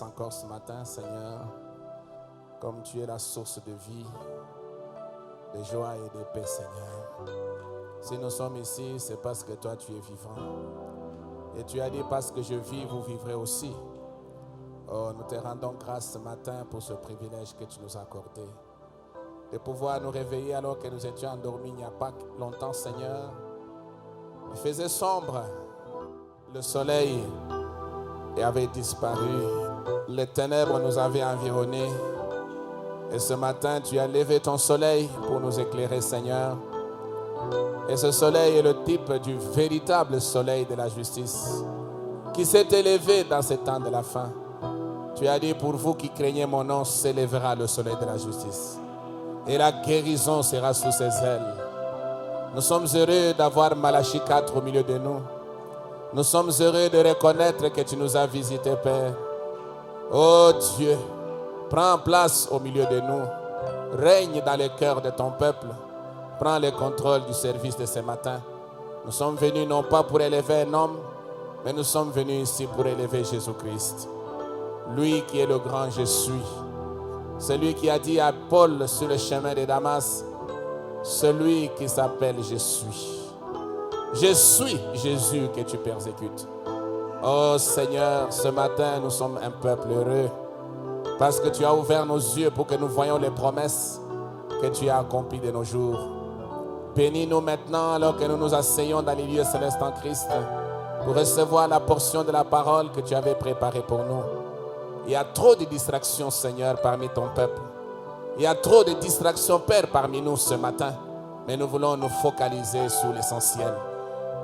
Encore ce matin, Seigneur, comme tu es la source de vie, de joie et de paix, Seigneur. Si nous sommes ici, c'est parce que toi, tu es vivant. Et tu as dit, parce que je vis, vous vivrez aussi. Oh, nous te rendons grâce ce matin pour ce privilège que tu nous as accordé. De pouvoir nous réveiller alors que nous étions endormis il n'y a pas longtemps, Seigneur. Il faisait sombre, le soleil avait disparu. Les ténèbres nous avaient environnés. Et ce matin, tu as levé ton soleil pour nous éclairer, Seigneur. Et ce soleil est le type du véritable soleil de la justice qui s'est élevé dans ces temps de la fin. Tu as dit, pour vous qui craignez mon nom, s'élèvera le soleil de la justice. Et la guérison sera sous ses ailes. Nous sommes heureux d'avoir Malachie 4 au milieu de nous. Nous sommes heureux de reconnaître que tu nous as visités, Père. Oh Dieu, prends place au milieu de nous. Règne dans le cœur de ton peuple. Prends le contrôle du service de ce matin. Nous sommes venus non pas pour élever un homme, mais nous sommes venus ici pour élever Jésus-Christ. Lui qui est le grand je suis. Celui qui a dit à Paul sur le chemin de Damas, celui qui s'appelle je suis. Je suis Jésus que tu persécutes. Oh Seigneur, ce matin nous sommes un peuple heureux parce que tu as ouvert nos yeux pour que nous voyions les promesses que tu as accomplies de nos jours. Bénis-nous maintenant alors que nous nous asseyons dans les lieux célestes en Christ pour recevoir la portion de la parole que tu avais préparée pour nous. Il y a trop de distractions, Seigneur, parmi ton peuple. Il y a trop de distractions, Père, parmi nous ce matin. Mais nous voulons nous focaliser sur l'essentiel.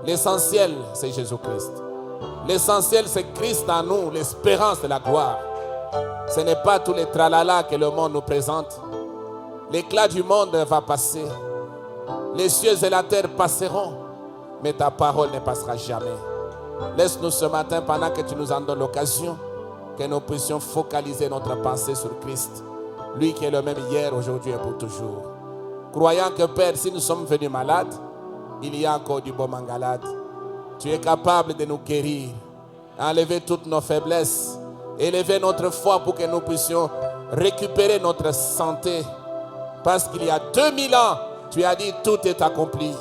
L'essentiel, c'est Jésus-Christ. L'essentiel, c'est Christ en nous, l'espérance de la gloire. Ce n'est pas tous les tralala que le monde nous présente. L'éclat du monde va passer. Les cieux et la terre passeront. Mais ta parole ne passera jamais. Laisse-nous ce matin, pendant que tu nous en donnes l'occasion, que nous puissions focaliser notre pensée sur Christ. Lui qui est le même hier, aujourd'hui et pour toujours. Croyant que, Père, si nous sommes venus malades, il y a encore du bon mangalade. Tu es capable de nous guérir, enlever toutes nos faiblesses, élever notre foi pour que nous puissions récupérer notre santé. Parce qu'il y a 2000 ans, tu as dit tout est accompli.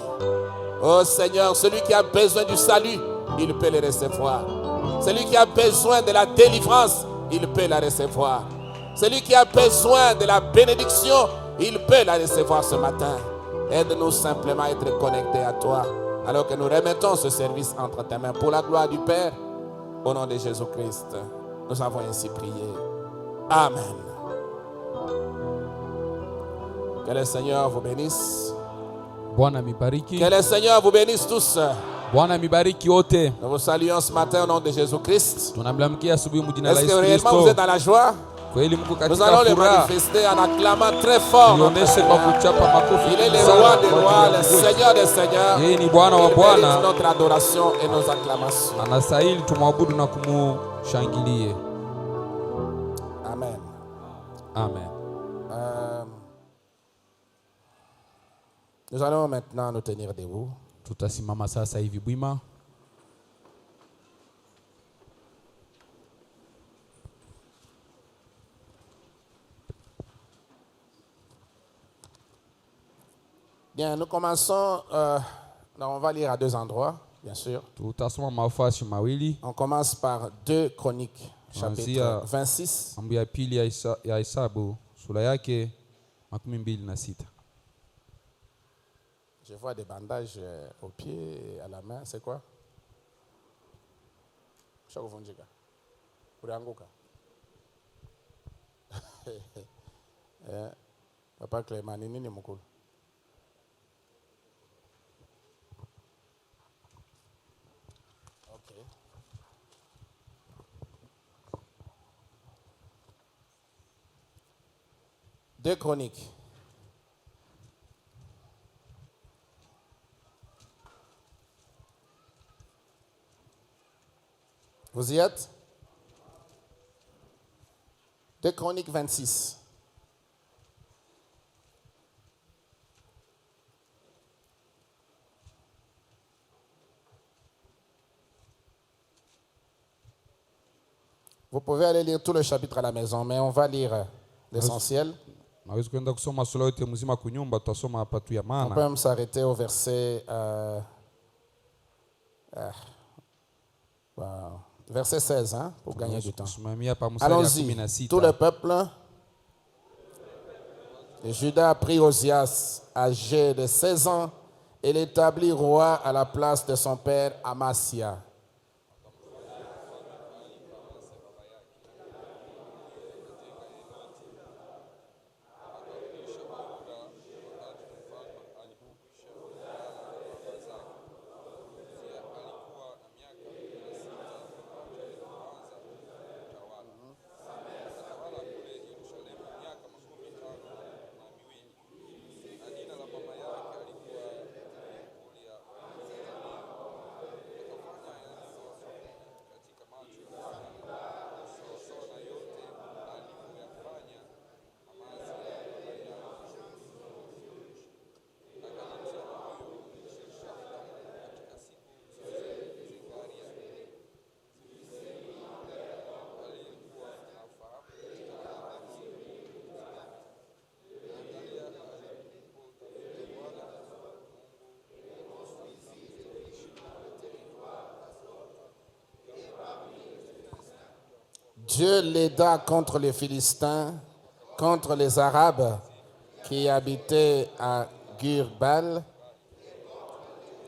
Oh Seigneur, celui qui a besoin du salut, il peut le recevoir. Celui qui a besoin de la délivrance, il peut la recevoir. Celui qui a besoin de la bénédiction, il peut la recevoir ce matin. Aide-nous simplement à être connectés à toi, alors que nous remettons ce service entre tes mains pour la gloire du Père. Au nom de Jésus-Christ, nous avons ainsi prié. Amen. Que le Seigneur vous bénisse. Bwana mibariki. Que le Seigneur vous bénisse tous. Bwana mibariki wote. Nous vous saluons ce matin au nom de Jésus-Christ. Tunamlamkia asubuhi mjina la Est-ce que Yesu réellement vous Kristo. êtes dans la joie? Kweli mko Nous katika allons le furaha. manifester en acclamant très fort. Tuonyeshe kwa kuchapa makofi. Il est le roi des rois, le Seigneur des seigneurs. Yeye ni Bwana wa Il Bwana. mérite notre adoration et nos acclamations. Anastahili tumwabudu na kumushangilie. Amen. Amen. Nous allons maintenant nous tenir debout. Tutasimama sasa hivi bwima. Bien, nous commençons. On va lire à deux endroits, bien sûr. Tutasoma mafasi mawili. On commence par 2 Chroniques, chapitre 26. Mambo ya pili ya Hesabu sura yake 26. Je vois des bandages aux pieds et à la main. C'est quoi? Papa Clément, nini ni mukulu? Ok. Deux Chroniques. Vous y êtes? 2 Chroniques 26. Vous pouvez aller lire tout le chapitre à la maison, mais on va lire l'essentiel. On peut même s'arrêter au verset... verset 16, hein, pour gagner du temps. Allons-y. Tout le peuple de Juda prit Osias, âgé de 16 ans, et l'établit roi à la place de son père Amasia. Dieu l'aida contre les Philistins, contre les Arabes qui habitaient à Gurbal,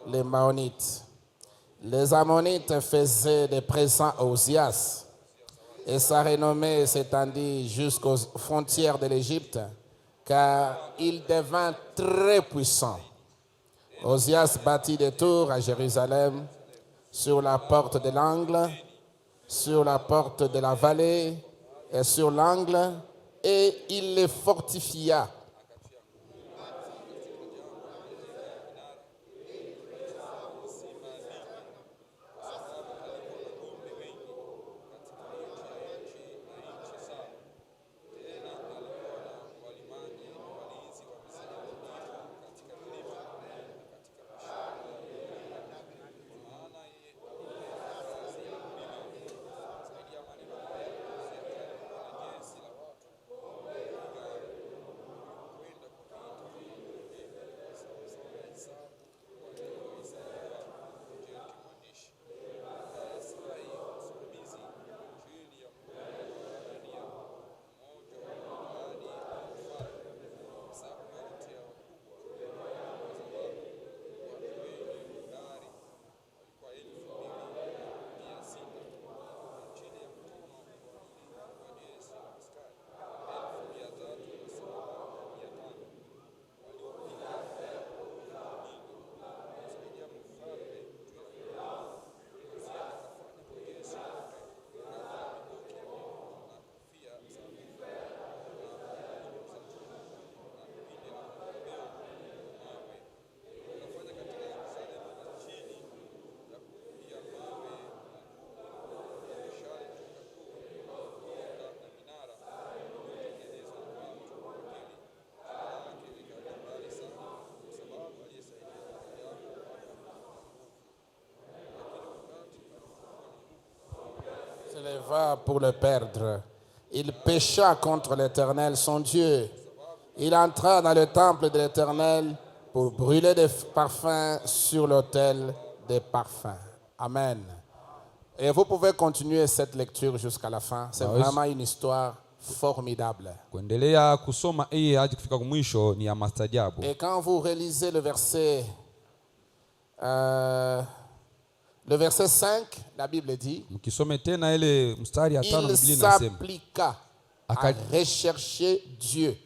les Maonites. Les Ammonites faisaient des présents à Osias, et sa renommée s'étendit jusqu'aux frontières de l'Égypte, car il devint très puissant. Osias bâtit des tours à Jérusalem, sur la porte de l'angle, sur la porte de la vallée et sur l'angle, et il les fortifia. et va pour le perdre. Il pécha contre l'Éternel, son Dieu. Il entra dans le temple de l'Éternel pour brûler des parfums sur l'autel des parfums. Amen. Et vous pouvez continuer cette lecture jusqu'à la fin. C'est vraiment une histoire formidable. Kuendelea kusoma hii hadi kufika mwisho ni ya maajabu. Et quand vous relisez le verset 5, la Bible dit, Mkisome tena ile mstari ya 5 il Biblia inasema s'appliqua à rechercher Dieu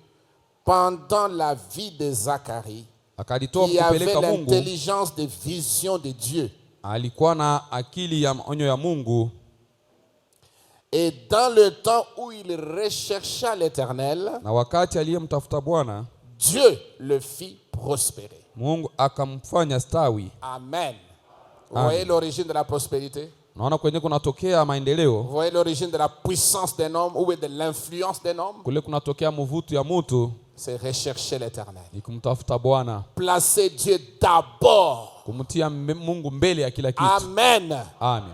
pendant la vie de Zacharie, akalitoa qui avait kupeleka Mungu. l'intelligence de vision de Dieu. Alikuwa na akili ya maonyo ya Mungu. Et dans le temps où il rechercha l'Éternel, Na wakati aliyemtafuta Bwana, Dieu le fit prospérer. Mungu akamfanya stawi. Amen. Vous voyez l'origine de la prospérité? Naona kwenye kunatokea maendeleo, Vous voyez l'origine de la puissance d'un homme ou de l'influence d'un homme? kule kunatokea mvuto ya mtu C'est rechercher l'Éternel. ni kumtafuta Bwana, Placer Dieu d'abord. kumtia Mungu mbele ya kila kitu. Amen. Amen.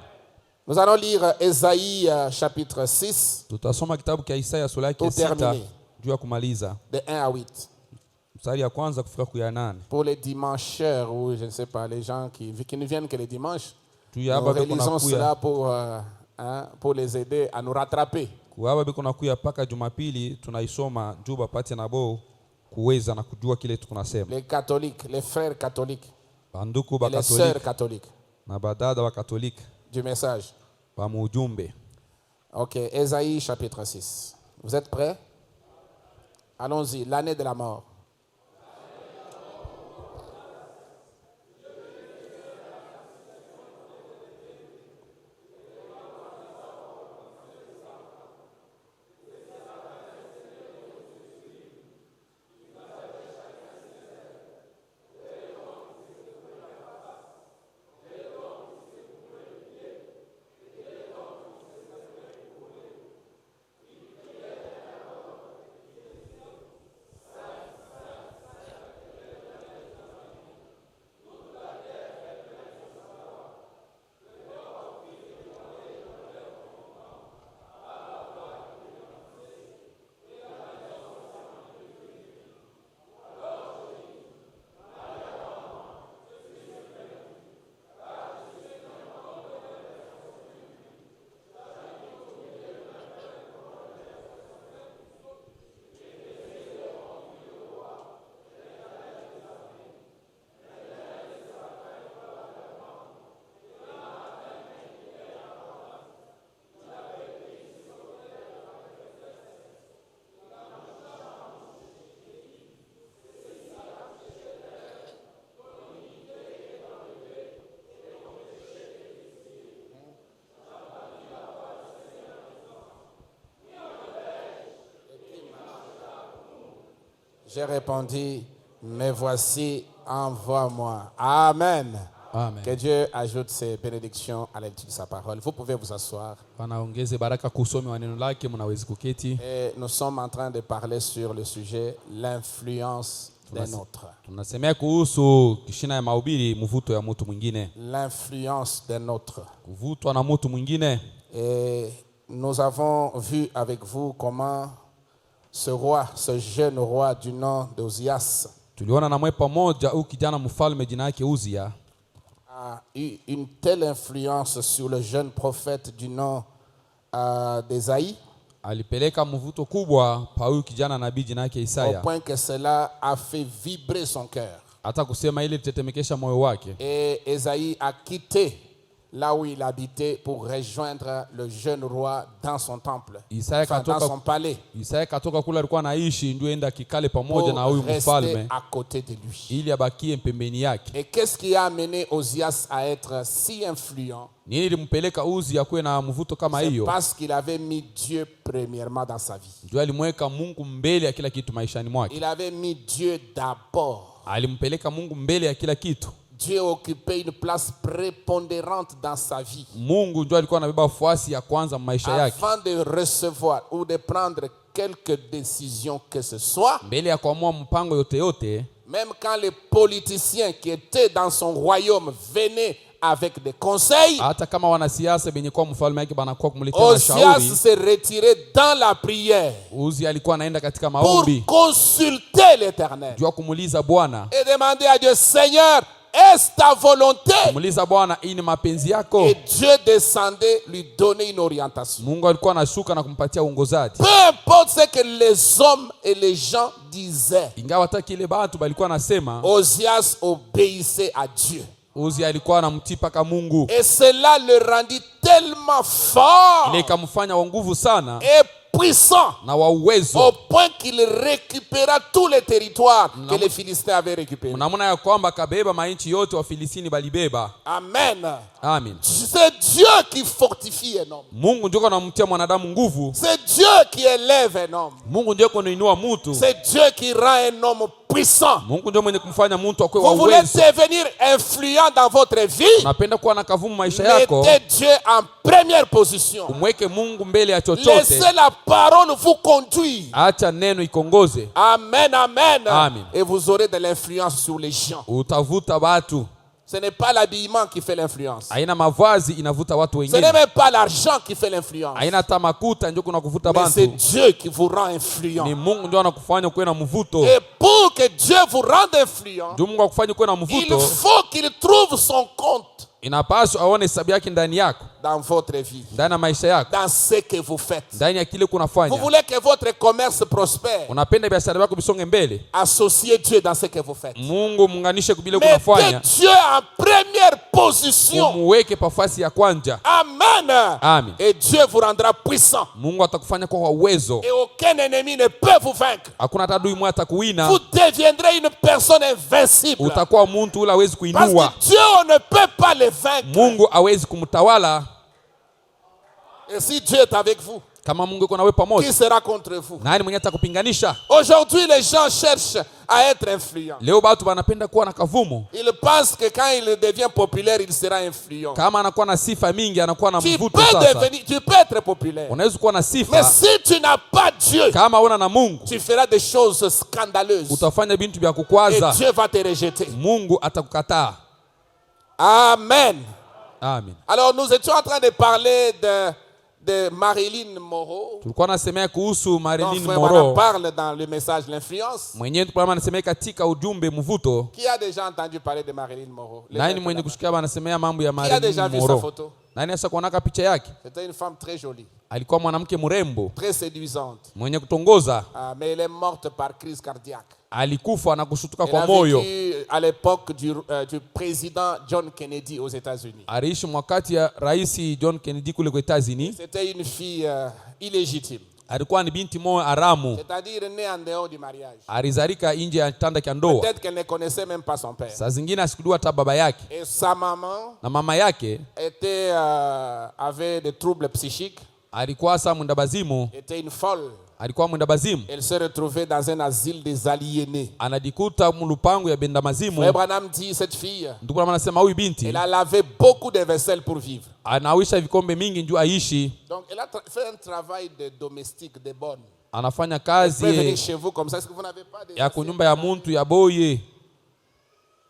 Nous allons lire Ésaïe chapitre 6, Tutasoma kitabu cha Isaya sura yake Pour 6 terminer. juu ya kumaliza. de 1 à 8. Mstari ya kwanza kufika kwa 8. Pour les dimancheurs ou je ne sais pas, les gens qui ne viennent que les dimanches, Tu ya nous baba réalisons kuna cela kuya. pour les aider à nous rattraper. Kuaba biko na kuya paka Jumapili tunaisoma juu bapate nabo kuweza na kujua kile tunasema. Les catholiques, les frères catholiques, Banduku et ba les sœurs Katolika catholiques na badada wa Katolika du message. ba mujumbe. Ok, Ésaïe chapitre 6. Vous êtes prêts? Allons-y, l'année de la mort. J'ai répondu, mais voici, envoie-moi. Amen. Amen. Que Dieu ajoute ses bénédictions à l'étude de sa parole. Vous pouvez vous asseoir. Bwana ongeze baraka kusoma wa neno lake, mnaweza kuketi. Et nous sommes en train de parler sur le sujet, l'influence d'un autre. Tunasemea kuhusu kishina ya mahubiri, mvuto ya mtu mwingine. L'influence d'un autre. Kuvutwa na mtu mwingine. Et nous avons vu avec vous comment ce roi, ce jeune roi du nom d'Ozias, Tuliona na mwe pamoja huyu kijana mfalme jina yake Uzia a eu une telle influence sur le jeune prophète du nom d'Ésaïe, alipeleka mvuto kubwa pa huyu kijana nabii jina yake au Isaya, point que cela a fait vibrer son cœur. hata kusema ile tetemekesha moyo wake. Et Ésaïe a quitté là où il habitait pour rejoindre le jeune roi dans son temple, enfin, dans son palais, Isaya katoka kule alikuwa anaishi ndio enda kikale pamoja na pour huyu rester mfalme à côté de lui. ili abakie pembeni yake. Et qu'est-ce qui a amené Ozias à être si influent? Nini limpeleka Uzia kuwe na mvuto kama C'est hiyo? parce qu'il avait mis Dieu premièrement dans sa vie. Ndio alimweka Mungu mbele ya kila kitu maishani mwake. Il avait mis Dieu d'abord. Alimpeleka Mungu mbele ya kila kitu. Dieu occupait une place prépondérante dans sa vie. Mungu ndio alikuwa anabeba nafasi ya kwanza maisha yake. Avant de recevoir ou de prendre quelque décision que ce soit, Mbele ya kuamua mpango yote yote, même quand les politiciens qui étaient dans son royaume venaient avec des conseils, hata kama wanasiasa benye kwa mfalme yake banakuwa kumletea mashauri. Ozias s'est retiré dans la prière Uzi alikuwa anaenda katika pour maombi consulter l'Éternel juu ya kumuuliza Bwana, et demander à Dieu, Seigneur, est-ce ta volonté? kumuuliza Bwana, hii ni mapenzi yako? Et Dieu descendait lui donner une orientation. Mungu alikuwa anashuka na kumpatia uongozaji. Peu importe ce que les hommes et les gens disaient, Ingawa hata kile watu balikuwa nasema, Ozias obéissait à Dieu. Uzi alikuwa anamtii paka Mungu. Et cela le rendit tellement fort Ile ikamfanya wa nguvu sana et puissant na wa uwezo, au point qu'il récupéra tous les territoires que les Philistins avaient récupérés. namna ya kwamba kabeba mainchi yote wa Filistini balibeba. Amen. Amen. C'est Dieu qui fortifie un homme. Mungu ndio anamtia mwanadamu nguvu. C'est Dieu qui élève un homme. Mungu ndio anainua mtu. C'est Dieu qui rend un homme puissant. Mungu ndio mwenye kumfanya mtu akwe wa Vous voulez uwezo. devenir influent dans votre vie? Unapenda kuwa na kavumu maisha yako, Mettez Dieu en première position. umweke Mungu mbele ya chochote. Laissez la parole vous conduire. Acha neno ikongoze. Amen, amen. Amen. Et vous aurez de l'influence sur les gens. Utavuta watu. Ce n'est pas l'habillement qui fait l'influence. Haina mavazi inavuta watu Ce n'est wengine. même pas l'argent qui fait l'influence. Haina hata makuta ndio kuna kuvuta Mais c'est bantu. Dieu qui vous rend influent. Ni Mungu ndio anakufanya kuwe na mvuto. Et pour que Dieu vous rende influent, Ndio Mungu akufanye kuwe na il mvuto. faut qu'il trouve son compte Inapaswa aone hesabu yake ndani yako, dans votre vie, ndani ya maisha yako, dans ce que vous faites. ndani ya kile Vous kunafanya. voulez que votre commerce prospère. Unapenda biashara yako bisonge mbele, Associez Dieu dans ce que vous faites. Mungu muunganishe kubile Mettez kunafanya, Dieu en première position. umuweke pafasi ya kwanja. Amen. Amen. Et Dieu vous rendra puissant. Mungu atakufanya kwa uwezo, Et aucun ennemi ne peut vous vaincre. hakuna hata adui mmoja atakuwina. Vous deviendrez une personne invincible. Utakuwa mtu ule hawezi Parce kuinua. que Dieu on ne peut pas le vaincre. Mungu hawezi kumtawala. Et si Dieu est avec vous, Kama Mungu yuko nawe qui pamoja, sera contre vous? nani mwenye atakupinganisha? Aujourd'hui, les gens cherchent à être influents. Leo watu wanapenda kuwa na kavumu. Ils pensent que quand il devient populaire, il sera influent. Kama anakuwa na sifa mingi, anakuwa na Tu mvuto peux sasa. devenir, tu peux être populaire. Unaweza kuwa na Mais sifa, si tu n'as pas Dieu, kama una na Mungu, tu feras des choses scandaleuses. utafanya bintu vya Et kukwaza. Dieu va te rejeter. Mungu atakukataa. Amen. Amen. Alors, nous étions en train de parler de Marilyn Monroe. Tulikuwa nasemea kuhusu Donc, Marilyn frère, on en Monroe. parle dans le message L'influence. Mwenyewe tulikuwa nasemea katika ujumbe mvuto. Qui a déjà entendu parler de Marilyn Monroe? Nani mwenye kusikia banasemea mambo ya Qui a déjà Marilyn vu sa Monroe? photo? Nani asa kuonaka picha yake? C'était une femme très jolie, Alikuwa mwanamke mrembo, très séduisante. mwenye kutongoza. Mais elle est morte par crise cardiaque. Alikufa na kushutuka Elle kwa a moyo. vécu à l'époque du président John Kennedy aux États-Unis. Aliishi wakati ya Rais John Kennedy kule kwa États-Unis. C'était une fille illégitime, Alikuwa ni binti moja haramu. c'est-à-dire née en dehors du mariage. Alizalika nje ya kitanda cha ndoa. Peut-être qu'elle ne connaissait même pas son père. Saa zingine asikujua hata baba yake. Et sa maman Na mama yake avait des troubles psychiques, alikuwa saa mwenda bazimu, était une folle. alikuwa mwenda bazimu. Elle s'est retrouvée dans un asile des aliénés. Anajikuta mlupango ya benda mazimu. Frère Branham dit, cette fille, Ndipo anasema huyu binti elle a lavé beaucoup de vaisselle pour vivre. anawisha vikombe mingi njoo aishi. Donc, elle a fait un travail de domestique, de bonne. Anafanya Elle peut venir kazi chez vous comme ça. Est-ce que vous n'avez pas de ya kunyumba ya muntu ya boye.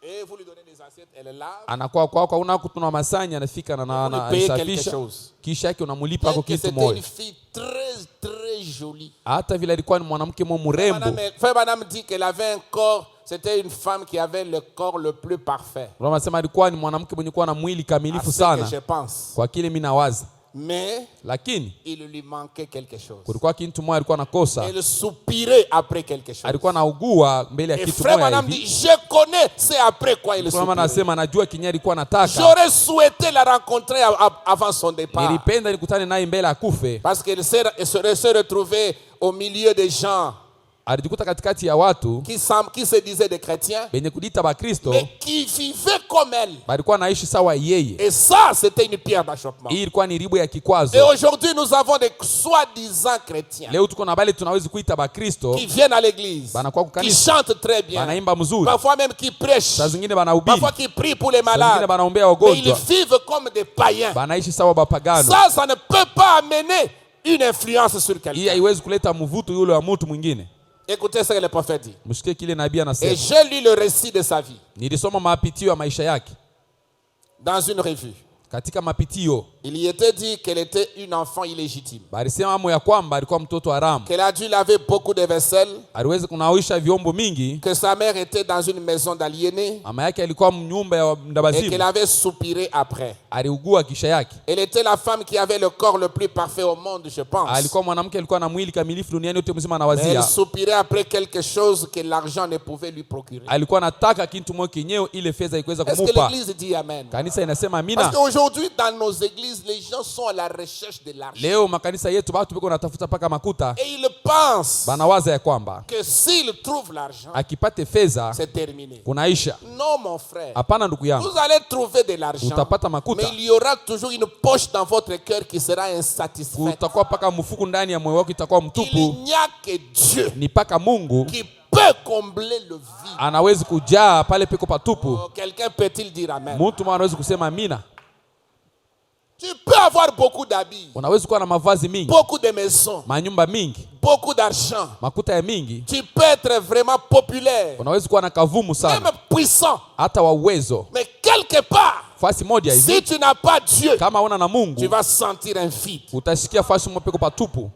Et vous lui donnez des assiettes, elle lave. Anakuwa kwako una kutuna masanya, anafika na Vous lui payez quelque anasafisha. chose. Kisha yake unamulipa kwa kitu C'était moja. une fille très, très jolie. Hata vile alikuwa ni mwanamke mrembo. Frère Madame dit qu'elle avait un corps, c'était une femme qui avait le corps le plus parfait. Anasema alikuwa ni mwanamke mwenye kuwa na mwili À kamilifu ce que je sana. pense. Kwa kile mimi nawaza. Mais Lakini il lui manquait quelque chose. kulikuwa kitu moja alikuwa nakosa. Elle soupirait après quelque chose. Alikuwa naugua mbele ya Et kitu frère moja Madame hivi. dit, je connais, c'est après quoi il Kwa soupirait. anasema najua kinyi alikuwa anataka. J'aurais souhaité la rencontrer avant son départ. Nilipenda nikutane naye mbele akufe. Parce qu'elle se retrouvait au milieu des gens Alijikuta katikati ya watu qui se disaient des chrétiens, benye kudita Bakristo, mais qui vivaient comme elle. balikuwa naishi sawa yeye. Et ça, c'était une pierre d'achoppement. Hii ilikuwa ni ribu ya Et kikwazo. aujourd'hui, nous avons des soi-disant chrétiens Leo tuko na bale tunaweza kuita Bakristo, qui viennent à l'église, banakuwa qui kukanisa, chantent très bien, banaimba mzuri, parfois même qui prêchent, saa zingine banahubiri, parfois qui prient pour les saa zingine malades, banaombea mais ils wagonjwa, vivent comme des païens. banaishi sawa bapagano. Ça ne peut pas amener une influence sur Hii quelqu'un. haiwezi kuleta mvuto yule wa mtu mwingine. Écoutez ce que le prophète dit. Msikie kile nabii Et anasema. j'ai lu le récit de sa vie. Nilisoma mapitio ya maisha yake. Dans une revue, katika mapitio il y était dit qu'elle était une enfant illégitime. balisema amo ya kwamba alikuwa mtoto haramu, Qu'elle a dû laver beaucoup de vaisselle. aliweza kunawisha vyombo mingi, Que sa mère était dans une maison d'aliénés. mama yake alikuwa mnyumba ya Et qu'elle ndabazimu, avait soupiré après. aliugua kisha yake. Elle était la femme qui avait le corps le plus parfait au monde, je pense. Alikuwa mwanamke alikuwa na mwili kamilifu duniani yote mzima Mais elle anawazia. soupirait après quelque chose que l'argent ne pouvait lui procurer. Alikuwa anataka kitu moja kenyewe ile fedha ikiweza Est-ce que kumupa. l'église dit amen? Kanisa inasema Parce amina. qu'aujourd'hui, dans nos églises, les gens sont à la recherche de l'argent. Leo makanisa yetu watu biko natafuta paka makuta, Et ils pensent banawaza ya kwamba que s'ils trouvent l'argent, akipate fedha c'est terminé. kunaisha. Non, mon frère. Hapana ndugu yangu, Vous allez trouver de l'argent. utapata Mais makuta, il y aura toujours une poche dans votre cœur qui sera insatisfaite. kutakuwa paka mfuku ndani ya moyo wako itakuwa Il mtupu. n'y a que Dieu Ni paka Mungu qui peut combler le vide. anawezi kujaa pale peko patupu. Oh, quelqu'un peut-il dire amen? Mtu mmoja anawezi kusema amina. Tu peux avoir beaucoup d'habits, Unawezi kuwa na mavazi mingi, beaucoup de maisons, manyumba mingi, beaucoup d'argent. makuta ya mingi. Tu peux être vraiment populaire, Unawezi kuwa na kavumu sana, même puissant. hata wa uwezo. Mais quelque part, Fasi moja si hivi tu n'as pas Dieu, kama una na tu Mungu, vas sentir un vide. utasikia fasi moja peko patupu.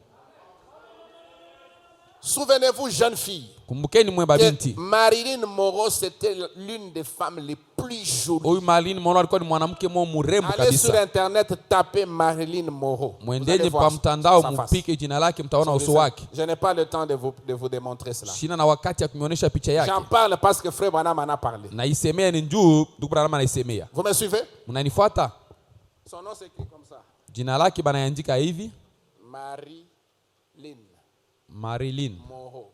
Souvenez-vous, jeune fille, Kumbukeni mwe babinti, que Marilyn Monroe, c'était l'une des femmes les plus jolies. huyu Marilyn Monroe alikuwa ni mwanamke mmoja mrembo Allez sur kabisa. internet, tapez Marilyn Monroe. Vous allez Mwendeni voir pa mtandao, sa face. mpike jina lake, mtaona uso wake. Je n'ai pas le temps de vous démontrer cela. Shina na wakati ya kunionyesha picha J'en yake, parle parce que Frère Branham en a parlé. naisemea ni njuu, ndugu Branham anaisemea. Vous me suivez? Mnanifuata? Son nom s'écrit comme ça. Jina lake banaandika hivi, Marilyn Marilyn Monroe.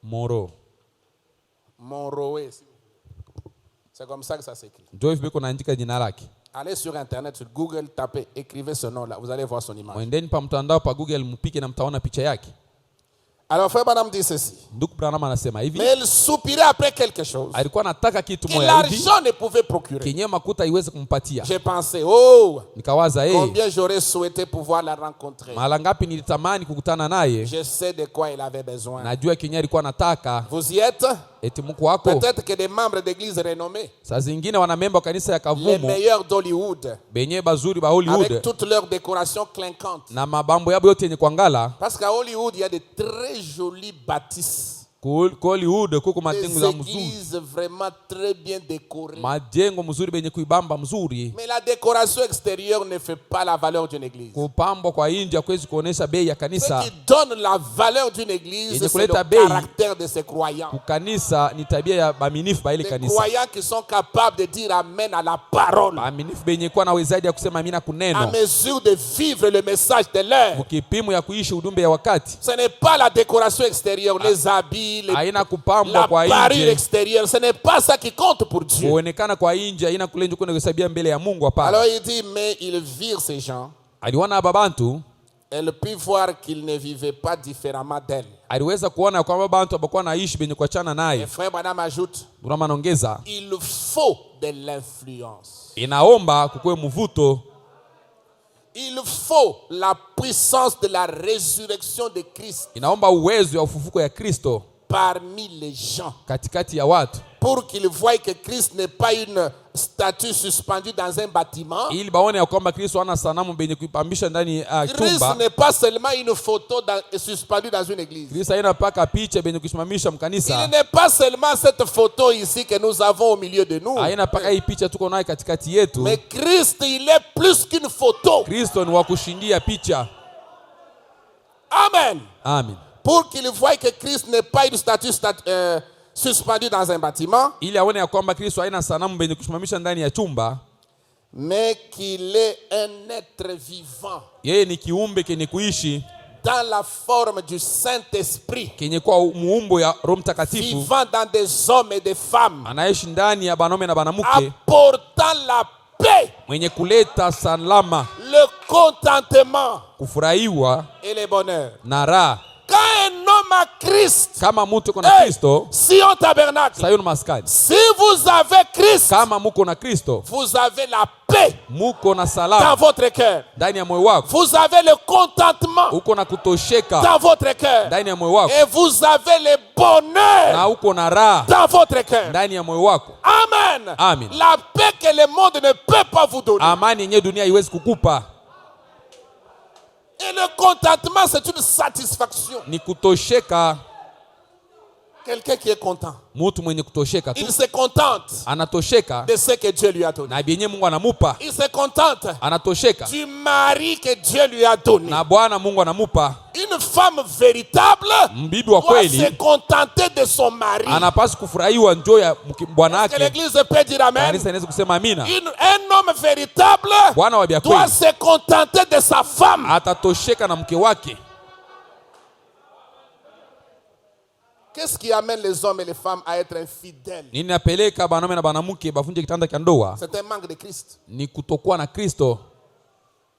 Monroe. Monroe. C'est comme ça que ça s'écrit. Ndio hivi biko naandika jina lake. Allez sur internet, sur Google, tapez, écrivez ce nom-là. Vous allez voir son image. Mwendeni pa mtandao pa Google, mpike na mtaona picha yake. Alors, Frère Branham dit ceci. Ndugu Branham anasema hivi, Mais elle soupirait après quelque chose alikuwa anataka kitu que moja hivi l'argent ne pouvait procurer. kenye makuta iweze kumpatia. J'ai pensé, oh, Nikawaza combien j'aurais souhaité pouvoir la rencontrer. mara ngapi nilitamani kukutana naye, Je sais de quoi elle avait besoin. najua kenye alikuwa anataka. Vous y êtes? Eti mko wako Peut-être que des membres d'église renommés, saa zingine wana memba wa kanisa ya les kavumu meilleurs d'Hollywood, benye bazuri ba avec Hollywood toutes leurs décorations clinquantes. na mabambo yabo yote yenye kuangala. Parce qu'à Hollywood, il y a de très jolies bâtisses. Ku Hollywood kuko Des majengo za mzuri, églises vraiment très bien décorées. majengo mzuri benye kuibamba mzuri. Mais la décoration extérieure ne fait pas la valeur d'une église. Kupambwa kwa nje hakuwezi kuonesha bei ya Ce kanisa. qui donne la valeur d'une église, Yenye c'est le kuleta bei. caractère de ses croyants. Kukanisa ni tabia ya baminifu ba ile Des kanisa, croyants qui sont capables de dire amen à la parole, baminifu benye kuwa na uwezaji ya kusema amina à kuneno, mesure de vivre le message de l'heure. mkipimo ya kuishi ujumbe ya wakati. Ce n'est pas la décoration extérieure, les habits, Haina kupambwa la kwa parure nje, extérieure. Ce n'est pas ça qui compte pour Dieu. kuonekana kwa nje, haina kulenja kwenda kuhesabia mbele ya Mungu. Hapana. Alors il dit, mais ils virent ces gens. Aliona aba bantu, Elle put voir qu'ils ne vivaient pas différemment d'elle. aliweza kuona kwamba bantu abakuwa naishi benye kuachana Et naye. frère Branham ajoute, Brahma anaongeza, il faut de l'influence. inaomba kukuwe mvuto, Il faut la puissance de la résurrection de Christ inaomba uwezo ya ufufuko ya Kristo parmi les gens, katikati ya watu, pour qu'ils voient que Christ n'est pas une statue suspendue dans un bâtiment. ili baone ya kwamba Kristo hana sanamu benye kuipambisha ndani ya Christ chumba. n'est pas seulement une photo suspendue dans une église. Kristo haina paka picha benye kusimamisha Il mkanisa, n'est pas seulement cette photo ici que nous avons au milieu de nous. haina paka hii picha tuko nayo katikati yetu. Mais Christ, il est plus qu'une photo. Kristo ni wa kushindia picha. Amen. Amen. Pour qu'ils voient que Christ n'est pas une statue suspendue dans un bâtiment, Ili aone ya kwamba Kristo haina sanamu benye kusimamisha ndani ya chumba, mais qu'il est un être vivant yeye ni kiumbe kenye kuishi, dans la forme du Saint-Esprit, kenye kwa muumbo ya Roho Mtakatifu, vivant dans des hommes et des femmes, anaishi ndani ya banaume na banamuke, apportant la paix, mwenye kuleta salama, le contentement kufurahiwa et le bonheur. na raha. Quand un homme a Christ, Kama mtu kuna hey, Kristo, Sion Tabernacle, Sayuni maskani. si vous vous avez Christ, kama muko na Kristo, vous avez la paix muko na dans salama votre cœur. ndani ya moyo wako, Vous avez le contentement uko na kutosheka dans votre cœur. ndani ya moyo wako, Et vous avez le bonheur na uko na raha dans votre cœur. ndani ya moyo wako. Amen. Amen. La paix que le monde ne peut pas vous donner. Amani yenye dunia haiwezi kukupa Et le contentement, c'est une satisfaction. ni kutosheka. Quelqu'un qui est content, Mtu mwenye kutosheka tu il se contente anatosheka de ce que Dieu lui a donné. na bienye Mungu anamupa, Il se contente anatosheka du mari que Dieu lui a donné. na Bwana Mungu anamupa. Une femme véritable Mbibi wa doit se kweli contenter de son mari. anapaswa kufurahiwa njoo ya bwana Est-ce que wake. l'église peut dire amen? Kanisa inaweza kusema amina. Un homme véritable Bwana wa bia doit kweli se contenter de sa femme. atatosheka na mke wake. Qu'est-ce qui amène les hommes et les femmes à être infidèles? Nini napeleka banaume na banamuke bavunje kitanda cha ndoa? C'est un manque de Christ. Ni kutokuwa na Kristo,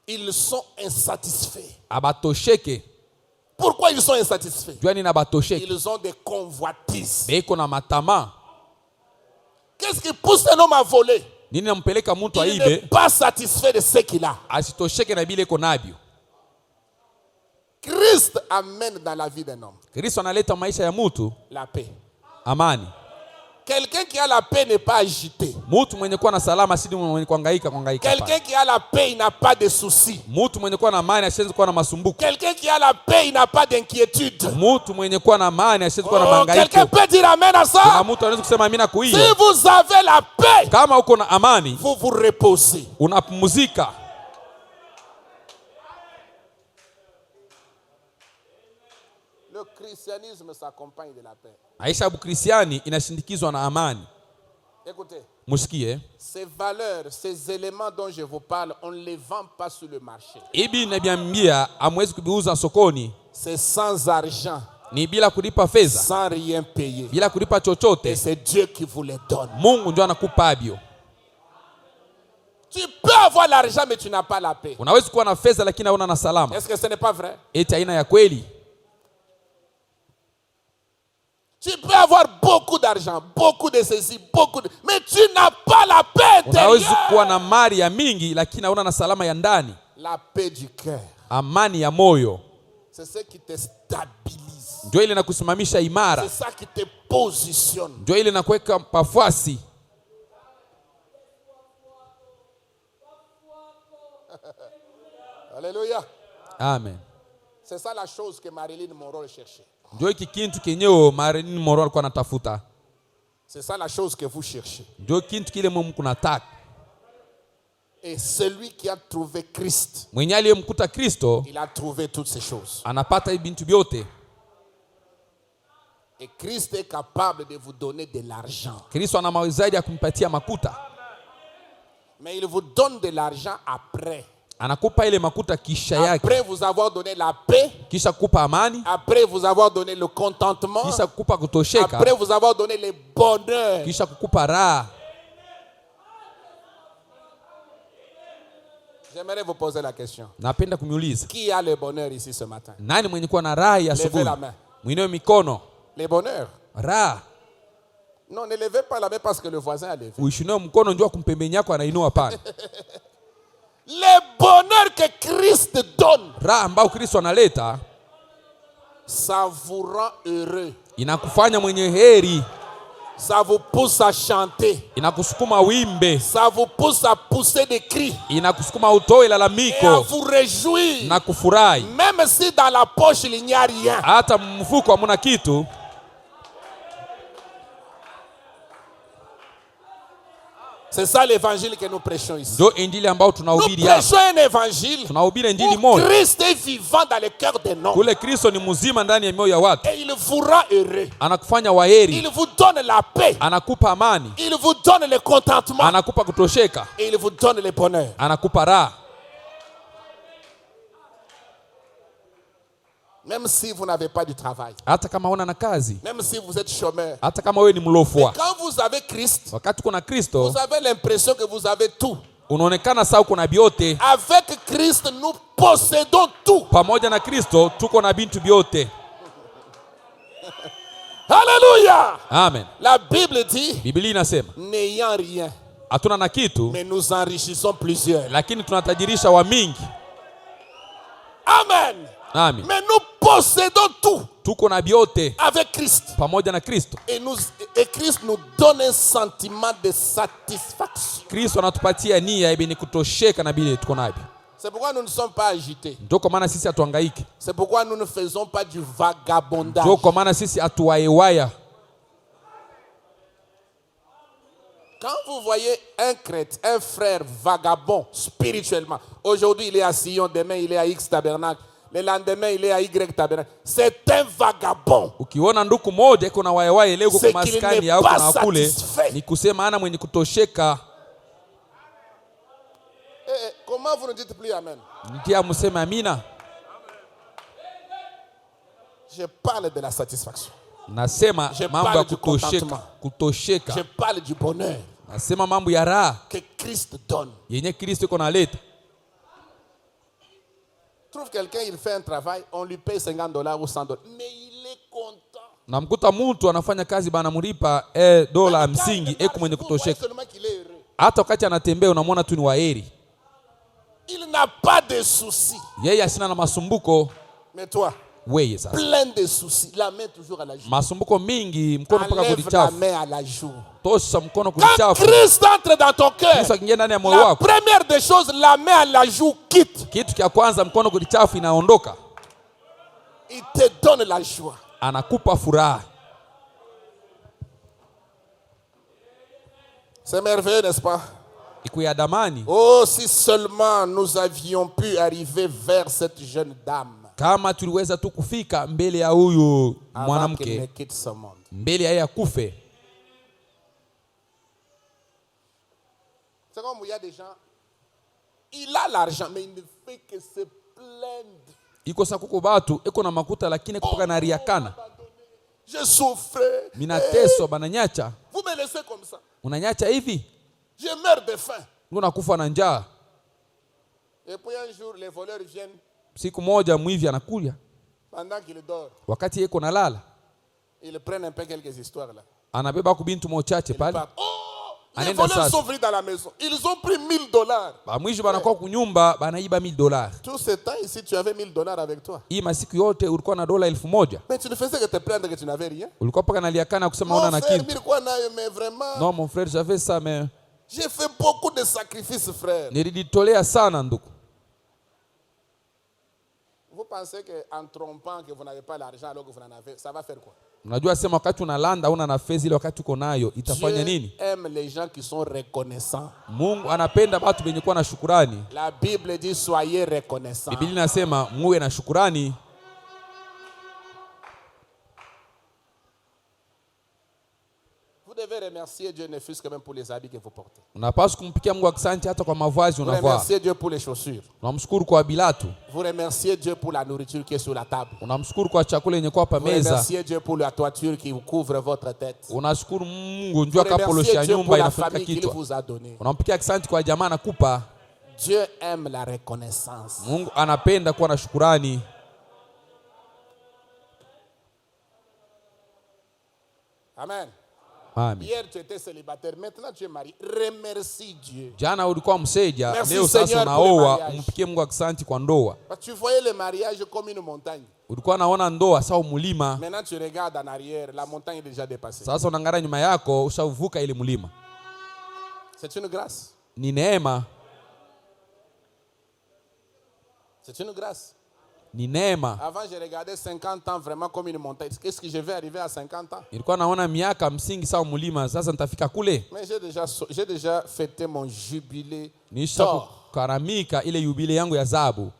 Ils sont insatisfaits. abatosheke. Pourquoi ils sont insatisfaits? Jua nini abatosheke? Ils ont des convoitises. Beko na matama. Qu'est-ce qui pousse un homme à voler? Nini nampeleka mtu Il n'est aibe pas satisfait de ce qu'il a. asitosheke na bile iko nabyo? Christ amène dans la vie d'un homme Kristo analeta maisha ya mtu la paix. amani. Quelqu'un qui a la paix n'est pas agité. Mtu mwenye kuwa na salama si mwenye kuhangaika Quelqu'un qui a la paix, il n'a pas de soucis. Mtu mwenye kuwa na amani asiwezi kuwa na masumbuko. Quelqu'un qui a la paix, il n'a pas d'inquiétude. Mtu mwenye kuwa na amani asiwezi kuwa na Oh, quelqu'un mahangaiko. peut dire amen à Kuna ça? mtu anaweza kusema amina Si kuiyo. vous avez la paix, Kama uko na amani, vous vous reposez. unapumzika. Le christianisme s'accompagne de la paix. Maisha ya Ukristiani inashindikizwa na amani. Écoutez, Musikie. ces valeurs, ces éléments dont je vous parle, on ne les vend pas sur le marché. Ibi nabiambia amwezi kubiuza sokoni, C'est sans argent, ni bila kulipa fedha, sans rien payer. bila kulipa Et chochote. c'est Dieu qui vous les donne. Mungu ndio anakupa abyo. Tu peux avoir l'argent, mais tu n'as pas la paix. Unaweza kuwa na fedha lakini hauna na salama. Est-ce que ce n'est pas vrai? Eti aina ya kweli. Tu peux avoir beaucoup d'argent, beaucoup de ceci, beaucoup de... Mais tu n'as pas la paix Unaweza kuwa intérieure. na mali ya mingi lakini hauna na salama ya ndani. La paix du cœur. Amani ya moyo C'est ce qui te stabilise. ndio ile inakusimamisha imara, C'est ça qui te positionne. ndio ile inakuweka pafasi. Alléluia. Amen. C'est ça la chose que Marilyn Monroe cherchait. Ndio hiki kintu kenyeo Marilyn Monroe alikuwa anatafuta. C'est ça la chose que vous cherchez. Ndio kintu kile Mungu kunataka. Et celui qui a trouvé Christ, Mwenye aliyemkuta Kristo il a trouvé toutes ces choses. anapata hivi bintu vyote. Et Christ est capable de vous donner de l'argent. Kristo ana mawezaji ya kumpatia makuta. Mais il vous donne de l'argent après. Anakupa ile makuta kisha yake. Après vous avoir donné la paix, Kisha kukupa amani, après vous avoir donné le contentement, kisha kukupa kutosheka, après vous avoir donné le bonheur. kisha kukupa raha. J'aimerais vous poser la question. Napenda kuniuliza, Qui a le bonheur ici ce matin? nani mwenye kuwa na raha ya Levez asubuhi? la main. Mwinue mikono. Le bonheur. Raha. Non, ne levez pas la main parce que le voisin a levé. Uishinue mkono njoo kumpembeni yako anainua pana. Le bonheur que Christ donne, Raha ambayo Kristo analeta ça vous rend heureux. inakufanya mwenye heri, Ça vous pousse à chanter. inakusukuma wimbe, Ça vous pousse à pousser des cris inakusukuma utoe et à lalamiko vous réjouir. na kufurahi. Même si dans la poche il n'y a rien. Hata mfuko hamuna kitu. C'est ça l'évangile que nous prêchons ici. Ndio injili ambao Nous tunahubiri hapa. prêchons un évangile Tunahubiri injili où moja. Christ est vivant dans le cœur des hommes. Kule Kristo ni mzima ndani ya mioyo ya watu. Et il vous rend heureux. Anakufanya waheri, Il vous donne la paix. anakupa amani, Il vous donne le contentement. anakupa kutosheka, Et il vous donne le bonheur. anakupa raha. Même si vous n'avez pas du travail. Hata kama huna na kazi, Même si vous êtes chômeur. hata kama wewe ni mlofwa. Quand vous avez Christ, Wakati kuna Kristo, vous avez l'impression que vous avez tout. unaonekana sawa kuna vyote. Avec Christ, nous possédons tout. Pamoja na Kristo tuko na bintu vyote. Alléluia. Amen. La Bible dit, Biblia inasema n'ayant rien, hatuna na kitu, mais nous enrichissons plusieurs. lakini tunatajirisha wa mingi. Amen. Amen. Mais nous possédons tout Tuko na vyote avec Christ. pamoja na Kristo. Et Christ nous donne un sentiment de satisfaction. Kristo anatupatia nia ibini kutosheka na bile tuko navyo. C'est pourquoi nous ne sommes pas agités. Ndio kwa maana sisi hatuhangaiki. C'est pourquoi nous ne faisons pas du vagabondage. Ndio kwa maana sisi hatuwaewaya. Quand vous voyez un chrétien, un frère vagabond spirituellement, aujourd'hui il est à Sion, demain il est à X tabernacle, le lendemain il est à Y tabernacle, c'est un vagabond. Ukiona ndugu moja iko na waewaya leo kwa maskani au kuna kule, ni kusema ana mwenye kutosheka. Comment vous ne dites plus amen? Nikia museme amina. Je parle de la satisfaction. Nasema mambo ya kutosheka. Je parle du bonheur. Nasema mambo ya raha que Christ donne. yenye Kristo iko naleta. Trouve quelqu'un, il fait un travail, on lui paye $50 ou $100, mais il est content. Namkuta mtu anafanya kazi bana mlipa dola 50 eko mwenye kutosheka. Hata wakati anatembea unamwona tu ni waheri. Il n'a pas de soucis. Yeye asina na masumbuko. Mais toi, wewe sasa plein de soucis, la main toujours à la joue. Masumbuko mingi, mkono mpaka Enlève kulichafu. la main à la joue. Tosha mkono Quand kulichafu. Christ entre dans ton cœur, Kristo akiingia ndani ya moyo la wako, première des choses, la main à la joue quitte. kitu cha kwanza mkono kulichafu inaondoka. Il te donne la joie. Anakupa furaha. C'est merveilleux, n'est-ce pas? Ikuyadamani. Oh, si seulement nous avions pu arriver vers cette jeune dame. Kama tuliweza tu kufika mbele ya huyu Avant qu'elle ne mwanamke, quitte ce monde. mbele ya yeye akufe. C'est comme il y a des gens, il a l'argent, mais il ne fait que se plaindre. Iko sa kuko batu, eko na makuta lakini kupoka na riakana. Je souffrais. Minateso bananyacha. Vous me laissez comme ça. Unanyacha hivi? Je meurs de faim. Unakufa na njaa. Et puis un jour, les voleurs viennent. Siku moja mwivi anakuja. Pendant qu'il dort, Wakati yeko nalala, ils prennent un peu quelques histoires là. anabeba kubintu mochache pale. Oh, les Anaenda voleurs sasa. sont venus dans la maison. Ils ont pris $1000. Ba mwizi banakuwa kunyumba, banaiba $1000. Tout ce temps ici, tu avais $1000 avec toi. Hii masiku yote ulikuwa na dola 1000. Mais tu ne faisais que te plaindre que tu n'avais rien. Ulikuwa paka naliakana kusema una Mon na frère, kitu. mais vraiment, Non mon frère, j'avais ça mais j'ai fait beaucoup de sacrifices, frère. nilijitolea sana ndugu. Vous pensez qu'en trompant que vous n'avez pas l'argent alors que vous en avez, ça va faire quoi? Unajua sema wakati unalanda una na fedha ile wakati uko nayo itafanya Dieu nini? aime les gens qui sont reconnaissants. Mungu anapenda watu wenye kuwa na shukrani. La Bible dit soyez reconnaissants. Biblia inasema muwe na shukrani. Vous devez remercier Dieu ne fût-ce que même pour les habits que vous portez. Unapaswa kumpikia Mungu asante hata kwa mavazi Vous unavaa. remerciez Dieu pour les chaussures. Unamshukuru kwa bilatu. Vous remerciez Dieu pour la nourriture qui est sur la table. Unamshukuru kwa chakula yenye kwa Vous meza. remerciez Dieu pour la toiture qui couvre votre tête. Unashukuru Mungu Vous njoo kapolo remerciez ya Dieu pour nyumba la inafunika famille qu'il kichwa. vous a donnée. Unampikia asante kwa jamaa nakupa. Dieu aime la reconnaissance. Mungu anapenda kuwa na shukrani. Amen. Amen. Hier tu étais célibataire, maintenant tu es marié. Remercie Dieu. Jana ulikuwa mseja, Merci leo sasa Seigneur pour le unaoa, mariage. umpikie Mungu asante kwa ndoa. Parce que tu voyais le mariage comme une montagne. Ulikuwa naona ndoa sawa mulima. Maintenant tu regardes en arrière, la montagne est déjà dépassée. Sasa unaangalia nyuma yako ushavuka ile mlima. C'est une grâce. Ni neema, C'est une grâce. ni neema. Avant, je regardais 50 ans vraiment comme une montagne. Qu'est-ce que je vais arriver à 50 ans? Nilikuwa naona miaka msingi sawa mulima, sasa nitafika kule. Mais j'ai déjà fêté mon jubilé Nisha d'or. kukaramika ile yubile yangu ya zabu.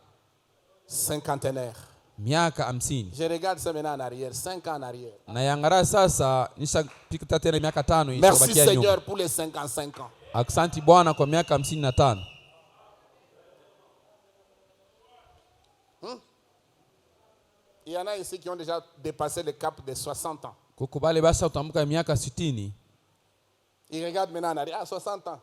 Cinquantenaire. Miaka 50. Je regarde ça maintenant en arrière, 5 ans en arrière. Na yangara sasa nisha pika tena miaka 5 Merci iliyobakia nyuma. Seigneur pour les 55 ans. Asante Bwana kwa miaka 55. Il y en a ici qui ont déjà dépassé le cap de 60 ans. Kukubali basa utambuka miaka 60. Ils regardent maintenant en arrière, 60 ans.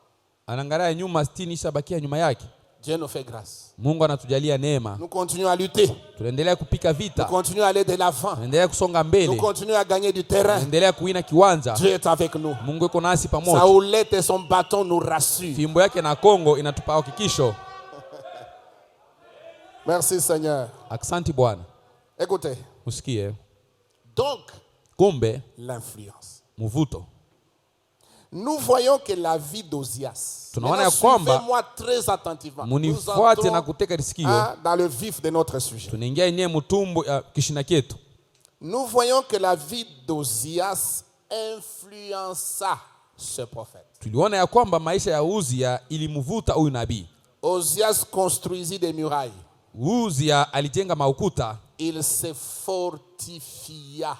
Anaangalia nyuma 60 ishabakia nyuma yake. Dieu nous fait grâce. Mungu anatujalia neema. Nous continuons à lutter. Tunaendelea kupika vita. Nous continuons à aller de l'avant. Tunaendelea kusonga mbele. Nous continuons à gagner du terrain. Tunaendelea kuina kiwanja. Dieu est avec nous. Mungu yuko nasi pamoja. Sa houlette et son bâton nous rassurent. Fimbo yake na kongo inatupa hakikisho. Merci Seigneur. Asante Bwana. Écoutez. Usikie. Donc, kumbe l'influence. Mvuto. Nous voyons que la vie d'Ozias. Suivez-moi très attentivement. Nous entrons dans le vif de notre sujet. Nous voyons que la vie d'Ozias influença ce prophète. Ozias construisit des murailles. Il se fortifia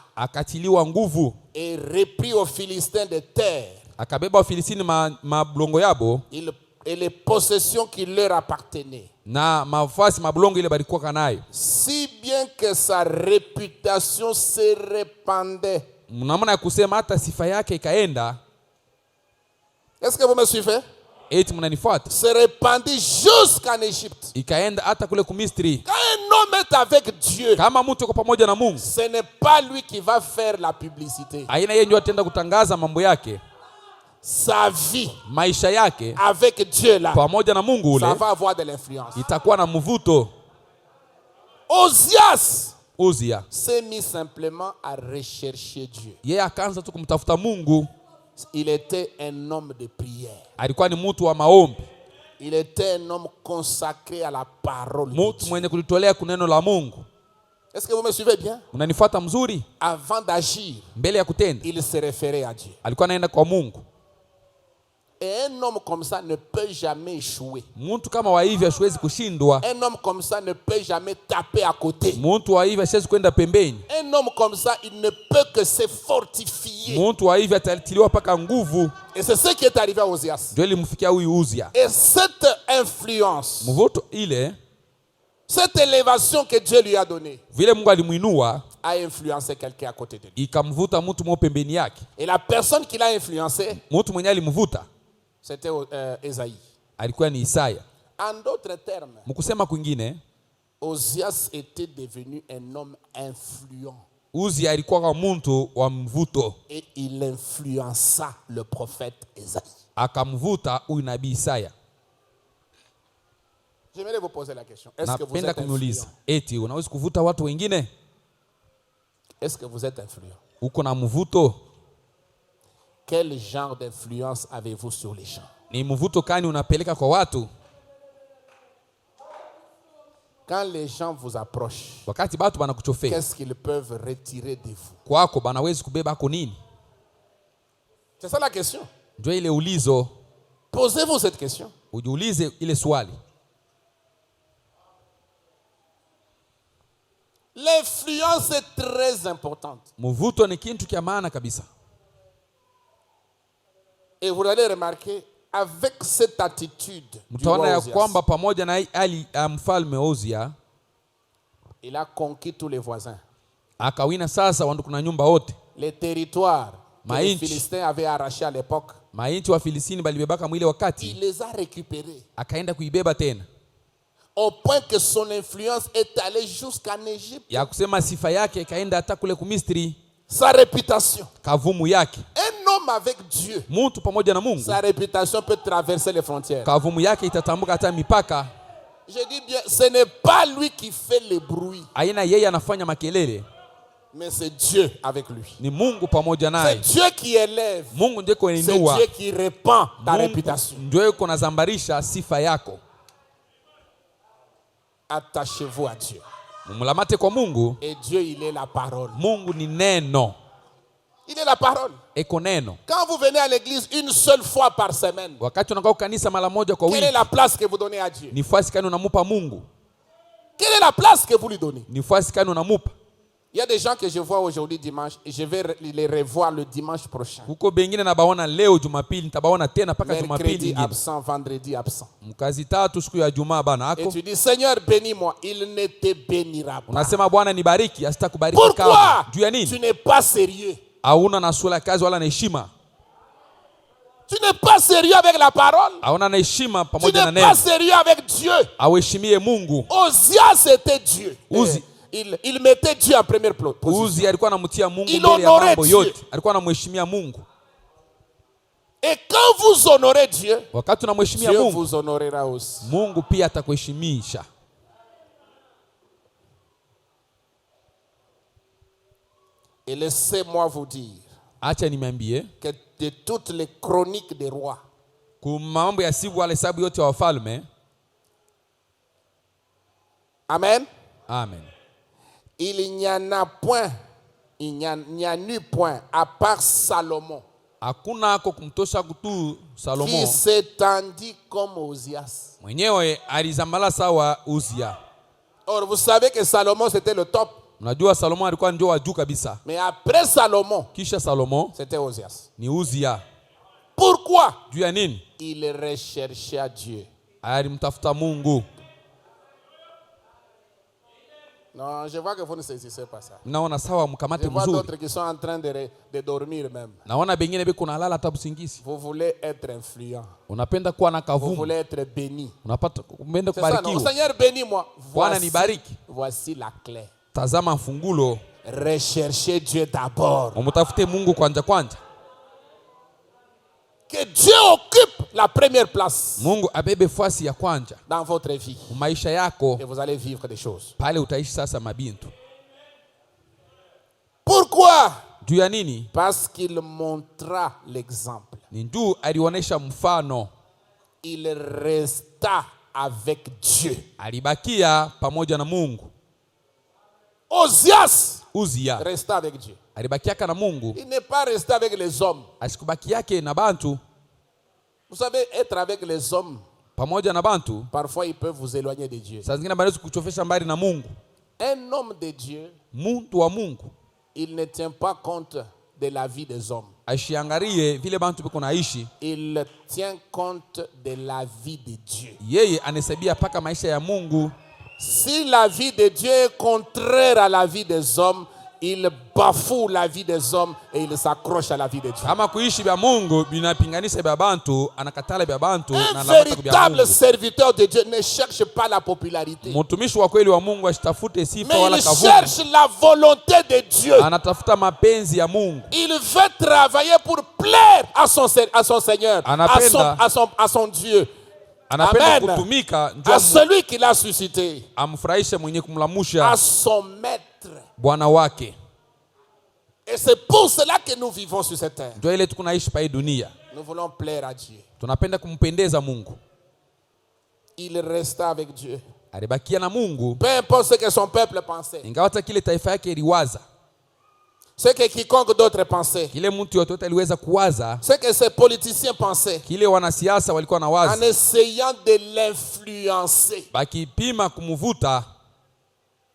et reprit aux Philistins des terres akabeba Wafilistini mablongo yabo et les possessions qui leur appartenaient, na mafasi mablongo ile balikuwa kanayo, si bien que sa réputation se répandait. Mnaona kusema hata sifa yake ikaenda. Est-ce que vous me suivez? Eti mnanifuata? Se répandit jusqu'en Égypte. Ikaenda hata kule kumisri. Quand un homme est avec Dieu, kama mtu yuko pamoja na Mungu, ce n'est pas lui qui va faire la publicité. Aina yeye ndio atenda kutangaza mambo yake. Sa vie, maisha yake avec Dieu là, pamoja na Mungu ule, ça va avoir de l'influence. Itakuwa na mvuto. Ozia s'est mis simplement à rechercher Dieu. Yeye akaanza tu kumtafuta Mungu. Il était un homme de prière. Alikuwa ni mtu wa maombi. Il était un homme consacré à la parole de Dieu. Mtu mwenye kulitolea kuneno la Mungu. Est-ce que vous me suivez bien? Unanifuata mzuri? Avant d'agir, mbele ya kutenda, il se référait à Dieu. Alikuwa anaenda kwa Mungu. Et un homme comme ça ne peut jamais échouer. Mtu kama wa hivi hasiwezi kushindwa. Un homme comme ça ne peut jamais taper à côté. Mtu wa hivi hasiwezi kwenda pembeni. Un homme comme ça, il ne peut que se fortifier. Mtu wa hivi atatiliwa paka nguvu. Et c'est ce qui est arrivé à Ozias. Ndio ilimfikia huyu Uzia. Et cette influence, mvuto ile, cette élévation que Dieu lui a donnée, vile Mungu alimuinua, a influencé quelqu'un à côté de lui. Ikamvuta mtu mmoja pembeni yake. Et la personne qui l'a influencé, mtu mwenye alimvuta, c'était Esaïe. Alikuwa ni Isaya. En d'autres termes, mkusema kwingine, Ozias était devenu un homme influent. Uzia alikuwa kama mtu wa mvuto. Et il influença le prophète Esaïe. Akamvuta huyu nabii Isaya. J'aimerais vous poser la question. Est-ce que vous êtes influent? Eti unaweza kuvuta watu wengine? Est-ce que vous êtes influent? Uko na mvuto? Quel genre d'influence avez-vous sur les gens? Ni mvuto kani unapeleka kwa watu? Quand les gens vous approchent, wakati batu banakuchofea, qu'est-ce qu'ils peuvent retirer de vous? Kwako banawezi kubeba ko nini? C'est ça la question. Ndio ile ulizo. Posez-vous cette question. Ujiulize ile swali. L'influence est très importante. Mvuto ni kitu kia maana kabisa. Et vous allez remarquer, avec cette attitude, mtaona ya kwamba pamoja na hali ya mfalme Ozia, il a conquis tous les voisins. Akawina sasa wandu kuna nyumba wote. Les territoires que les Philistins avaient arrachés à l'époque, mainchi wa Filistini balibebaka mwile wakati, il les a récupérés. Akaenda kuibeba tena. Au point que son influence est allée jusqu'en Égypte. Ya kusema sifa yake ikaenda hata kule kumisri. Sa réputation. Kavumu yake. Un homme avec Dieu. Mtu pamoja na Mungu. Sa réputation peut traverser les frontières. Kavumu yake itatambuka hata mipaka. Je dis bien, ce n'est pas lui qui fait le bruit. Aina yeye anafanya makelele. Mais c'est Dieu avec lui. Ni Mungu pamoja naye. C'est Dieu qui élève. Mungu ndiye kuinua. C'est Dieu qui répand ta réputation. Ndio yuko nazambarisha sifa yako. Attachez-vous à Dieu. Mumulamate kwa Mungu. Et Dieu, il est la parole. Mungu ni neno. Il est la parole. Eko neno. Quand vous venez à l'église une seule fois par semaine, wakati unakaa kanisa mara moja kwa wiki, quelle est la place que vous donnez à Dieu? Ni nafasi gani unamupa Mungu? Quelle est la place que vous lui donnez? Ni nafasi gani unamupa? Il y a des gens que je vois aujourd'hui dimanche et je vais les revoir le dimanche prochain. Huko bengine nabaona leo Jumapili, nitabaona tena paka Jumapili nyingine. Mercredi absent, vendredi absent. Mkazi tatu siku ya Jumaa bana ako. Et tu dis Seigneur bénis-moi, il ne te bénira pas. Unasema Bwana nibariki, asitakubariki kama. Pourquoi? Juu ya nini? Tu n'es pas sérieux. Hauna na sura kazi wala na heshima. Tu n'es pas sérieux avec la parole. Hauna na heshima Tu pamoja na n'es pas neno. sérieux avec Dieu. Auheshimie Mungu. Ozias était Dieu. Uzi. Il mettait Dieu en première position. Uzi alikuwa anamtia Mungu Il mbele ya honorait mambo Dieu. yote. Alikuwa anamheshimia Mungu. Et quand vous honorez Dieu, Wakati unamheshimia Dieu Mungu, vous honorera aussi. Mungu pia atakuheshimisha. Et laissez-moi vous dire Acha nimeambie que de toutes les chroniques des rois, kwa mambo ya siku wale sababu yote ya wafalme. amen, Amen. il n'y en a point, il n'y en eut point, à part Salomon, Hakuna ako kumtosha kutu qui Salomo. s'étendit comme Ozias. Mwenyewe alizambala sawa Uzia. Or, vous savez que Salomon, c'était le top. Unajua Salomo alikuwa ndio wa juu kabisa. Mais après Salomon, Kisha Salomo c'était Ozias. ni Uzia. Pourquoi? Juu ya nini? Il recherchait Dieu. Alimtafuta Mungu. Non, je vois que vous ne saisissez pas ça. Naona sawa Je mkamate vois mzuri. d'autres qui sont en train de dormir même. Naona bengine beko nalala hata usingizi. Vous voulez être influent. Unapenda kuwa na Vous kavumu. voulez être béni. Unapata kupenda C'est ça, non? kubarikiwa. Seigneur, bénis-moi. Bwana nibariki. Voici la clé. Tazama mfungulo. Recherchez Dieu d'abord. Umtafute Mungu kwanja. Que Dieu occupe la première place Mungu abebe fasi ya kwanja dans votre vie. maisha yako, Et vous allez vivre des choses. pale utaishi sasa mabintu. Pourquoi? Juu ya nini? Parce qu'il montra l'exemple. Ni juu alionesha mfano. Il resta avec Dieu. Alibakia pamoja na Mungu. Ozias Uzia resta avec Dieu. alibakiaka na Mungu. Il n'est pas resté avec les hommes. Asikubaki yake na bantu. Vous savez, être avec les hommes, Pamoja na bantu parfois ils peuvent vous éloigner de Dieu. saa zingine banaweza kuchofesha mbali na Mungu. Un homme de Dieu, Muntu wa Mungu il ne tient pas compte de la vie des hommes. ashiangarie vile bantu biko naishi. Il tient compte de la vie de Dieu. Yeye anahesabia paka maisha ya Mungu. Si la vie de Dieu est contraire à la vie des hommes, il bafoue la vie des hommes et il s'accroche à la vie de Dieu. Kama kuishi bya Mungu binapinganisha bya bantu, anakatala bya bantu na Un anapata bya véritable Mungu. serviteur de Dieu ne cherche pas la popularité, Mtumishi wa kweli wa Mungu asitafute sifa mais wala il kavumu. cherche la volonté de Dieu. Anatafuta mapenzi ya Mungu. Il veut travailler pour plaire à son Seigneur, Anapenda. à son Dieu, Anapenda Amen. kutumika à celui qui l'a suscité, amfurahishe mwenye à kumlamusha son maître. Bwana wake. Et c'est pour cela que nous vivons sur cette terre. Ndio ile tukunaishi pa hii dunia. Nous voulons plaire à Dieu. Tunapenda kumpendeza Mungu. Il resta avec Dieu. Alibakia na Mungu Peu importe ce que son peuple pensait, ingawa hata kile taifa yake iliwaza. ce que quiconque d'autre pensait, Kile mtu yote aliweza kuwaza, ce que ces politiciens pensaient, kile wanasiasa walikuwa na en waza, essayant de l'influencer. bakipima kumvuta.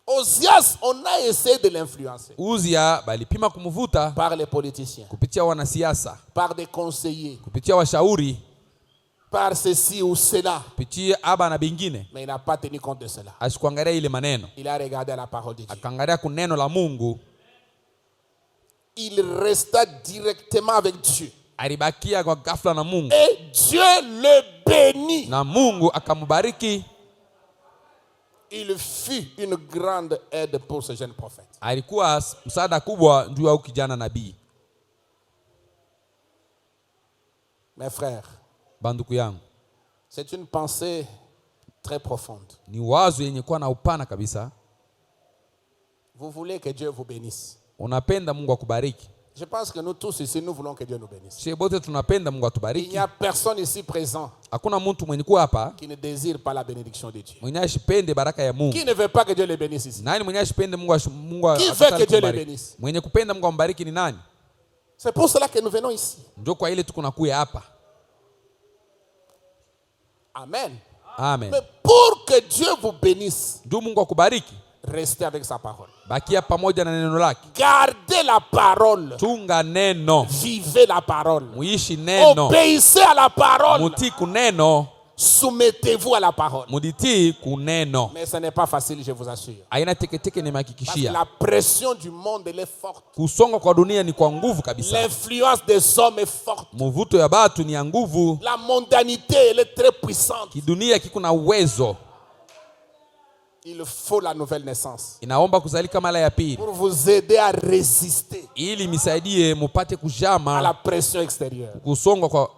Ozias, on a essayé de l'influencer Uzia balipima kumvuta par les politiciens, kupitia wanasiasa, par des conseillers, kupitia washauri, par ceci ou cela. kupitia aba na bingine. Mais il n'a pas tenu compte de cela. Asikuangalia ile maneno, Il a regardé à la parole de Dieu. akaangalia kuneno la Mungu. Il resta directement avec Dieu. Alibakia kwa ghafla na Mungu, Et Dieu le bénit. na Mungu akambariki. Il fut une grande aide pour ce jeune prophète. Alikuwa msaada kubwa juu ya kijana nabii. Mes frères, Banduku yangu, c'est une pensée très profonde. ni wazo yenye kuwa na upana kabisa. Vous voulez que Dieu vous bénisse. Unapenda Mungu akubariki. Je pense que nous tous ici, nous voulons que Dieu nous bénisse. Sisi bote tunapenda Mungu Il atubariki. n'y a personne ici présent Hakuna mtu mwenye kuwa hapa qui ne désire pas la bénédiction de Dieu. mwenye ashipende baraka ya Mungu. Qui ne veut pas que Dieu le bénisse ici? Nani mwenye ashipende Mungu Qui veut que Dieu le bénisse? Mwenye kupenda Mungu ambariki ni nani? C'est pour cela que nous venons ici. Ndio kwa ile tuko nakuya hapa. Amen. Amen. Mais pour que Dieu vous bénisse, Ndio Mungu akubariki, restez avec sa parole. bakia pamoja na neno lake. Gardez la parole. Chunga neno, Vivez la parole. muishi neno, Obéissez à la parole. mutii kuneno. Soumettez-vous à la parole. Muditii kuneno. Mais ce n'est pas facile, je vous assure. Haina teketeke Parce que nimehakikishia. la pression du monde elle est forte. Kusonga kwa dunia ni kwa nguvu kabisa. L'influence des hommes est forte. Mvuto ya batu ni ya nguvu. La mondanité elle est très puissante. Kidunia kiko na uwezo. Il faut la nouvelle naissance Inaomba kuzalika mara ya pili pour vous aider à résister ili misaidie mupate à kujama la pression extérieure. kusonga kwa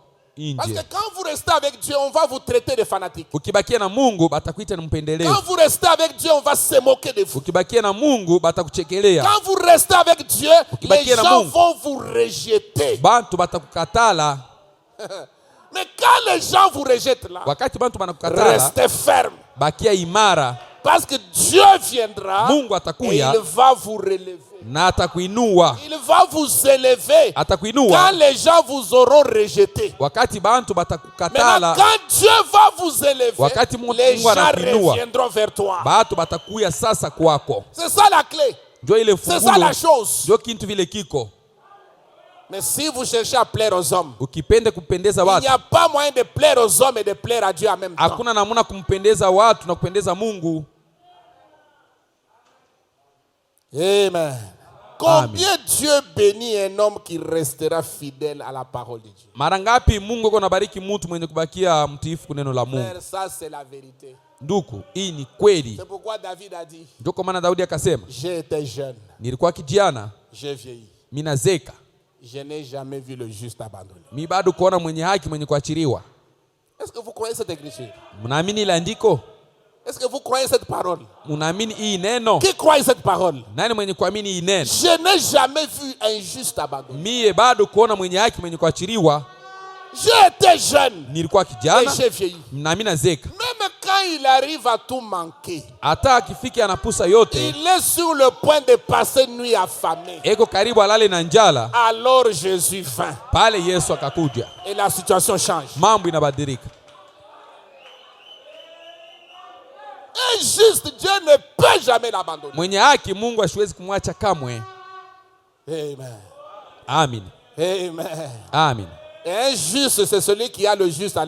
Parce nje. que quand vous restez avec Dieu, on va vous traiter de fanatique. Ukibakia na Mungu batakuita ni mpendelevu. Quand vous restez avec Dieu, on va se moquer de vous. Ukibakia na Mungu batakuchekelea. Quand vous restez avec Dieu, les gens vont vous rejeter. Bantu batakukatala. Mais quand les gens vous rejettent là, Wakati bantu banakukatala, restez ferme. bakia imara. Parce que Dieu viendra Mungu et atakuya il va vous relever. na atakuinua. Il va vous élever quand Atakuinua les gens vous auront rejeté. wakati bantu Maintenant, batakukatala. quand Dieu va vous élever, Wakati Mungu les gens anakuinua, reviendront vers toi. batu batakuya sasa kwako. C'est ça la clé. Ndio ile C'est ça la fungulo. chose. Ndio kintu vile kiko. Mais si vous cherchez à plaire aux hommes, Ukipende kupendeza il n'y watu, a pas moyen de plaire aux hommes et de plaire à Dieu en même temps. hakuna namna kumpendeza watu na kupendeza Mungu. Amen. Combien Dieu bénit un homme qui restera fidèle à la parole de Dieu. Mara ngapi Mungu yuko anabariki mtu mwenye kubakia mtiifu kuneno la Mungu. Frère, ça c'est la vérité. Nduku, hii ni kweli. C'est pourquoi David a dit, Ndio kwa maana Daudi akasema, j'ai été jeune, nilikuwa kijana, j'ai vieilli. mimi nazeka. Je n'ai jamais vu le juste abandonné. Mimi bado kuona mwenye haki mwenye kuachiliwa. Est-ce que vous croyez cette écriture? Mnaamini ile andiko? Est-ce que vous croyez cette parole? Mnaamini hii neno? Qui croit cette parole? Nani mwenye kuamini hii neno? Je n'ai jamais vu un juste abandonné. Mie bado kuona mwenye haki mwenye kuachiliwa. J'ai été jeune Nilikuwa et kijana j'ai vieilli. na mimi nazeka. Même quand il arrive à tout manquer, Hata akifika anapusa yote, il est sur le point de passer une nuit affamée. eko karibu alale na njala, Alors Jésus vint pale Yesu akakuja. et la situation change. Mambo inabadilika. Un juste Dieu ne peut jamais l'abandonner. Mwenye haki Mungu asiwezi kumwacha kamwe. Amen. Amen. Amen. Amen. Et un juste, c'est celui qui a le juste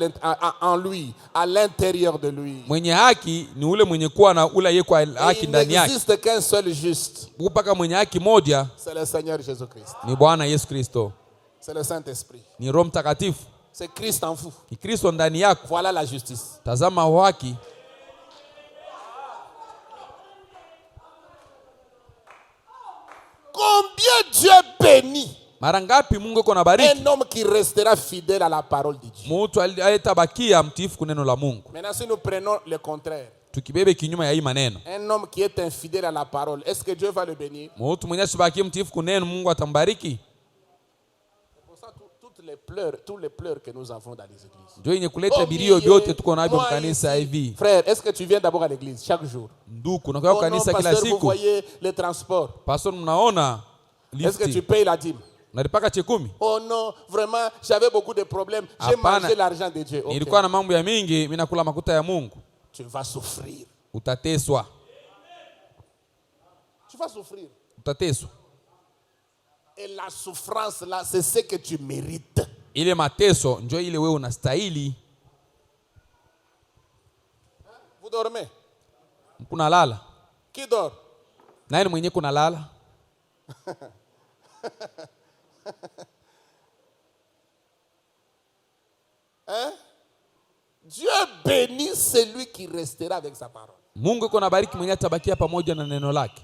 en lui, à l'intérieur de lui. Mwenye haki ni ule mwenye kuwa na ule yeye kwa haki Il ndani yake. n'existe qu'un seul juste. Mpaka mwenye haki moja C'est le Seigneur Jésus-Christ. ni Bwana Yesu Kristo. C'est le Saint-Esprit. Ni Roho Mtakatifu. C'est Christ en vous. Ni Kristo ndani yako. Voilà la justice. Tazama haki. Combien Dieu bénit Mara ngapi Mungu yuko anabariki un homme qui restera fidèle à la parole de Dieu. mtu aliyetabakia mtiifu kuneno la Mungu. Maintenant, si nous prenons le contraire, Tukibebe kinyume ya hii maneno, un homme qui est infidèle à la parole, est-ce que Dieu va le bénir? mtu mwenye asibakie mtiifu kuneno, Mungu atambariki. C'est pour ça tous les pleurs que nous avons dans les églises. Ndio yenye kuleta bilio vyote tuko navyo mkanisa hivi. Frère, est-ce que tu viens d'abord à l'église chaque jour? Nduku, unakuwa Oh kanisa non, kila pasteur, vous siku. voyez les transports. Pastor, mnaona Est-ce que tu lifti. payes la dîme? Nalipaka chekumi. Oh non, vraiment, j'avais beaucoup de problèmes. J'ai Hapana. mangé l'argent de Dieu. Ok. Nilikuwa na mambo ya mingi, mimi nakula makuta ya Mungu. Tu vas souffrir. Utateswa. Tu vas souffrir. Utateswa. Et la souffrance là, c'est ce que tu mérites. Ile mateso ndio ile wewe unastahili. Vous dormez? Kuna lala. Qui dort? Nani mwenye kuna lala? Hein? Dieu bénit celui qui restera avec sa parole. Mungu yuko anabariki mwenye atabakia pamoja na neno lake.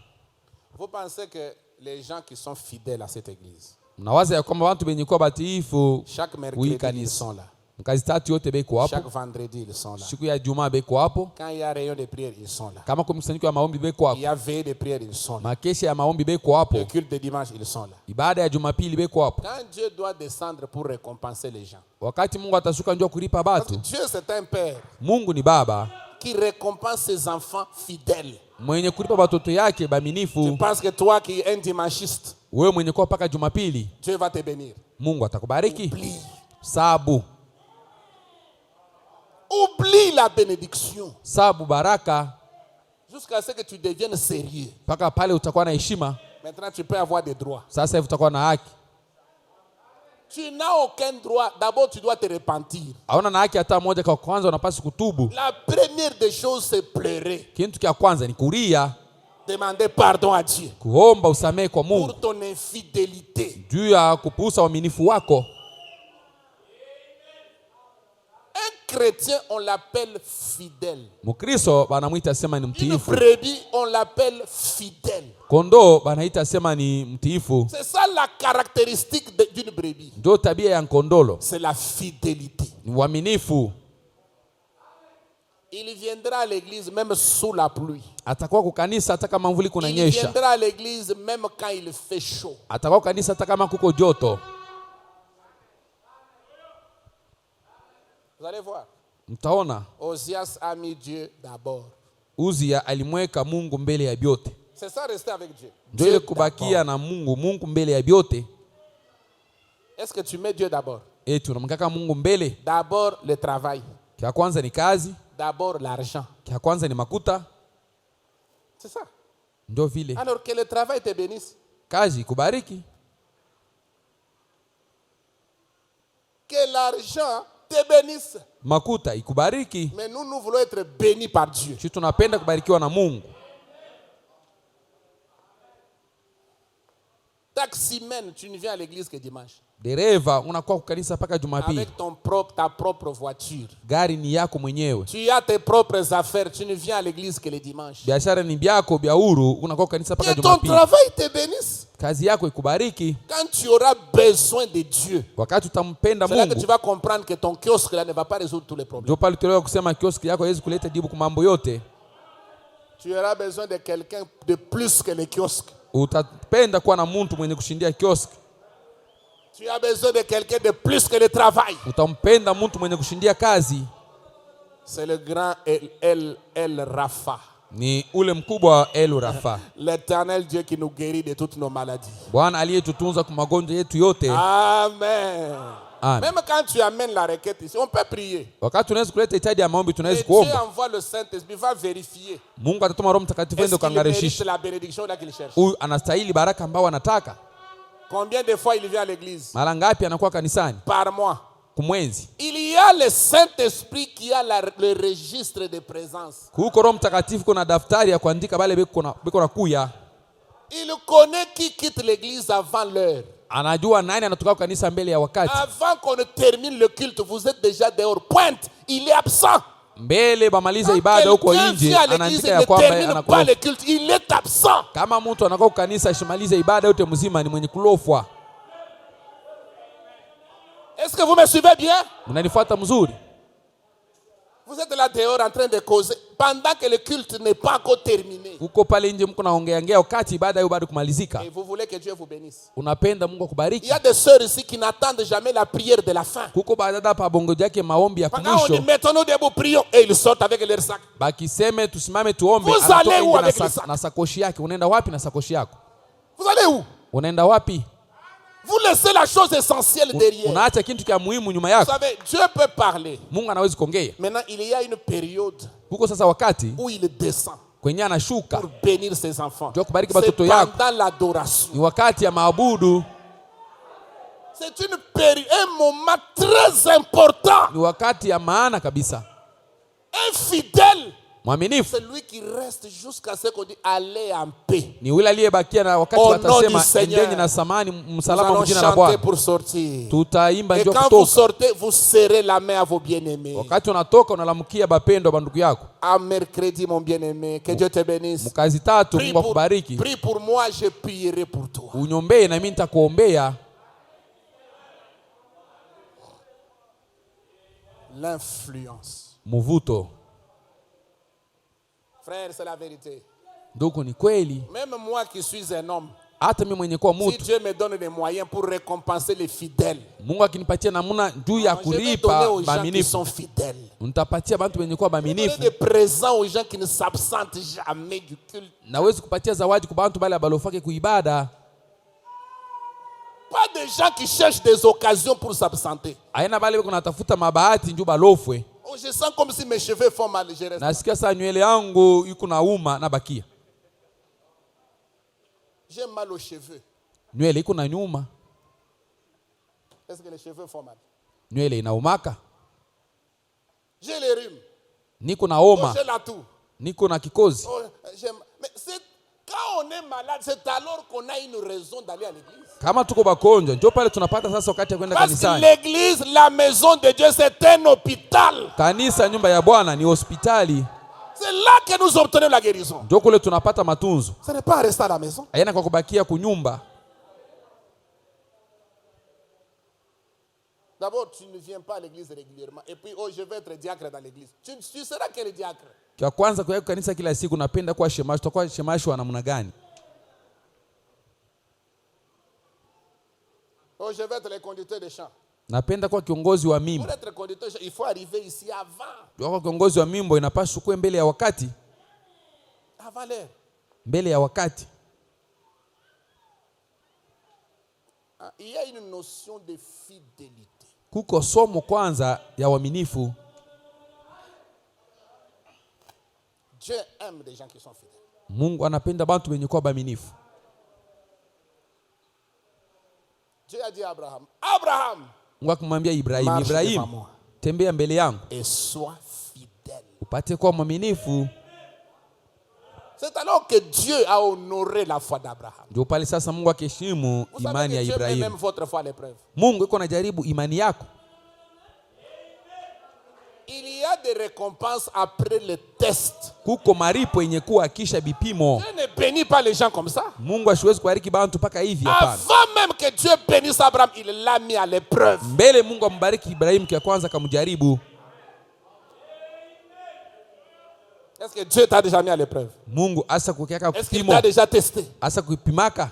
Vous pensez que les gens qui sont fidèles à cette église, Mnawaza ya kwamba watu wenye kuwa batiifu chaque mercredi, ils kanisa. sont là. Mkazi tatu yote beko hapo. Chaque vendredi, ils sont là. Siku ya Jumaa beko hapo. Quand il y a réunion de prière, ils sont là. Kama kwa mkusanyiko ya maombi beko Il hapo. y a veillée de prière, ils sont là. Makesha ya maombi beko hapo. Le culte de dimanche, ils sont là. Ibada ya Jumapili beko hapo. Quand Dieu doit descendre pour récompenser les gens, Wakati Mungu atashuka njoo kulipa batu. Dieu c'est un père Mungu ni baba qui récompense ses enfants fidèles. mwenye kulipa watoto yake Tu baminifu. penses que toi qui es un dimanchiste, Wewe mwenye kuwa paka Jumapili, Dieu va te bénir? Mungu atakubariki. Oublie. Sabu, Oublie la bénédiction sabu baraka jusqu'à ce que tu deviennes sérieux. paka pale utakuwa na heshima. Maintenant, tu peux avoir des droits. Sasa hivi utakuwa na haki. Tu n'as aucun droit. D'abord, tu dois te repentir. Hauna na haki hata moja. Kwa kwanza unapaswa kutubu. La première des choses, c'est pleurer. Kitu kia kwanza ni kulia, Demander pardon à Dieu kuomba usamehe kwa Mungu pour ton infidélité. juu ya kupuuza uaminifu wako. Un chrétien, on l'appelle fidèle. Mkristo banamuita sema ni Une mtiifu. brebis, on l'appelle fidèle. Kondoo banaita sema ni mtiifu. C'est ça la caractéristique d'une brebis. Ndio tabia ya kondolo, C'est la fidélité. ni uaminifu. Il viendra à l'église même sous la pluie. Atakuwa kwa kanisa hata kama mvuli Il kunanyesha. viendra à l'église même quand il fait chaud. Atakuwa kwa kanisa hata kama kuko joto. Vous allez voir. Mtaona Osias a mis Dieu d'abord. Uzia alimweka Mungu mbele ya vyote. C'est ça, rester avec Dieu. Ndio ile kubakia na Mungu mbele ya vyote. Est-ce que tu mets Dieu d'abord? Tunamkaka Mungu mbele. D'abord le travail. Kia kwanza ni kazi. D'abord l'argent. Kia kwanza ni makuta. C'est ça. Ndio vile. Alors que le travail te bénisse. Kazi kubariki. Que l'argent te bénisse. Makuta ikubariki. Mais nous voulons être bénis par Dieu. Sisi tunapenda kubarikiwa na Mungu. Taximan, tu ne viens à l'église que dimanche. Dereva unakuwa kwa kanisa paka Jumapili. Avec ta propre voiture. Gari ni yako mwenyewe. Tu as tes propres affaires, tu ne viens à l'église que le dimanche. Biashara ni byako bya huru, unakuwa kwa kanisa paka Que ton Jumapili. travail te bénisse. Kazi yako ikubariki. Quand tu auras besoin de Dieu, Wakati utampenda c'est là que tu Mungu, vas comprendre que ton kiosque là ne va pas résoudre tous les problèmes. ndio pale tulewa kusema kioski yako haiwezi kuleta jibu kwa mambo yote. Tu auras besoin de quelqu'un de plus que le kiosque. Utapenda kuwa na mtu mwenye kushindia kioski. Tu as besoin de quelqu'un de plus que le travail. Utampenda mtu mwenye kushindia kazi. C'est le grand El Rafa. Ni ule mkubwa El Rafa. L'éternel Dieu qui nous guérit de toutes nos maladies. Bwana aliyetutunza kwa magonjwa yetu yote. Amen. Amen. Même quand tu amènes la requête ici, on peut prier. Wakati tunaweza kuleta hitaji ya maombi tunaweza Et Dieu kuomba. envoie le Saint-Esprit, va vérifier. Mungu atatuma Roho Mtakatifu ende Est-ce qu'il mérite kangarishisha. la bénédiction là qu'il cherche? Huyu anastahili baraka ambao anataka. Combien de fois il vient à l'église? Mara ngapi anakuwa kanisani? Par mois. Kumwezi. Il y a le Saint-Esprit qui a le registre de présence. Kuko Roho Mtakatifu kuna daftari ya kuandika bale beko na kuya. Il connaît qui quitte l'église avant l'heure. Anajua nani anatoka kwa kanisa mbele ya wakati. Avant qu'on ne termine le culte, vous êtes déjà dehors. Pointe, il est absent. Mbele bamaliza Quand ibada huko quelqu'un nje vient à l'église anaandika et ya ne kwamba termine anakuwa. pas le culte, il est absent. Kama mtu anakuwa kwa kanisa ashimalize ibada yote mzima ni mwenye kulofwa. Est-ce que vous me suivez bien? Mnanifuata mzuri? Vous êtes là dehors en train de causer pendant que le culte n'est pas encore terminé. Uko pale nje mko naongeaongea wakati ibada hiyo bado kumalizika. Et vous voulez que Dieu vous bénisse. Unapenda Mungu Il akubariki. y a des sœurs ici qui n'attendent jamais la prière de la fin. Kuko baada pa bongo yake maombi ya Quand on dit mwisho. mettons-nous debout, prions, et ils sortent avec leur sac. Bakiseme tusimame tuombe. Vous allez où avec le na, sac? na sakoshi yake. Unaenda wapi na sakoshi yako? Vous allez où? Unaenda wapi? Vous laissez la chose essentielle derrière. Unaacha kitu kia muhimu nyuma Vous yako. savez, Dieu peut parler. Mungu anaweza kuongea. Maintenant, il y a une période Kuko sasa wakati où il descend kwenye anashuka. pour bénir ses enfants. Ndio kubariki C'est watoto yako. pendant l'adoration. Ni wakati ya maabudu. C'est une période, un moment très important. Ni wakati ya maana kabisa. Un fidèle, Mwaminifu c'est lui qui reste jusqu'à ce qu'on dit allez en paix. ni yule aliyebakia na wakati Au watasema nom du Seigneur. endeni na samani Nous msalaba allons mjina la chanter Bwana. pour sortir. Tutaimba Et ndio quand vous kutoka. sortez, vous serrez la main à vos bien-aimés. Wakati unatoka unalamukia bapendo ba ndugu yako. À mercredi, mon bien-aimé, que Dieu te bénisse. Mkazi tatu Mungu akubariki. Prie pour moi, je prierai pour toi. Unyombee na mimi nitakuombea. L'influence. Mvuto. Frère, c'est la vérité. Ndugu ni kweli. Même moi qui suis un homme, Hata mimi mwenye kuwa si mtu, Dieu me donne des moyens pour récompenser les fidèles, Mungu akinipatia namna juu ya je vais donner kulipa aux gens qui baaminifu. sont fidèles. Nitapatia bantu wenye kuwa Je vais donner baaminifu. des présents aux gens qui ne s'absentent jamais du culte. Nawezi kupatia zawadi kwa bantu bale balofake kuibada. Pas des gens qui cherchent des occasions pour s'absenter. Aina bale beko natafuta mabahati njoo balofwe. Oh, je sens comme si mes cheveux font mal. Je reste. Nasikia saa nywele yangu iko na uma na bakia. J'ai mal aux cheveux. Nywele iko na nyuma. Est-ce que les cheveux font mal? Nywele inaumaka? J'ai les rhumes. Niko na homa. J'ai la toux. Niko na kikozi. Mais c'est quand on est malade, c'est alors qu'on a une raison d'aller à l'église. Kama tuko bakonjo, ndio pale tunapata sasa wakati ya kwenda kanisani. Parce que l'église, la maison de Dieu, c'est un hôpital. Kanisa, nyumba ya Bwana ni hospitali. C'est là que nous obtenons la guérison. Ndio kule tunapata matunzo. Ce n'est pas rester à la maison. Haina kwa kubakia kunyumba. D'abord, tu ne viens pas à l'église régulièrement. Et puis, oh, je vais être diacre dans l'église. Tu seras quel diacre? Kwa kwanza kwa kanisa kila siku napenda kuwa shemashi. Tutakuwa shemashi wa namna gani? Oh, je vais être le conducteur de chant. Napenda kuwa kiongozi wa mimbo. Pour être conducteur, il faut arriver ici avant. Kwa kiongozi wa mimbo inapaswa kuwa mbele ya wakati. Avant l'heure. Mbele ya wakati. Il y a une notion de fidélité. Kuko somo kwanza ya uaminifu. Dieu aime des gens qui sont fidèles. Mungu anapenda watu wenye kuwa waaminifu. Dieu a dit à Abraham, Abraham, Mungu akamwambia Ibrahim, Ibrahim, tembea mbele yangu et sois fidèle. Upate kuwa mwaminifu. C'est alors que Dieu a honoré la foi d'Abraham. Ndio pale sasa Mungu akiheshimu imani ya Ibrahim. Même votre foi à l'épreuve. Mungu yuko anajaribu imani yako. Il y a des récompenses après le test. Kuko maripo yenye kuwa kisha bipimo. Dieu ne bénit pas les gens comme ça. Mungu asiwezi kubariki bantu paka hivi hapana. Avant même que Dieu bénisse Abraham, il l'a mis à l'épreuve. Mbele Mungu ambariki Ibrahim kwa kwanza kamjaribu. Est-ce que Dieu t'a déjà mis à l'épreuve? Mungu asa kukiaka kupimo. Est-ce qu'il t'a déjà testé? Asa kupimaka.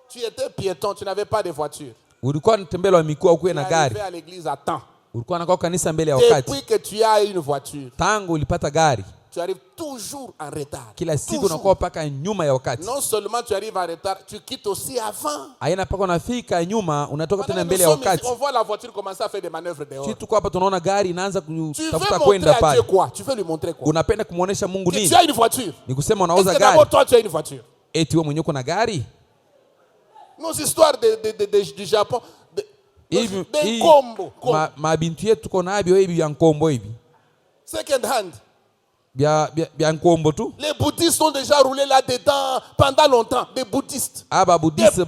Tu étais piéton, tu n'avais pas de voiture. Ulikuwa unatembea miguu au kuwe na gari. Tu arrivais à l'église à temps. Ulikuwa unakaa kanisa mbele ya wakati. Depuis que tu as une voiture, tangu ulipata gari, tu arrives toujours en retard. Kila siku unakuwa paka nyuma ya wakati. Non seulement tu arrives en retard, tu quittes aussi avant. Aina paka unafika nyuma, unatoka tena mbele ya wakati. On voit la voiture commencer à faire des manœuvres dehors. Sisi tuko hapa tunaona gari inaanza kutafuta kwenda pale. Tu veux lui montrer quoi? Unapenda kumuonesha Mungu nini? Tu as une voiture. Ni kusema unauza gari. D'abord toi tu as une voiture. Eti wewe mwenyewe uko na gari? Nos histoires du Japon, des combo. Mabintu yetu tuko nabyo hivi ya nkombo hivi. Second hand. Bien nkombo tu. Les bouddhistes sont déjà roulés là-dedans pendant longtemps. Des bouddhistes. Aba bouddhistes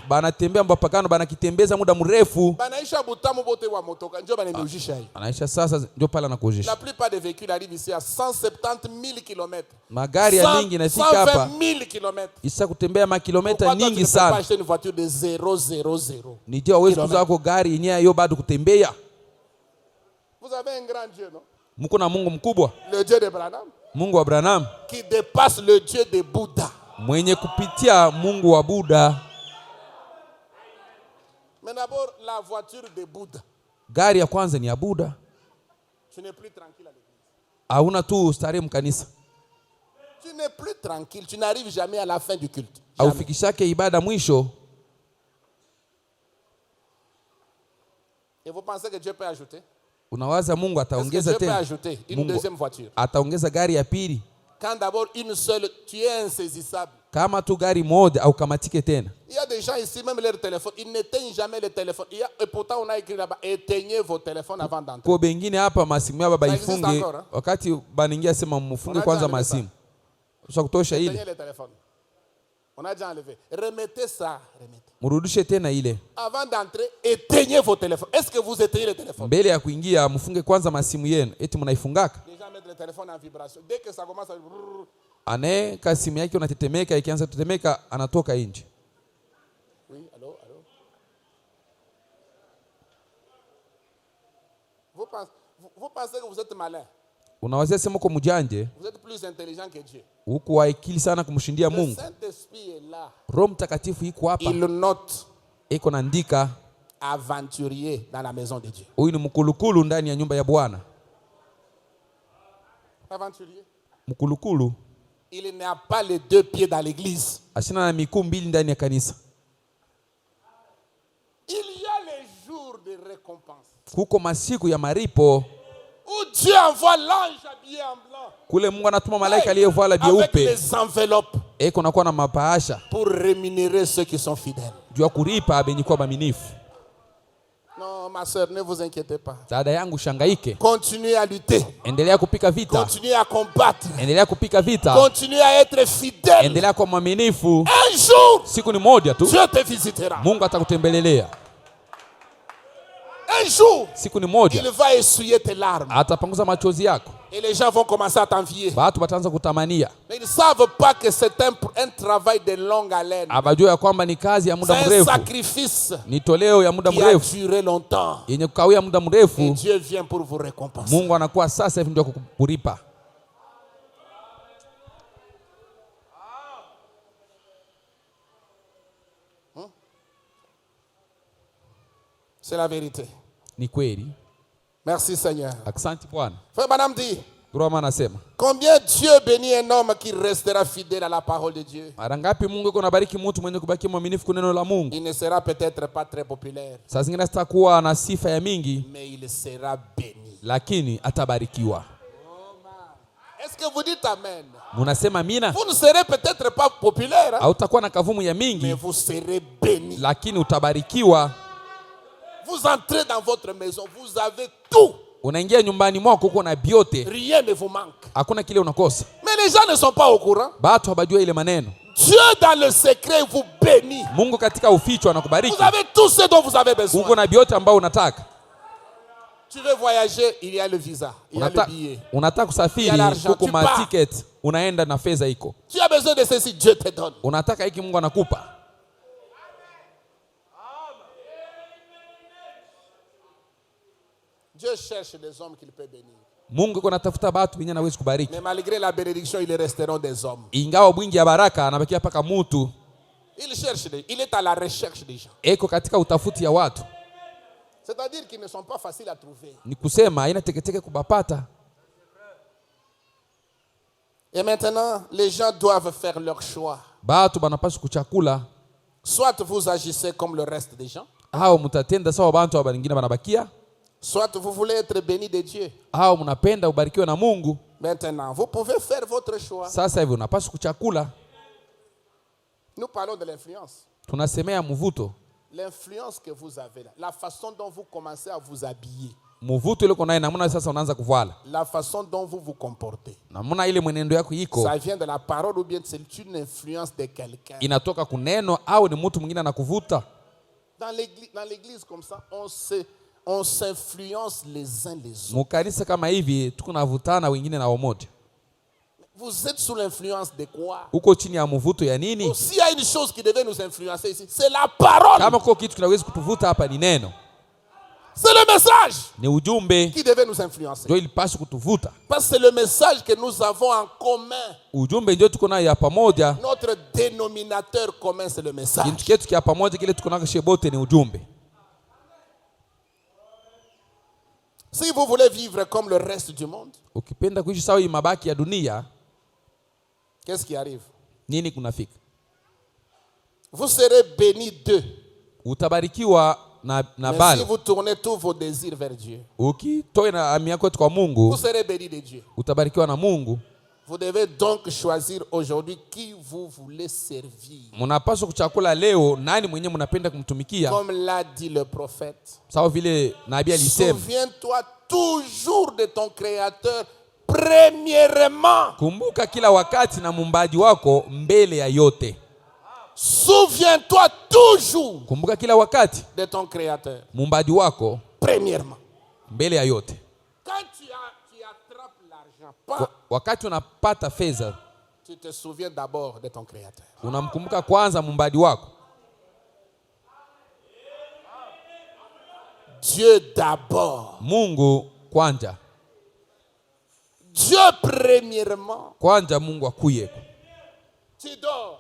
banatembea mbapakano banakitembeza muda mrefu. Banaisha butamu bote wa motoka ndio bananiujisha hii. Anaisha sasa ndio pala nakujisha. La plupart des véhicules arrivent ici à 170 000 km. Magari ya mingi nafika hapa 120 000 km. Isa kutembea makilomita nyingi sana. Pourquoi tu ne peux pas acheter une voiture de 000? Ndio wewe kuuza wako gari yenyewe hiyo bado kutembea. Vous avez un grand Dieu, non? Mko na Mungu mkubwa. Le Dieu de Branham. Mungu wa Branham. Qui dépasse le Dieu de Bouddha. Mwenye kupitia Mungu wa Buddha. Mais d'abord la voiture de Bouddha. Gari ya kwanza ni ya Buddha. Tu n'es plus tranquille à l'église. Hauna tu starehe mkanisa. Tu n'es plus tranquille, tu n'arrives jamais à la fin du culte. Aufikishake ibada mwisho. Et vous pensez que Dieu peut ajouter? Unawaza Mungu ataongeza tena? Mungu ataongeza gari ya pili. Quand d'abord une seule, tu es insaisissable. Kama tu gari moja au kamatike tena. Il y a des gens ici, même leur téléphone, ils n'éteignent jamais le téléphone. Et pourtant on a écrit là-bas, éteignez vos téléphones avant d'entrer. Kwa bengine hapa masimu yao baba ifunge. Wakati baningia sema mfunge kwanza masimu. Sasa kutosha ile. Éteignez le téléphone. On a déjà enlevé. Remettez ça, remettez. Murudishe tena ile. Avant d'entrer, éteignez vos téléphones. Est-ce que vous éteignez le téléphone? Mbele ya kuingia mfunge kwanza masimu yenu. Eti mnaifungaka? Les gens mettent le téléphone en vibration. Dès que ça commence à ane kasimu yake unatetemeka, ikianza kutetemeka anatoka nje. Oui, allô. Vous pensez que vous êtes malin? Unawazia sema uko mjanje? Vous êtes plus intelligent que Dieu. Huko waikili sana kumshindia Mungu. Le Saint-Esprit est là. Roho Mtakatifu yuko hapa. Il note. Iko naandika aventurier dans la maison de Dieu. Huyu ni mkulukulu ndani ya nyumba ya Bwana. Aventurier. Mkulukulu. Il n'a pas les deux pieds dans l'église. Asina na miguu mbili ndani ya kanisa. Il y a les jours de récompense. Kuko masiku ya maripo. Où Dieu envoie l'ange habillé en blanc. Kule Mungu anatuma malaika aliyevaa la byeupe. Avec les enveloppes. eko nakuwa na mapahasha pour rémunérer ceux qui sont fidèles. juu ya kulipa benye kuwa baminifu. Non, ma soeur, ne vous inquiétez pas. Dada yangu shangaike, Continuez à lutter. endelea kupika vita, Continuez à combattre. endelea kupika vita, Continuez à être fidèle. endelea kwa mwaminifu. Un jour, Siku ni moja tu Dieu te visitera. Mungu atakutembelelea. Un jour, Siku ni moja il va essuyer tes larmes. atapanguza machozi yako, Et les gens vont commencer à t'envier. batu bataanza kutamania. Mais ils ne savent pas que c'est un travail de longue haleine. Abajua ya kwamba ni kazi ya muda C'est un mrefu, sacrifice ni toleo ya muda qui a mrefu duré longtemps. yenye kukawia muda Et mrefu. Dieu vient pour vous récompenser. Mungu anakuwa sasa hivi ndio kukulipa. C'est la vérité. Ni kweli. Merci Seigneur. Asante Bwana. Frère Madame dit, Roma anasema, combien Dieu bénit un homme qui restera fidèle à la parole de Dieu. mara ngapi Mungu yuko nabariki mtu mwenye kubaki mwaminifu kwa neno la Mungu. Il ne sera peut-être pas très populaire, Saa zingine sitakuwa na sifa ya mingi, mais il sera béni. lakini atabarikiwa. Est-ce que vous dites Amen? Munasema mina? Vous ne serez peut-être pas populaire, hein, Hautakuwa na kavumu ya mais mingi, vous serez béni. lakini utabarikiwa. Vous entrez dans votre maison, vous avez tout. Unaingia nyumbani mwako uko na biote, Rien ne vous manque. hakuna kile unakosa. Mais les gens ne sont pas au courant. Batu habajua ile maneno. Dieu dans le secret vous bénit. Mungu katika uficho anakubariki. Vous avez tout ce dont vous avez besoin. Uko na biote ambao unataka. Tu veux voyager, il y a le visa, il y a le billet. Unataka kusafiri, Il y a l'argent, huko tu ma pars. ticket, unaenda na fedha iko. Tu as besoin de ceci, Dieu te donne. Unataka hiki Mungu anakupa. Dieu cherche des hommes qu'il peut bénir. Mungu yuko natafuta watu wenye anaweza kubariki. Mais malgré la bénédiction, ils resteront des hommes. Ingawa bwingi ya baraka anabakia paka mtu. Il est à la recherche des gens. Eko katika utafuti ya watu. C'est-à-dire qu'ils ne sont pas faciles à trouver. Ni kusema haina teketeke kubapata. Et maintenant, les gens doivent faire leur choix. Batu banapaswa kuchakula. Soit vous agissez comme le reste des gens, Hao mtatenda sawa bantu wengine banabakia. soit vous voulez être béni de Dieu. Hao mnapenda ubarikiwe na Mungu. Maintenant, vous pouvez faire votre choix. Sasa hivi unapaswa kuchakula. Nous parlons de l'influence. Tunasemea mvuto. L'influence que vous avez là, la façon dont vous commencez à vous habiller, Mvuto ile uko naye namna sasa unaanza kuvala. la façon dont vous vous comportez. Namna ile mwenendo yako iko. Ça vient de la parole ou bien c'est une influence de quelqu'un. Inatoka kuneno au ni mtu mwingine anakuvuta. Dans l'église comme ça, on s'influence les uns les autres. Mukanisa kama hivi tuko navutana wengine na wamoja. Vous êtes sous l'influence de quoi? Uko chini ya mvuto ya nini? S'il y a une chose qui devait nous influencer ici, c'est la parole. Kama kwa kitu kinaweza kutuvuta hapa ni neno. C'est le message Ni ujumbe qui devait nous influencer. ndio ilipaswa kutuvuta. Parce que c'est le message que nous avons en commun. Ujumbe ndio tuko nayo ya pamoja. Notre dénominateur commun, c'est le message. Kitu chetu kia pamoja kile tuko nacho shebote ni ujumbe. Si vous voulez vivre comme le reste du monde, Ukipenda kuishi sawa hii mabaki ya dunia, qu'est-ce qui arrive? nini kunafika? Vous serez bénis d'eux. Utabarikiwa na Mais si bali. vous tournez tous vos désirs vers Dieu, Ukitoa na ami yako kwa Mungu, vous serez bénis de Dieu. utabarikiwa na Mungu. Vous devez donc choisir aujourd'hui qui vous voulez servir. Mnapaswa kuchakula leo nani mwenyewe mnapenda kumtumikia. Comme l'a dit le prophète. Sawa vile nabii alisema. Souviens-toi toujours de ton Créateur premièrement. Kumbuka kila wakati na muumbaji wako mbele ya yote. Souviens-toi toujours Kumbuka kila wakati de ton Créateur muumbaji wako premièrement. mbele ya yote. Quand tu attrapes l'argent, Wakati unapata fedha, tu te souviens d'abord de ton Créateur. unamkumbuka kwanza muumbaji wako. Dieu d'abord. Mungu kwanza. Dieu premièrement. Kwanza Mungu akuye. Tu dors.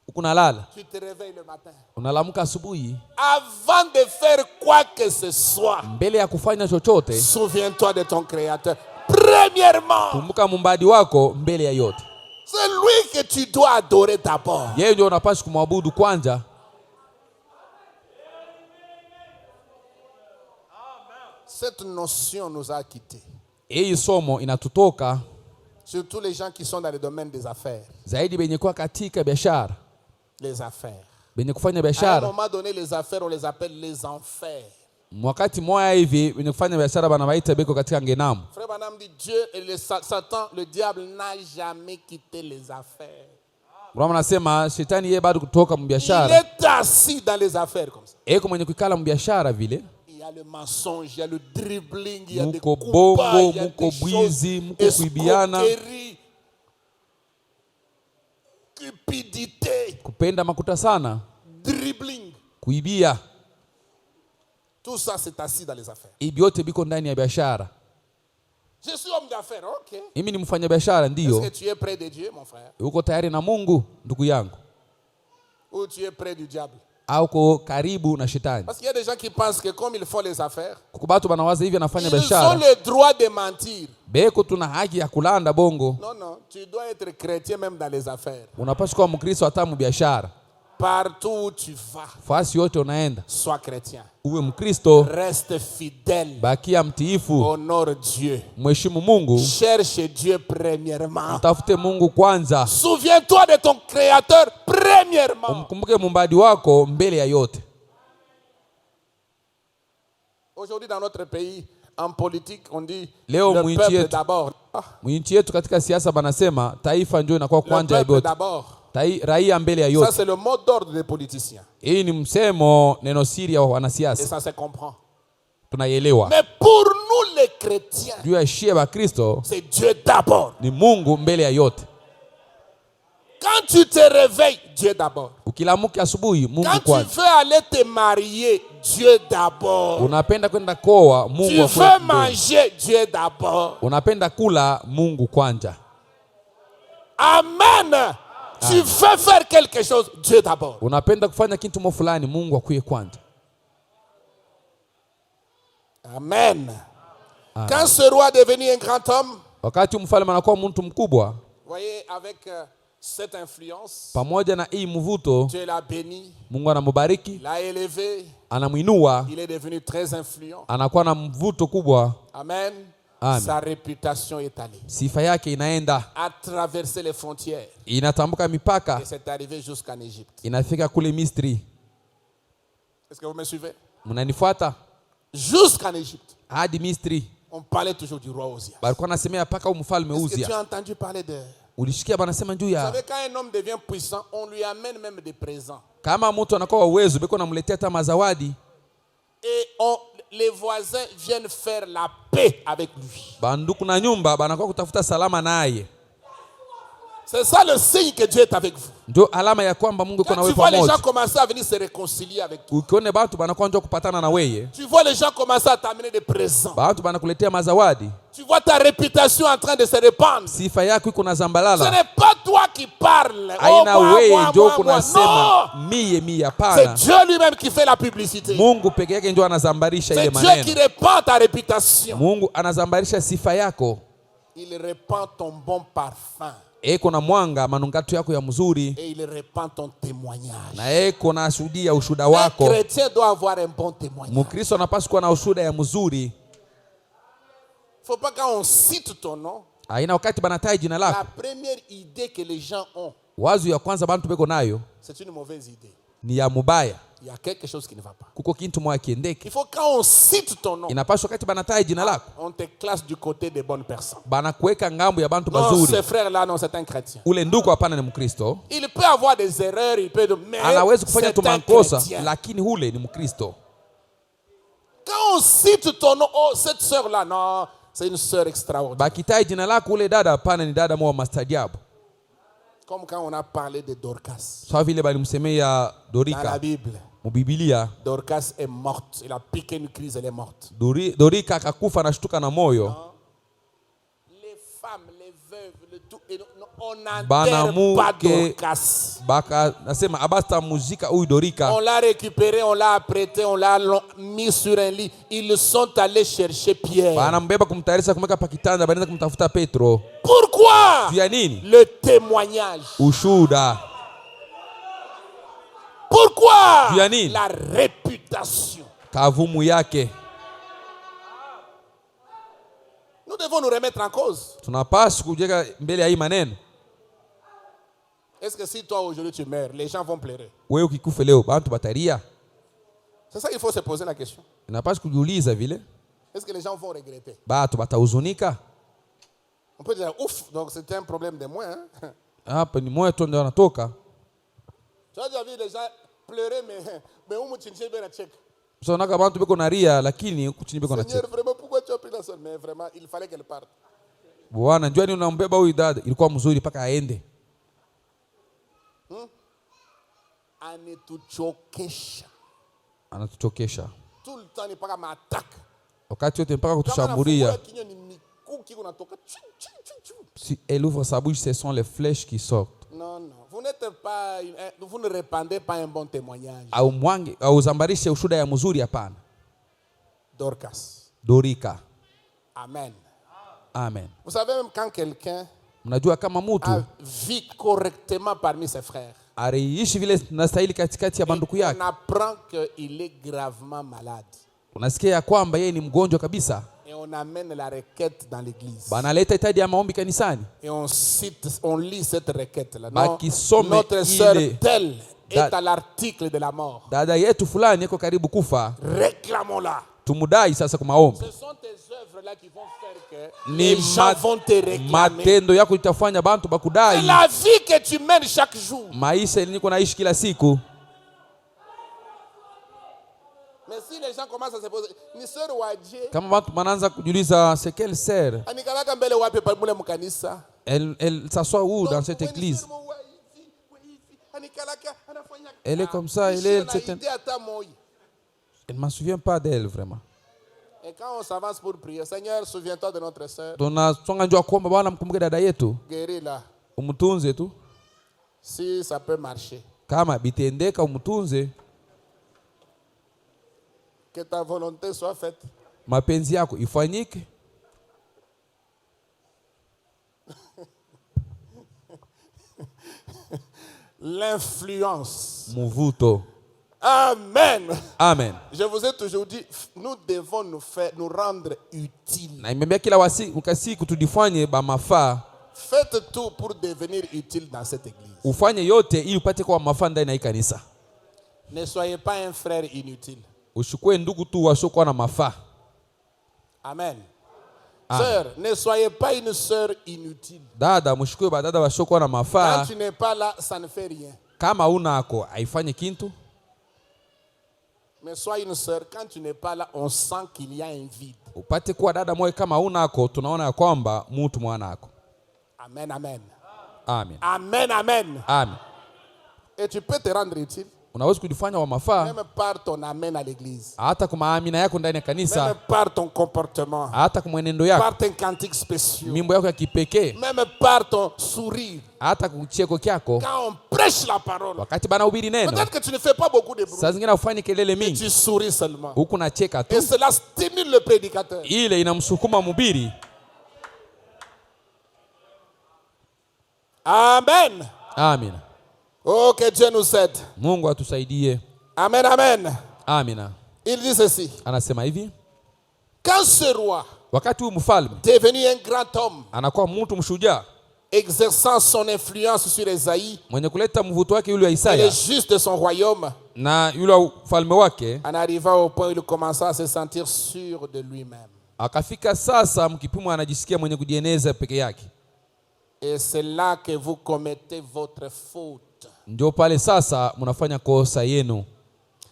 Ukunalala. Tu te réveilles le matin. Unalamuka asubuhi. Avant de faire quoi que ce soit, Mbele ya kufanya chochote, souviens-toi de ton Créateur premièrement. kumbuka muumbaji wako mbele ya yote. C'est lui que tu dois adorer d'abord. Yeye ndio unapaswa kumwabudu kwanza. Cette notion nous a quittés. Hii somo inatutoka. Surtout les gens qui sont dans le domaine des affaires. Zaidi benye kuwa katika biashara. Les affaires. Benye kufanya À un biashara. moment donné, les affaires, on les appelle les enfers. Wakati moya hivi benye kufanya biashara banabaita beko katika ngenamu. Frère Branham dit Dieu et Satan, le diable n'a jamais quitté les affaires. Roma nasema shetani yeye bado kutoka Il mbiashara. est assis dans les affaires comme ça. Eko mwenye kukala mbiashara vile. Il y a le mensonge, il y a le dribbling, il y a des Muko coupages, bongo, il y a muko des choses, bwizi, muko kuibiana, escroquerie, cupidité, kupenda makuta sana, dribbling. kuibia. Tout ça, c'est assis dans les affaires. Hivi yote biko ndani ya biashara. Je suis homme d'affaires, ok. Mimi ni mfanya biashara Est-ce ndio. que tu es près de Dieu, mon frère? Uko tayari na Mungu ndugu yangu? Ou tu es près du diable? Au uko karibu na shetani? Parce qu'il y a des gens qui pensent que comme ils font les affaires, Kuko batu banawaza hivi anafanya ils ont biashara. le droit de mentir. Beko tuna haki ya kulanda bongo. Non, non, tu dois être chrétien même dans les affaires. Unapaswa kuwa Mkristo hata mu biashara. Partout où tu vas, Fasi yote unaenda. sois chrétien. Uwe Mkristo, Reste fidèle. bakia mtiifu, Honore Dieu. mheshimu Mungu, Cherche Dieu premièrement. mtafute Mungu kwanza. Souviens-toi de ton Créateur premièrement. Umkumbuke muumbaji wako mbele ya yote. Aujourd'hui dans notre pays, en politique, on dit Leo le mwinchi peuple yetu. d'abord. Mwinchi yetu katika siasa banasema taifa ndio inakuwa Le kwanza ya peuple yote. d'abord. Raia mbele ya Ça, yote. c'est le mot d'ordre des politiciens. Hii ni msemo neno siri ya Et wanasiasa. ça se comprend. Tunaielewa. Mais pour nous les chrétiens, Juu ya shie ba Kristo c'est Dieu d'abord. ni Mungu mbele ya yote. Quand tu te réveilles, Dieu d'abord. Ukilamuka asubuhi, Quand Mungu tu kwanza. veux aller te marier, Dieu d'abord. Unapenda kwenda koa, Tu Mungu veux kwanza. manger, Dieu d'abord. Unapenda kula, Mungu kwanza. Amen. Tu veux faire quelque chose, Dieu d'abord. Unapenda kufanya kitu mo fulani, Mungu akuye kwanza. Amen. Quand ce roi est devenu un grand homme, Wakati mfalme anakuwa mtu mkubwa, voyez, avec cette influence, pamoja na hii mvuto, Dieu l'a béni, Mungu anamubariki, l'a élevé, anamuinua, il est devenu très influent. anakuwa na mvuto kubwa. Amen. Amen. Sa réputation est allée, Sifa yake inaenda, a traversé les frontières inatambuka mipaka, et c'est arrivé jusqu'en Égypte. inafika kule Misri. Est-ce que vous me suivez? Mnanifuata? Jusqu'en Égypte. Hadi Misri. On parlait toujours du roi Ozias. Balikuwa nasemea paka mfalme Est-ce que tu Uzia. as entendu parler de... Ulishikia banasema juu Vous ya savez, quand un homme devient puissant, on lui amène même des présents. kama mtu anakuwa uwezo beko namletea hata mazawadi. Et les voisins viennent faire la paix avec lui. Banduku na nyumba banakuwa kutafuta salama naye. C'est ça le signe que Dieu est avec vous. Ndio alama ya kwamba Mungu yuko na Quand tu wewe vois les gens pamoja. commencer à venir se réconcilier avec toi, Ukione batu banakuwa njoo kupatana na wewe, tu vois les gens commencer à t'amener des présents, batu banakuletea mazawadi, tu vois ta réputation en train de se répandre. sifa yako iko na Ce zambalala. n'est pas toi qui parles. Oh, Aina moi, wewe moi, njoo moi, moi. kunasema Non, mie c'est hapana. Dieu lui-même qui fait la publicité. Mungu peke yake ndio anazambarisha ile C'est Dieu qui maneno. répand ta réputation. Mungu anazambarisha sifa yako. Il répand ton bon parfum Eko na mwanga manungato yako ya mzuri, et il répand ton témoignage. na eko na shuhudia ushuda Un wako. chrétien doit avoir un bon témoignage. Mkristo anapaswa kuwa na ushuda ya mzuri. Il ne faut pas quand on cite ton nom, Aina wakati banataja jina lako, la première idée que les gens ont, wazo ya kwanza bantu beko nayo c'est une mauvaise idée. ni ya mubaya. Il y a quelque chose qui ne va pas. Kuko kintu mwa kiendeke. Il faut quand on cite ton nom, Inapaswa wakati banataja jina lako, on te classe du côté des bonnes personnes. banakuweka ngambo ya bantu Non, bazuri. ce frère-là, non, c'est un chrétien. Ule ndugu hapana ni Mkristo. Il peut avoir des erreurs, il peut... Mais Anaweza kufanya tu c'est un makosa, chrétien. lakini ule ni Mkristo. Quand on cite ton nom, oh, cette sœur-là, non, c'est une sœur extraordinaire. Bakitaja jina lako, ule dada hapana ni dada mwa mastajabu. Comme quand on a parlé de Dorcas. Sawa vile balimsemea Dans la Dorika Bible, mu Biblia. Dorcas est morte. Il a piqué une crise, elle est morte. Dorika akakufa na shtuka na moyo. Les femmes, les veuves, le tout, et on n'enterre Banamuke, pas Dorcas. Baka nasema abasta muzika huyu Dorika. On l'a récupéré, on l'a apprêté, on l'a mis sur un lit. Ils sont allés chercher Pierre. Banambeba kumtayarisha kumweka pa kitanda, banaanza kumtafuta Petro. Pourquoi? Juu ya nini? Le témoignage. Ushuda. Pourquoi? Juu ya nini? La réputation. Kavumu yake. Nous devons nous remettre en cause. Tunapaswa kujenga mbele ya hii maneno. Est-ce que si toi aujourd'hui tu meurs, les gens vont pleurer? Wewe ukikufa leo bantu bataria? C'est ça qu'il faut se poser la question. Inapaswa kujiuliza vile. Est-ce que les gens vont regretter? Batu batahuzunika? On peut dire ouf, donc c'était un problème de moi. Hein? Hapa ni moyo tu ndio anatoka. Tu as déjà vu les gens pleurer mais où tu ne bien check. So naka bantu beko naria lakini kuchini beko na check. Seigneur, vraiment pourquoi tu as pris la sonne? Mais vraiment il fallait qu'elle parte. Bwana njoo ni unambeba huyu dada ilikuwa mzuri paka aende. Anatuchokesha. Tout le temps ni paka m'attaque. Wakati yote mpaka kutushambulia. Si elle ouvre sa bouche, ce sont les flèches qui sortent. Non, non. Vous ne répandez pas un bon témoignage. Au zambarishe ushuda ya mzuri hapana. Dorika. Amen. Amen. Vous savez même quand quelqu'un mnajua kama mtu vit correctement parmi ses frères. Aliishi vile nastahili katikati ya banduku yake. On apprend qu'il est gravement malade. Unasikia ya kwamba yeye ni mgonjwa kabisa. Et on amène la requête dans l'église. Banaleta hitaji ya maombi kanisani. Et on lit cette requête là. Notre sœur telle est à l'article de la mort. Dada yetu fulani yako karibu kufa. Réclamons-la. Tumudai sasa kwa maombi. Ce sont tes œuvres là qui vont faire que les gens vont te réclamer. Matendo yako itafanya bantu bakudai. C'est la vie que tu mènes chaque jour. Maisha niko naishi kila siku. Mais si les gens commencent à se poser, ni sœur waje. Kama watu wanaanza kujiuliza c'est quelle sœur? Anikalaka mbele wapi pa mule mkanisa? Elle s'assoit où dans cette église? Elle est comme ça, elle est certaine. Elle ne m'en souvient pas d'elle vraiment. Et quand on s'avance pour prier, Seigneur, souviens-toi de notre sœur. Tunasonga njoo kuomba Bwana mkumbuke dada yetu. Guéris-la. Umtunze tu. Si ça peut marcher. Kama bitendeka umtunze. Que ta volonté soit faite. Mapenzi yako ifanyike. L'influence. Muvuto. Amen. Amen. Je vous ai toujours dit, nous devons nous rendre utiles. Na imembea kila siku tudifanye ba mafaa. Faites tout pour devenir utile dans cette église. Ufanye yote ili upate kuwa mafaa ndani ya kanisa. Ne soyez pas un frère inutile. Ushukue ndugu tu wasiokuwa na mafaa. Amen. Sœur, ne soyez pas une sœur inutile. Dada, mshukue badada wasiokuwa na mafaa. Quand tu n'es pas là, ça ne fait rien. Kama unako haifanye kintu. Mais sois une sœur, quand tu n'es pas là, on sent qu'il y a un vide. Upate kuwa dada moyo kama unako, tunaona ya kwamba mtu mwanako. Amen, amen. Amen. Amen, amen. Amen. Et tu peux te rendre utile. Unaweza kujifanya wa mafaa. Même par ton amen à l'église. Hata kwa amina yako ndani ya kanisa. Même par ton comportement. Hata kwa mwenendo yako. Par tes cantiques spéciaux. Mimbo yako ya kipekee. Même par ton sourire. Hata kucheko kyako. Quand on prêche la parole. Wakati bana hubiri neno. Peut-être que tu ne fais pas beaucoup de bruit. Saa zingine ufanye kelele mingi. Tu souris seulement. Huku nacheka tu. Et cela stimule le prédicateur. Ile inamsukuma mhubiri. Amen. Amen. Oh, que Dieu nous aide. Mungu atusaidie. Amen, amen. Amina. Il dit ceci. Anasema hivi. Quand ce roi, wakati huyu mfalme, devenu un grand homme, anakuwa mtu mshujaa, exerçant son influence sur Esaïe, mwenye kuleta mvuto wake yule wa et Isaya, les justes de son royaume, na yule ufalme wake, en arrivant au point où il commença à se sentir sûr de lui-même. Akafika sasa mkipimo anajisikia mwenye kujieneza peke yake. Et c'est là que vous commettez votre faute. Ndio pale sasa mnafanya kosa yenu.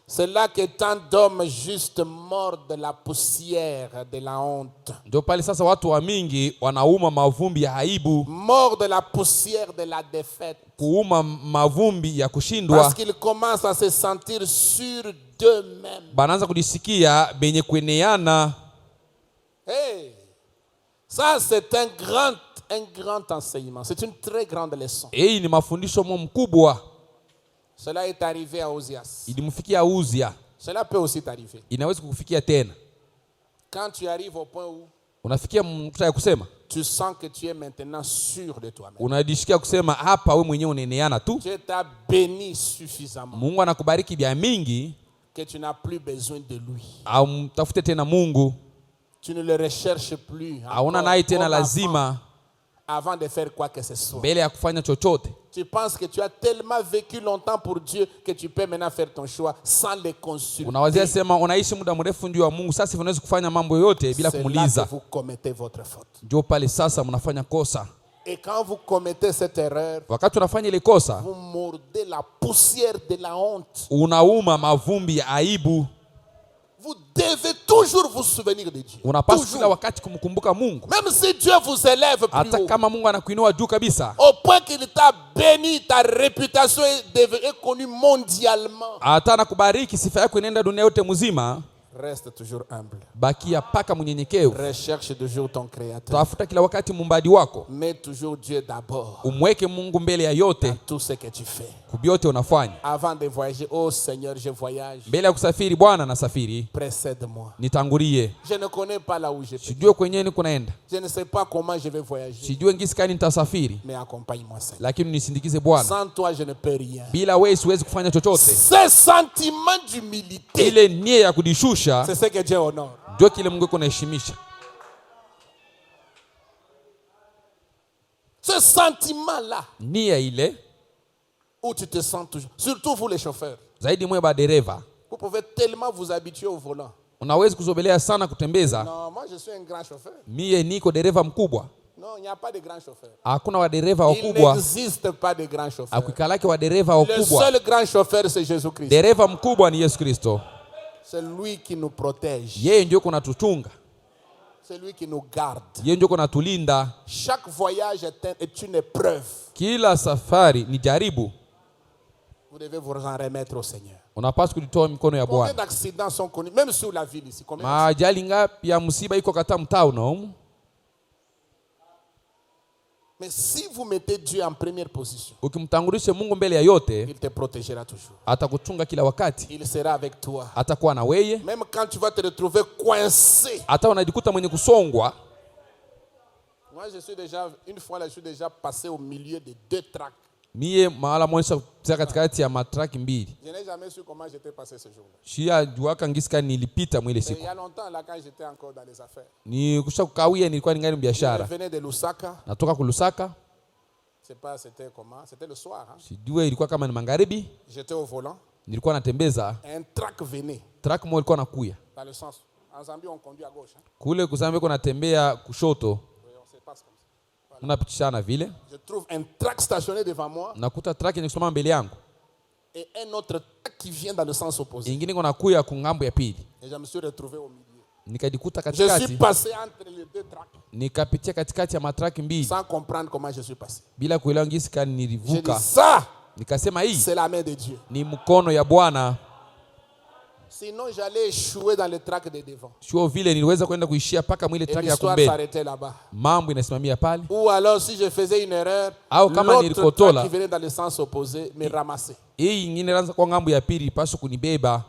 C'est là que tant d'hommes justes mordent la poussière de la honte. Ndio pale sasa watu wa mingi wanauma mavumbi ya aibu. Mordent la poussière de la défaite. Kuuma mavumbi ya kushindwa. Parce qu'ils commencent à se sentir sûrs d'eux-mêmes. Banaanza kujisikia benye kueneana. Hey, ça c'est un grand enseignement. C'est une très grande leçon. Hii ni mafundisho mkubwa. Cela est arrivé à Ozias. Ilimfikia Uzia. Cela peut aussi t'arriver. Inaweza kukufikia tena. Quand tu arrives au point où unafikia mkutaya kusema, tu sens que tu es maintenant sûr de toi-même. Unajisikia kusema hapa wewe mwenyewe uneneana tu. Dieu t'a béni suffisamment. Mungu anakubariki vya mingi que tu n'as plus besoin de lui. Au mtafute tena Mungu. Tu ne le recherches plus hauna naye tena lazima avant de faire quoi que ce soit. mbele ya kufanya chochote. Tu penses que tu as tellement vécu longtemps pour Dieu que tu peux maintenant faire ton choix sans le consulter. Unawazia sema unaishi muda mrefu ndio wa Mungu, sasa unaweza kufanya mambo yote bila kumuuliza. Vous commettez votre faute. Ndio pale sasa mnafanya kosa. Et quand vous commettez cette erreur, Wakati unafanya ile kosa, vous mordez la poussière de la honte. unauma mavumbi ya aibu. Vous devez toujours vous souvenir de Dieu. Unapaswa kila wakati kumkumbuka Mungu. Même si Dieu vous élève plus Hata haut, kama Mungu anakuinua juu kabisa, au point qu'il t'a béni, ta réputation est connue mondialement. hata anakubariki, sifa yako inaenda dunia yote mzima, Reste toujours humble. bakia paka mnyenyekevu. Recherche toujours ton créateur. Tafuta kila wakati muumbaji wako. Mets toujours Dieu d'abord. Umweke Mungu mbele ya yote, Tout ce que tu fais. kubyote unafanya. Avant de voyager, oh Seigneur, je voyage. Mbele ya kusafiri, Bwana nasafiri, Précède-moi. nitangulie. Je ne connais pas là où je vais. Sijue kwenye ni kunaenda, Je ne sais pas comment je vais voyager. sijue ngisi kani nitasafiri, Mais accompagne-moi, Seigneur. lakini nisindikize Bwana. Sans toi, je ne peux rien. Bila wewe siwezi kufanya chochote. Ce sentiment d'humilité, Ile nia ya kujishusha c'est ce que Dieu honore. ndio kile Mungu kunaheshimisha. Ce sentiment-là, Nia ile où tu te sens toujours, surtout vous les chauffeurs, zaidi mwe ba dereva, vous pouvez tellement vous habituer au volant. unaweza kuzobelea sana kutembeza. Non, moi je suis un grand chauffeur. Mie niko dereva mkubwa. Non, il n'y a pas de grands chauffeurs. Hakuna wadereva Il wakubwa, n'existe pas de grands chauffeurs. akuikalake wadereva Le wakubwa. seul grand chauffeur, c'est Jésus-Christ. Dereva mkubwa ni Yesu Kristo. C'est lui qui nous protège. Yeye ndio kunatuchunga, C'est lui qui nous garde. yeye ndio kunatulinda. Chaque voyage est une épreuve. Kila safari ni jaribu. Vous devez vous en remettre au Seigneur. Unapaswa kujitoa mikono ya Combien Bwana. d'accidents sont connus, même sur la ville ici? Combien d'accidents? Maajali ngapi ya msiba iko kata mtaa unaomu. Mais si vous mettez Dieu en première position, Ukimtangulisha Mungu mbele ya yote, il te protégera toujours. atakuchunga kila wakati, Il sera avec toi. atakuwa na weye. Même quand tu vas te retrouver coincé. Hata unajikuta mwenye kusongwa. Moi, une fois, je suis déjà passé au milieu de 2 tracts. Mie mahala mwisho kupita katikati ya matraki mbili. Je n'ai jamais su comment j'étais passé ce jour-là. Shia juaka ngisika nilipita mwile Il siku. y a longtemps, là, quand j'étais encore dans les affaires. Ni kusha kukawia, nilikuwa ningali Je biashara. venais de Lusaka. Natoka kulusaka, C'est pas, c'était comment? C'était le soir. Hein? sijue ilikuwa kama ni magharibi, J'étais au volant. nilikuwa natembeza, Un track venait. truck moja ilikuwa nakuya. Dans le sens. En Zambie, on conduit à gauche. Hein? Kule kuzambia kuna natembea kushoto, Oui, on se passe comme ça. unapitishana vile. Je trouve un track stationné devant moi Nakuta truck yenye kusoma mbele yangu. et un autre track qui vient dans le sens opposé. Ingine kuna kuya kungambo ya pili. Et je me suis retrouvé au milieu. Nikajikuta Je suis katikati, passé entre les 2 tracks nikapitia katikati ya matraki mbili sans comprendre comment je suis passé. bila kuelewa ngisi kani J'ai dit nilivuka. ça, Nikasema hii c'est la main de Dieu. ni mkono ya Bwana. Sinon, j'allais échouer dans le track de devant. Sio vile niliweza kwenda kuishia paka mwile Et track ya l'histoire kumbele. s'arrêtait là-bas. Mambo inasimamia pale. Ou alors, si je faisais une erreur, Au kama l'autre nilikotola. track qui venait dans le sens opposé me ramassait. Hii ingine ilianza kwa ngambo ya pili pasho kunibeba.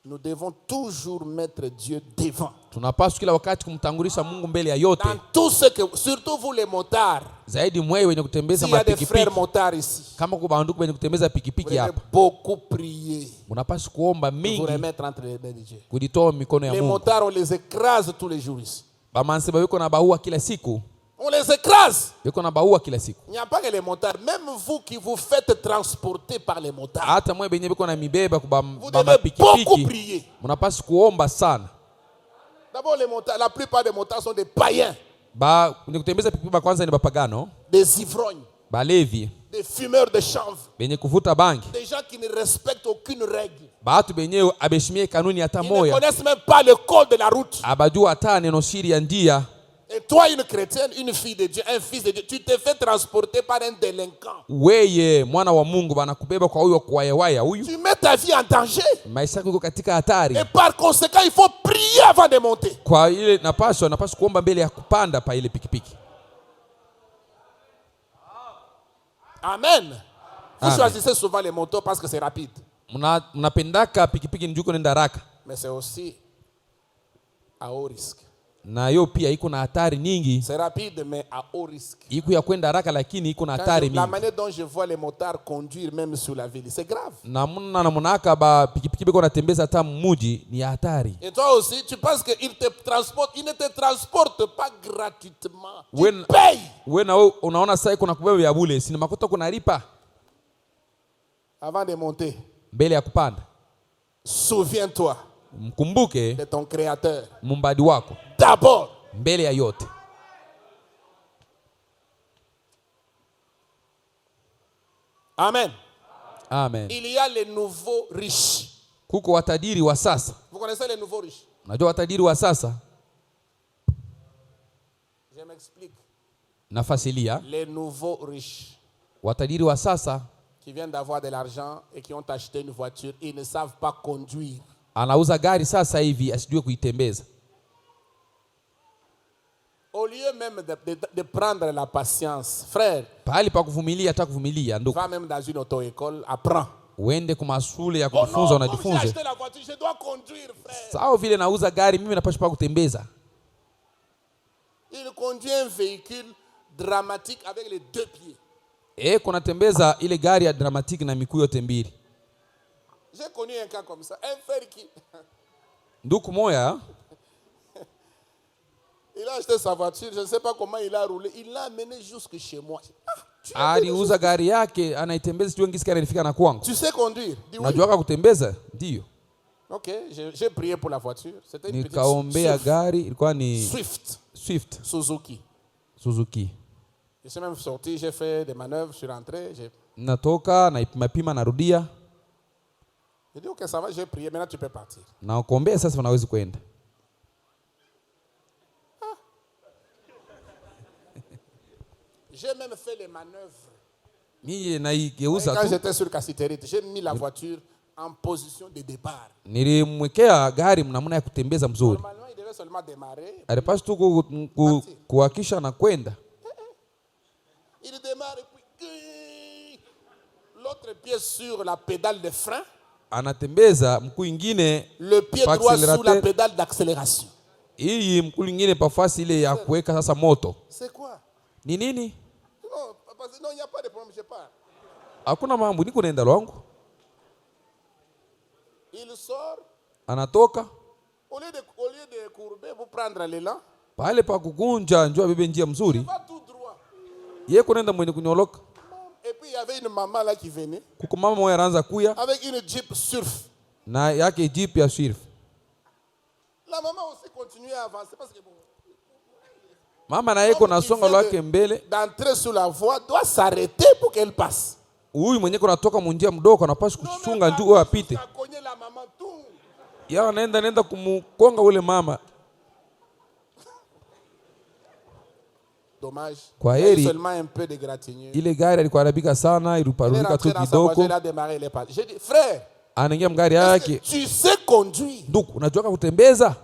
Nous devons toujours mettre Dieu devant. Tunapaswa kila wakati kumtangulisha Mungu mbele ya yote. Dans tout ce que, surtout vous les motards. Zaidi mwewe wenye kutembeza S'il y a des mapikipiki. frères motards ici, Kama kwa banduku wenye kutembeza vous pikipiki devez hapa. beaucoup prier. Unapaswa kuomba Vous mingi remettre entre les mains de Dieu. kujitoa mikono ya Les Mungu. motards, on les écrase tous les jours ici. Bamanse bawiko na baua kila siku. On les écrase. Biko na baua kila siku. Il n'y a pas que les motards. Même vous qui vous faites transporter par les motards, Hata mwe benye biko na mibeba kwa vous ba devez beaucoup mapikipiki. prier. Unapaswa kuomba sana. D'abord, les motards, la plupart des motards sont des païens, Ba kwenye kutembeza pikipiki ba kwanza ni bapagano, des ivrognes, balevi, des fumeurs de chanvre, benye kuvuta bangi. des gens qui ne respectent aucune règle. Batu benye abeshimie kanuni hata Ils ne moya. connaissent même pas le code de la route. Abajua hata neno siri ya ndia. Et toi, une chrétienne, une fille de Dieu, un fils de Dieu, tu te fais transporter par un délinquant. Weye mwana wa Mungu banakubeba kwa huyo kuwayawaya huyu. Tu mets ta vie en danger. Maisha yako katika hatari. Et par conséquent, il faut prier avant de monter. Kwa ile napaswa kuomba mbele ya kupanda pa ile pikipiki. Amen. Vous Amen. choisissez souvent les motos parce que c'est rapide. Mnapendaka pikipiki njuko nenda haraka. Mais c'est aussi à haut risque. Na hiyo pia iko na hatari nyingi. C'est rapide mais à haut risque. Iko ya kwenda haraka lakini iko na hatari mingi. La manière dont je vois les motards conduire même sur la ville, c'est grave. Namna ba pikipiki biko natembeza hata mmuji ni hatari. Et toi aussi, tu penses que il te transporte, il ne te transporte pas gratuitement. Tu payes. Wewe unaona sasa iko na kubeba ya bure, si makuta kunalipa avant de monter. Mbele ya kupanda. Souviens-toi. Mkumbuke de ton créateur. Mumbadi wako. D'abord. Mbele ya yote. Amen. Amen. Il y a les nouveaux riches. Kuko watajiri wa sasa. Vous connaissez les nouveaux riches? Unajua watajiri wa sasa? Je m'explique. Nafasilia. Les nouveaux riches. Watajiri wa sasa qui viennent d'avoir de l'argent et qui ont acheté une voiture, ils ne savent pas conduire. Anauza gari sasa hivi asijue kuitembeza. Au lieu même de prendre la patience, frère, pahali pa kuvumilia hata kuvumilia ndugu. Va même dans une auto-école, apprends. Uende kwa mashule ya kujifunza unajifunze. J'ai acheté la voiture, je dois conduire, frère. Sawa vile nauza gari mimi napaswa pa kutembeza. Il conduit un véhicule dramatique avec les deux pieds. Kuna tembeza ile gari ya dramatique na miguu yote mbili. J'ai connu un cas comme ça, un frère qui ndugu moya il a acheté sa voiture, je ne sais pas comment il a roulé, il l'a amené jusque chez moi. Aliuza gari yake anaitembeza tu ngisi kile nifika na kwangu. Tu sais conduire? Dis oui. Unajua kutembeza? Ndio. OK, j'ai prié pour la voiture, c'était une petite nikaombea gari ilikuwa ni Swift Suzuki. Je suis même sorti, j'ai fait des manœuvres, je suis rentré, natoka na ipima narudia. J'ai dit OK, ça va, j'ai prié, maintenant tu peux partir. Na ukombea sasa unaweza kwenda. J'ai même fait les manœuvres. Quand j'étais sur Cassiterite, j'ai mis la voiture en position de départ. Nilimwekea gari mnamna ya kutembeza mzuri. Normalement, il devait seulement démarrer. Alipaswa tu kuhakisha na kwenda. Il démarre et puis l'autre pied sur la pédale de frein. Anatembeza mkuu ingine le pied droit sur la pédale d'accélération. Hii mkuu ingine pafasi ile ya kuweka sasa moto. C'est quoi? Ni nini? Non, il n'y a pas de problème, je pars. Hakuna mambo, niko naenda lwangu. Il sort. Anatoka. Au lieu de courber pour prendre l'élan. Pale pa kukunja njoo bebe njia mzuri. Il va tout droit. Yeye kunaenda mwenye kunyoloka. Et puis il y avait une maman là qui venait. Kuko mama moja anaanza kuya. Avec une Jeep Surf. Na yake Jeep ya Surf. La maman aussi continuait à avancer parce que bon. Mama na yeko nasonga lwake mbele. D'entrer sur la voie doit s'arrêter pour qu'elle passe. Huyu mwenye kunatoka munjia mdogo anapaswa kuchunga njoo apite. Ya anaenda kumkonga ule mama. Dommage. Kwa heri. Seulement un peu de gratinure. Ile gari alikuwa anabika sana, iruparuka tu kidogo. J'ai dit frère, anaingia mgari yake. Tu sais conduire? Ndugu, unajua kutembeza?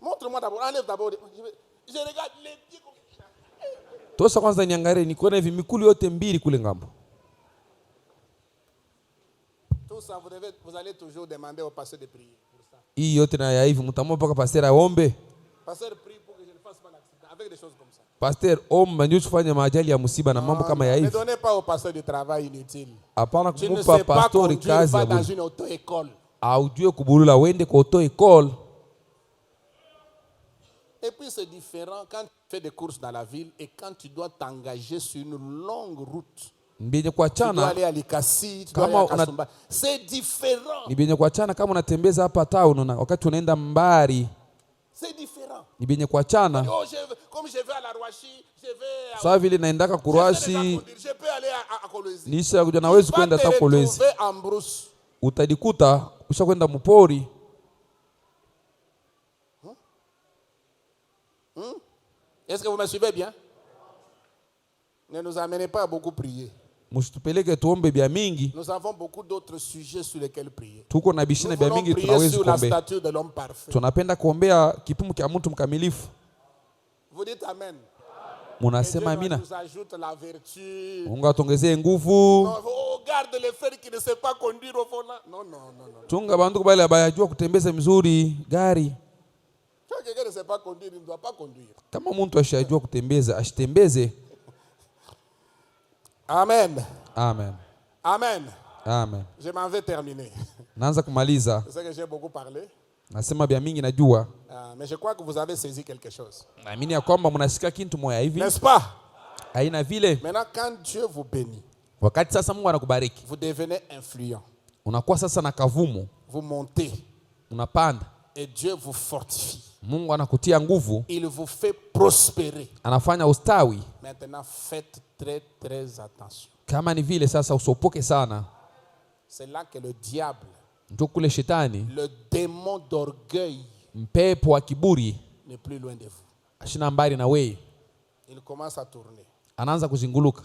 Montre-moi d'abord, enlève d'abord. Je regarde les pieds comme ça. Tosa kwanza niangalie nikuone hivi mikuli yote mbili kule ngambo. Tout ça vous allez toujours demander au pasteur de prier pour ça. Hii yote na ya hivi mtamwomba mpaka pasteur aombe. Pasteur prie pour que je ne fasse pas d'accident avec des choses comme ça. Pasteur omba ndio tufanye maajali ya msiba na mambo kama ya hivi. Ne donnez pas au pasteur du travail inutile. Hapana kumpa pastori kazi ya dans une auto-école. Aujue kubulula wende kwa auto-école. Et puis c'est différent quand tu fais des courses dans la ville et quand tu dois t'engager sur une longue route. Mbenye kuachana. Tu dois aller à Likasi, tu dois aller à Kasumba. C'est différent. Ni benye kuachana kama unatembeza hapa town na wakati unaenda mbali. C'est différent. Ni benye kuachana. Comme je vais à la Rouachi, je vais à Sawa vile naendaka Kuruashi. Je peux aller à Kolwezi. Nisha kuja nawezi kwenda hata Kolwezi. Utajikuta ushakwenda mpori. Est-ce que vous me suivez bien? Ne nous amenez pas à beaucoup prier. Nous avons beaucoup d'autres sujets sur lesquels prier. Nous voulons prier sur la statue de l'homme parfait. Vous dites Amen. Munasema amina. Nous ajoute la vertu. Mungu atongezee nguvu. Oh, garde les frères qui ne savent pas conduire au volant. Non. Chunga bantu kubali abayajua kutembeza mzuri gari. quelqu'un ne sait pas conduire, il ne doit pas conduire. Kama mtu ashajua kutembeza, asitembeze. Amen. Amen. Amen. Amen. Je m'en vais terminer. Naanza kumaliza. Je sais que j'ai beaucoup parlé. Nasema bia mingi najua. Mais je crois que vous avez saisi quelque chose. Naamini ya kwamba mnasikia kitu moja hivi. N'est-ce pas? Haina vile. Maintenant, quand Dieu vous bénit, wakati sasa Mungu anakubariki, vous devenez influent. Unakuwa sasa na kavumu. Vous montez. Unapanda. Et Dieu vous fortifie. Mungu anakutia nguvu. Il vous fait prospérer. Anafanya ustawi. Maintenant, faites très très attention. Kama ni vile sasa usopoke sana. C'est là que le diable, ndio kule shetani, le démon d'orgueil, mpepo wa kiburi, n'est plus loin de vous. ashina mbali na wewe. Il commence à tourner. Anaanza kuzinguluka.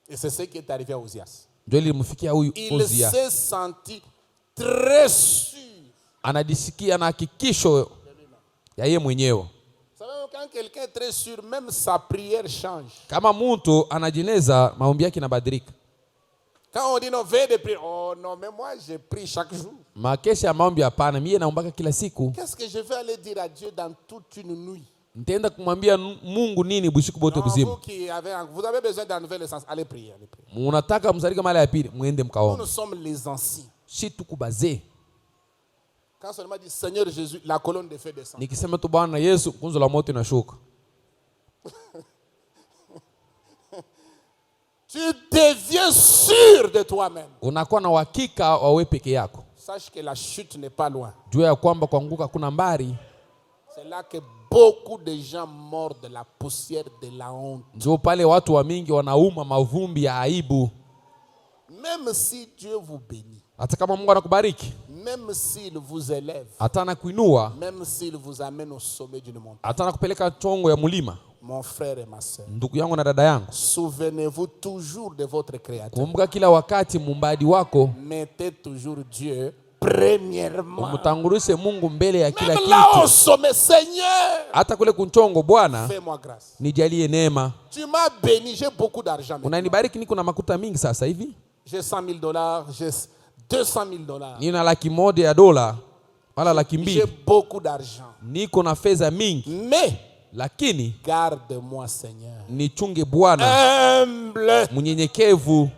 Et c'est ce qui est arrivé à Ozias. Ndio ilimfikia huyu Ozia. Il s'est senti très sûr. Anajisikia na hakikisho ya yeye mwenyewe. Quand quelqu'un est très sûr, même sa prière change. Kama mtu anajineza, maombi yake yanabadilika. Quand on dit non, veille de prier, oh non, mais moi je prie chaque jour. Makesha ya maombi hapana, mimi naombaka kila siku. Qu'est-ce que je vais aller dire à Dieu dans toute une nuit? Nitaenda kumwambia Mungu nini busiku bote buzima? Vous avez besoin d'un nouvel essence, allez prier, allez prier. Munataka mzalika mara ya pili, muende mkaombe. Nous sommes les anciens. Si tukubazee. Quand seulement dit Seigneur Jésus, la colonne de feu descend. Nikisema tu Bwana Yesu, kunzo la moto inashuka. Tu deviens sûr de toi-même. Unakuwa na uhakika wa wewe peke yako. Sache que la chute n'est pas loin. Jua ya kwamba kuanguka kuna mbali. C'est là que beaucoup de gens mordent la poussière de la honte. Ndio pale watu wa mingi wanauma mavumbi ya aibu. Même si Dieu vous bénit. Hata kama Mungu anakubariki. Même s'il vous élève. Hata anakuinua. Même s'il vous amène au sommet d'une montagne. Hata anakupeleka chongo ya mulima. Mon frère et ma sœur. Ndugu yangu na dada yangu. Souvenez-vous toujours de votre créateur. Kumbuka kila wakati muumbaji wako. Mettez toujours Dieu premièrement. Umutangulishe Mungu mbele ya kila kitu. kitu. Là au sommet, Seigneur. Hata kule kunchongo, Bwana, fais-moi grâce. Nijalie neema. Tu m'as béni, j'ai beaucoup d'argent. Unanibariki, niko na makuta mingi sasa hivi. J'ai $100,000, j'ai $200,000. Nina $100,000 wala $200,000. J'ai beaucoup d'argent. Niko na fedha mingi. Mais lakini garde-moi, Seigneur. Nichunge Bwana. Humble. Mnyenyekevu.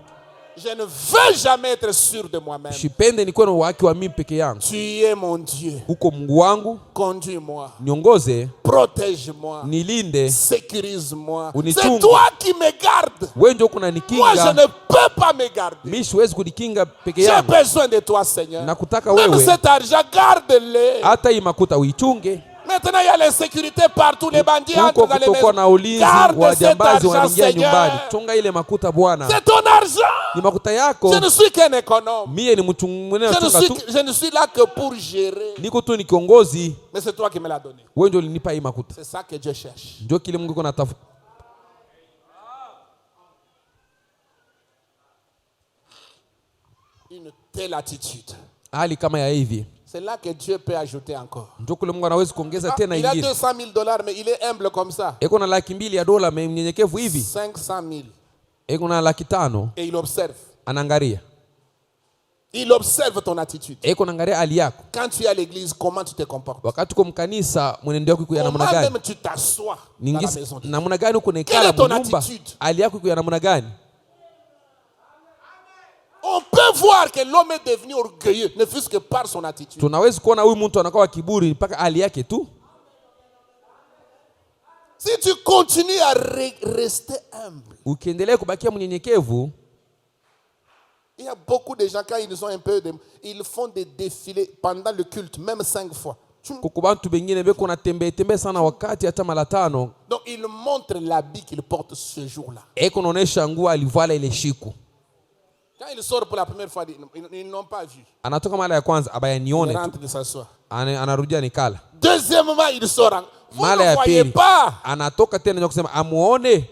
Je ne veux jamais être sûr de moi-même. Sipende nikuwe na uhaki wa mimi peke yangu. Tu es mon Dieu. Huko Mungu wangu. Conduis-moi. Niongoze. Protège-moi. Nilinde. Sécurise-moi. Unichunge. C'est toi qui me gardes. Wewe ndio unanikinga. Moi je ne peux pas me garder. Mimi siwezi kujikinga peke yangu. J'ai besoin de toi, Seigneur. Nakutaka wewe. Même cet argent, garde-le. Hata hii makuta uichunge. Maintenant il y a l'insécurité partout, les bandits entrent dans les maisons. Na ulinzi, wajambazi wanaingia nyumbani. Chunga ile makuta Bwana. C'est ton argent. Ni makuta yako. Je ne suis qu'un économe. Mie ni mtu mwenye je ne suis là que pour gérer. Niko tu ni kiongozi. Mais c'est toi qui me l'as donné. Wewe ndio ulinipa hii makuta. C'est ça que Dieu cherche. Ndio kile Mungu anatafuta. Une telle attitude. Hali kama ya hivi. C'est là que Dieu peut ajouter encore. Ndio kule Mungu anaweza kuongeza tena ingine. Il a $200,000 mais il est humble comme ça. Eko na $200,000 mnyenyekevu hivi. 500,000. Eko na $500,000. Et il observe. Anangalia. Il observe ton attitude. Eko naangalia hali yako. Quand tu es à l'église, comment tu te comportes? Wakati uko mkanisa, mwenendo wako iko ya namna gani? Comment même tu t'assois dans la maison de Dieu? Namna gani uko nekala nyumba? Hali yako iko ya namna gani? On peut voir que l'homme est devenu orgueilleux, ne fût-ce que par son attitude. Tunaweza kuona huyu mtu anakuwa kiburi mpaka hali yake tu. Si tu continues à rester humble. Ukiendelea kubakia mnyenyekevu. Il y a beaucoup de gens quand ils sont un peu ils font des défilés pendant le culte même 5 fois. Kukubantu bengine beko na tembe sana wakati hata mara 5. Donc il montre l'habit qu'il porte ce jour-là. Eko naonesha nguo alivala ile siku. Quand il sort pour la première fois, ils n'ont pas vu. Anatoka mara ya kwanza abaya nione tu. Anarudia nikala. Deuxièmement, il sort. Vous ne voyez pas. Anatoka tena ndio kusema amuone.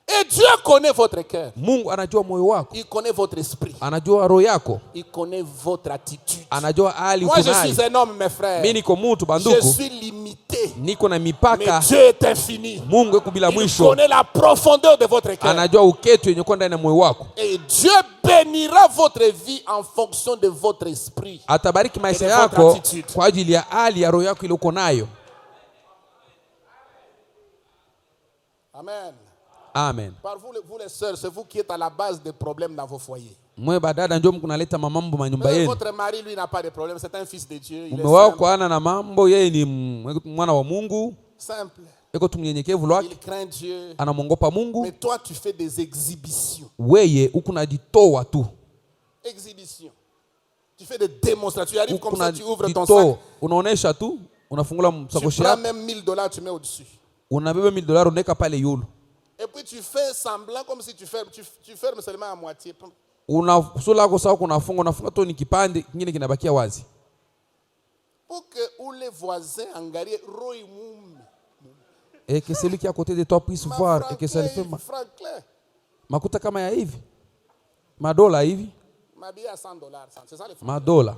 Et Dieu connaît votre cœur. Mungu anajua moyo wako. Il connaît votre esprit. Anajua roho yako. Il connaît votre attitude. Anajua hali Moi je suis un homme, mes frères. Mimi niko mtu banduku. Je suis limité niko na Mais mipaka. Dieu est infini. Mungu eko bila Il mwisho. connaît la profondeur de votre cœur. Anajua uketu yenye kwa ndani ya moyo wako. Et Dieu bénira votre vie en fonction de votre esprit. Atabariki maisha Et de votre yako attitude. kwa ajili ya hali ya roho yako ile uko nayo. Amen. Amen. Par vous les sœurs, c'est vous qui êtes à la base des problèmes dans vos foyers. Mwe badada ndio mkunaleta mamambo manyumba yenu. Votre mari, lui, n'a pas de problème. C'est un fils de Dieu. Il Mume est wako ana na mambo, yeye ni mwana wa Mungu. simple. Eko tumnyenyekevu lwake, Il craint Dieu. anamwongopa Mungu. Mais toi, tu fais des exhibitions. Weye huku najitoa tu. Exhibitions. Tu fais des démonstrations. Tu arrives comme ça, tu ouvres ton Unajitoa, sac. unaonesha tu, unafungula Tu msakoshi prends yako, même $1000, tu mets au-dessus. unabeba $1000 unaweka pale yulu. Et puis tu fais semblant comme si tu fermes seulement à moitié. Unasula yako sawa unafunga tu ni kipande kingine kinabakia wazi. Pour que ou les voisins angalie roi mume. Et que celui qui est à côté de toi puisse voir et que ça le fait Franklin. makuta kama ya hivi. Madola hivi. M'habiller à $100. C'est ça les francs. Madola.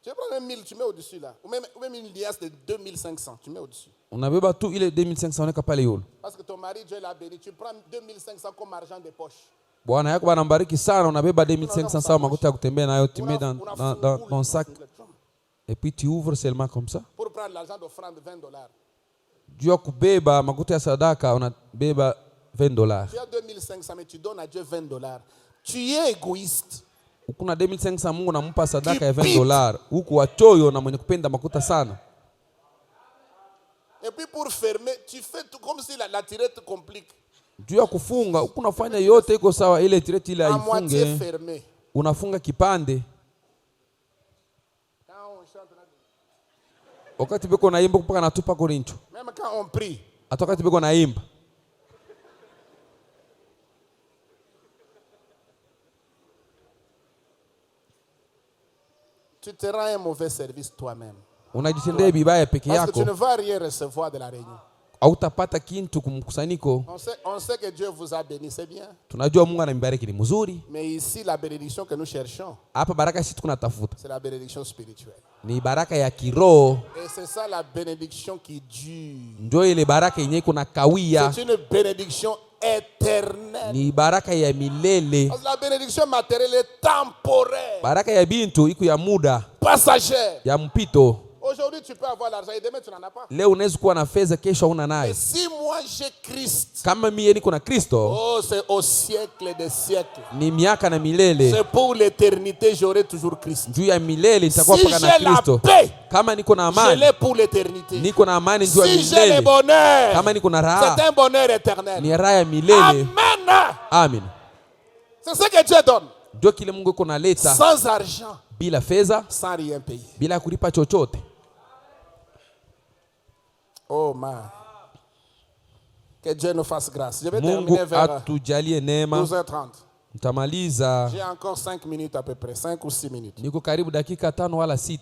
Tu prends 1000, tu mets au-dessus là. Ou même une liasse de 2500, tu mets au-dessus. Unabeba tu ile 2500 unaweka pale yulu. Parce que ton mari, Dieu l'a béni. Tu prends 2500 comme argent de poche. Bwana yako banambariki sana, unabeba 2500 sawa makuta ya kutembea nayo, tu mets dans ton sac. Et puis tu ouvres seulement comme ça. Pour prendre l'argent d'offrande, $20. Juu ya kubeba makuta ya sadaka unabeba $20. Tu as 2500, mais tu donnes à Dieu $20. Tu es égoïste. Ukuna 2500 Mungu nampa sadaka ya $20. Huku wachoyo na mwenye kupenda makuta sana. Et puis pour fermer, tu fais tout comme si la tirette complique. Juu ya kufunga, ukunafanya yote iko sawa, ile tireti ile À moitié haifunge. fermée. Unafunga kipande. Wakati beko naimba mpaka natupa korincho. Même quand on prie. Hata wakati beko naimba. Tu te rends un mauvais service toi-même. Unajitendea vibaya peke Parce que tu yako. ne vas rien recevoir de la réunion. Hautapata kintu kumkusanyiko. On sait que Dieu vous a béni, c'est bien. Tunajua Mungu anambariki ni mzuri. Mais ici, la bénédiction que nous cherchons, Hapa baraka sisi tunatafuta c'est la bénédiction spirituelle. ni baraka ya kiroho. Et c'est ça la bénédiction qui dure. Ndio ile baraka yenyewe kuna kawia. C'est une bénédiction éternelle. Ni baraka ya milele. Parce que la bénédiction matérielle est temporaire, Baraka ya bintu iko ya muda, passagère. ya mpito. Aujourd'hui, tu peux avoir l'argent et demain, tu n'en as pas. Leo unaweza kuwa na fedha, kesho huna Et nayo. si moi j'ai Christ, Kama mimi niko na Kristo, oh, c'est au siècle des siècles. ni miaka na milele. C'est pour l'éternité, j'aurai toujours Christ. Juu ya milele nitakuwa Si paka na j'ai la Kristo. paix, Kama niko na je amani, l'ai pour l'éternité. niko na amani juu ya Si j'ai le milele. bonheur, Kama niko na c'est raha, un bonheur éternel. ni raha ya milele. Amen. Amen. C'est ce que Dieu donne. Ndio kile Mungu iko naleta Sans argent, bila fedha, sans rien payer. bila kulipa chochote. Oh man. Que Dieu nous fasse grâce. Je vais Mungu terminer vers atujalie neema. 12h30. Mtamaliza, J'ai encore 5 minutes à peu près, 5 ou 6 minutes. niko karibu dakika 5 wala 6.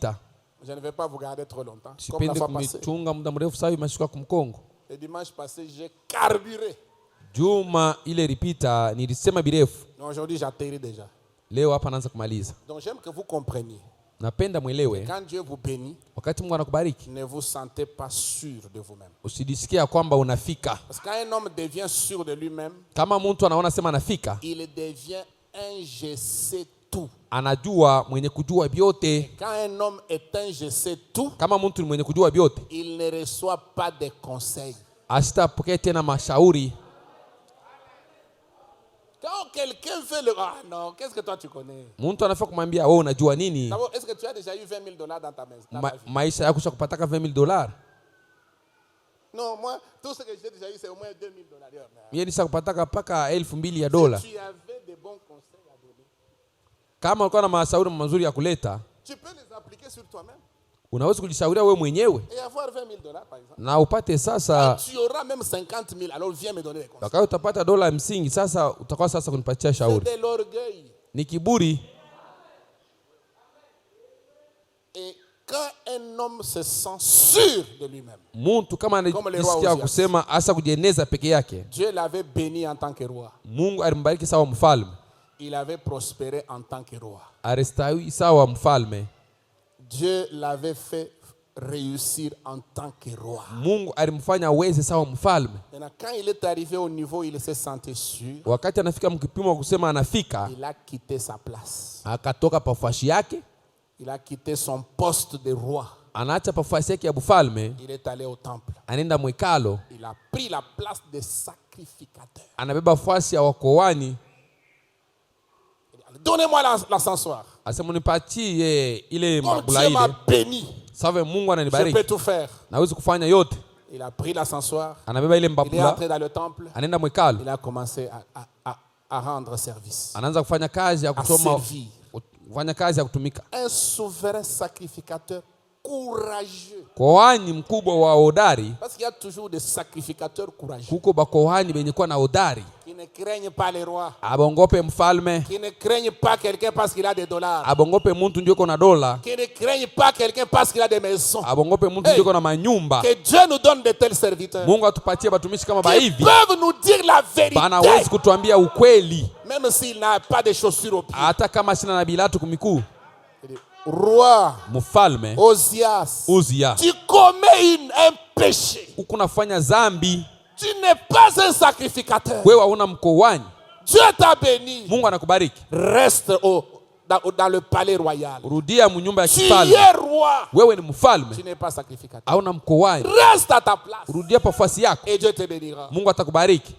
Je ne vais pas vous garder trop longtemps. Comme la Sipendi fois passée. kumichunga muda mrefu sawa, imeshuka kumkongo. Le dimanche passé, j'ai carburé. Juma ile ripita nilisema birefu. Aujourd'hui, j'atterris déjà. Leo hapa naanza kumaliza. Donc j'aime que vous compreniez. Napenda mwelewe, Quand Dieu vous bénit, wakati Mungu anakubariki ne vous sentez pas sûr de vous-même. usijisikia kwamba unafika. Parce que quand un homme devient sûr de lui-même, Kama mtu anaona sema anafika, il devient un je sais tout. anajua mwenye kujua vyote. Quand un homme est un je sais tout, Kama mtu ni mwenye kujua vyote, il ne reçoit pas de conseils. asitapokea tena mashauri. Quand quelqu'un veut le... Ah non, qu'est-ce que toi tu connais? Mtu anafaa kumwambia wewe unajua nini? D'abord, est-ce que tu as déjà eu $20,000 dans ta maison? Maisha yako kupataka $20,000. Non, moi, tout ce que j'ai déjà eu, c'est au moins $2,000. Mimi nishakupataka paka $2,000. Si tu avais des bons conseils à donner, Kama ulikuwa na mashauri mazuri ya kuleta, tu peux les appliquer sur toi-même unaweza kujishauria wewe mwenyewe et avoir $20,000 par exemple. na upate sasa. Tu auras même 50,000, alors viens me donner des conseils. Wakati utapata dola msingi, sasa utakuwa sasa kunipatia C'est shauri. de l'orgueil. Ni kiburi. Et quand un homme se sent sûr de lui-même, Mtu kama anajisikia kusema hasa kujieneza peke yake, Dieu l'avait béni en tant que roi. Mungu alimbariki sawa mfalme. Il avait prospéré en tant que roi. Aristawi sawa mfalme. Dieu l'avait fait réussir en tant que roi. Mungu alimfanya aweze sawa mfalme. Maintenant, quand il est arrivé au niveau, il se sentait sûr. Wakati anafika mkipimo wa kusema anafika, Il a quitté sa place. akatoka pafasi yake, Il a quitté son poste de roi. anaacha pafasi yake ya bufalme, Il est allé au temple. anaenda mwekalo, Il a pris la place des sacrificateurs. anabeba fasi ya wakowani. Donnez-moi l'ascensoir. Asema nipatie ile Comme mabula Dieu m'a ile. béni, Sawa Mungu je peux ananibariki. tout faire. Naweza kufanya yote. Il a pris l'ascensoir. Anabeba ile Il est mbabula, entré dans le temple. anaenda mwekalo, Il a commencé à rendre service. anaanza kufanya kazi ya À kusoma, servir. kufanya kazi ya kutumika. Un souverain sacrificateur courageux. Kohani mkubwa wa hodari, Parce qu'il y a toujours des sacrificateurs courageux. huko bakohani benye kuwa na hodari, Qui ne craignent pas les rois. abongope mfalme, Qui ne craignent pas quelqu'un parce qu'il a des dollars. abongope muntu ndio iko na dola, Qui ne craignent pas quelqu'un parce qu'il a des maisons. abongope muntu ndio iko na manyumba. Que Dieu nous donne de tels serviteurs. Mungu atupatie batumishi kama Qui baivi, peuvent nous dire la vérité. banawezi kutuambia ukweli, Même s'il n'a pas de chaussures aux pieds. hata kama sina na bilatu kumikuu. Roi Mfalme Ozias, Uzia, tu commets un péché. huku nafanya zambi, Tu n'es pas un sacrificateur. wewe hauna mkowani. Dieu t'a béni. Mungu anakubariki, Reste dans le palais royal. rudia munyumba ya Tu kifalme. es roi. Wewe ni mfalme, Tu n'es pas sacrificateur. hauna mkowani, Reste à ta place. rudia pafasi yako, Et Dieu te bénira. Mungu atakubariki.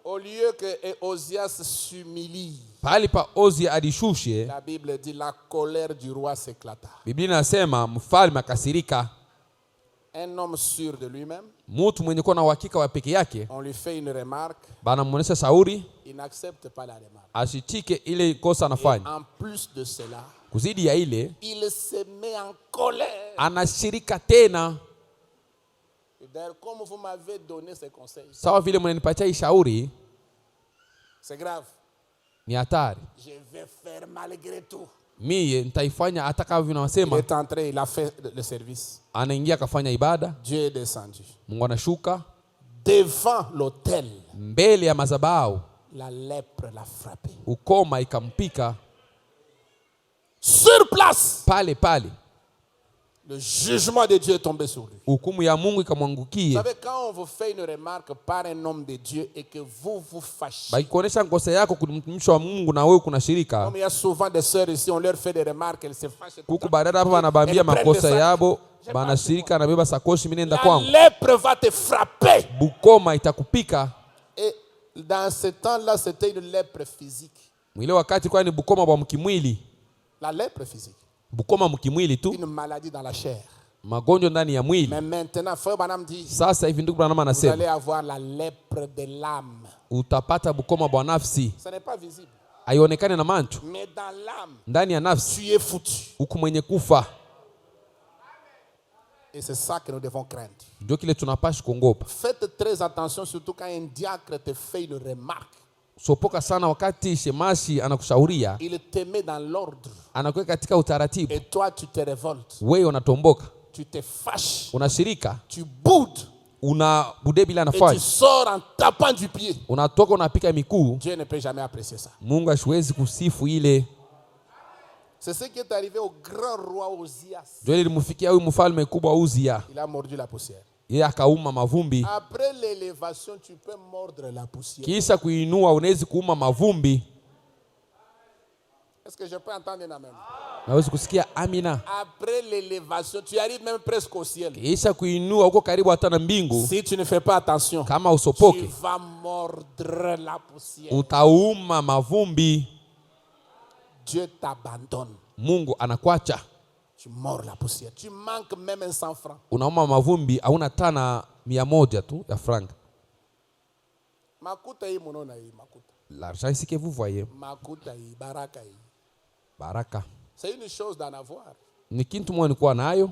Au lieu que Ozias s'humilie, Pahali pa Ozia alishushe, la Bible dit la colère du roi s'éclata. Biblia inasema mfalme akasirika. Un homme sûr de lui-même, Mtu mwenye kuwa na uhakika wa peke yake, on lui fait une remarque, banamuonesha shauri il n'accepte pas la remarque. ashitike ile kosa Et anafanya. en plus de cela, Kuzidi ya ile, il se met en colère. anashirika tena. Et d'ailleurs, comme vous m'avez donné ces conseils, Sawa vile mnanipatia hii shauri, c'est grave. ni hatari. Je vais faire malgré tout. Mie nitaifanya hata kama Il vinasema. est entré, il a fait le service. Anaingia akafanya ibada, Dieu est descendu. Mungu anashuka Devant l'autel, mbele ya madhabahu, la lèpre l'a frappé. ukoma ikampika Sur place, pale pale, le jugement de Dieu est tombé sur lui. hukumu ya Mungu Vous ikamwangukie. savez, quand on vous fait une remarque par un homme de Dieu et que vous vous fâchez, Bakikuonesha ngosa yako kumtumisha wa Mungu na wewe kuna shirika, comme il y a souvent des sœurs ici, on leur fait des remarques, elles se fâchent. kuku badada hapa banabambia makosa yabo, banashirika anabeba sakoshi, mimi nenda La kwangu, lèpre va te frapper. bukoma itakupika. Et dans ce temps-là, c'était une lèpre physique. Mwile wakati kwa ni bukoma bwa mkimwili, La lèpre physique. bukoma mkimwili tu, Une maladie dans la chair. magonjwa ndani ya mwili. Mais maintenant, Frère Branham dit, Sasa hivi ndugu Branham vous anasema allez avoir la lèpre de l'âme. utapata bukoma bwa nafsi, Ce n'est pas visible. haionekani na macho. Mais dans l'âme, Ndani ya nafsi tu es foutu. huku mwenye kufa, Et c'est ça que nous devons craindre. ndio kile tunapaswa kuogopa. Faites très attention, surtout quand un diacre te fait une remarque. Sopoka sana wakati shemashi anakushauria, Il te met dans l'ordre. anakuweka katika utaratibu, Et toi, tu te révoltes. wewe unatomboka, Tu te fâches. unashirika, Tu boudes. unabude bila Et tu nafasi, sors en tapant du pied. unatoka unapika mikuu. Dieu ne peut jamais apprécier ça. Mungu asiwezi kusifu ile. C'est ce qui est arrivé au grand roi Ozias. Ndio ilimfikia huyu mfalme kubwa Uzia, Il a mordu la poussière. yeye akauma mavumbi. Après l'élévation, tu peux mordre la poussière. Kisha kuinua unawezi kuuma mavumbi. Est-ce que je peux entendre un amen? Nawezi kusikia amina. Après l'élévation, tu arrives même presque au ciel. Kisha kuinua uko karibu hata na mbingu, Si tu ne fais pas attention, kama tu usopoke vas mordre la poussière. utauma mavumbi. Dieu t'abandonne. Mungu anakwacha, Tu mords la poussière. Tu manques même un 100 francs. unauma mavumbi, hauna tana 100 tu ya franc. Makuta hii monona hii makuta. L'argent ici que vous voyez, Makuta hii, baraka hii. baraka C'est une chose d'en avoir. ni kintu moja nikuwa nayo,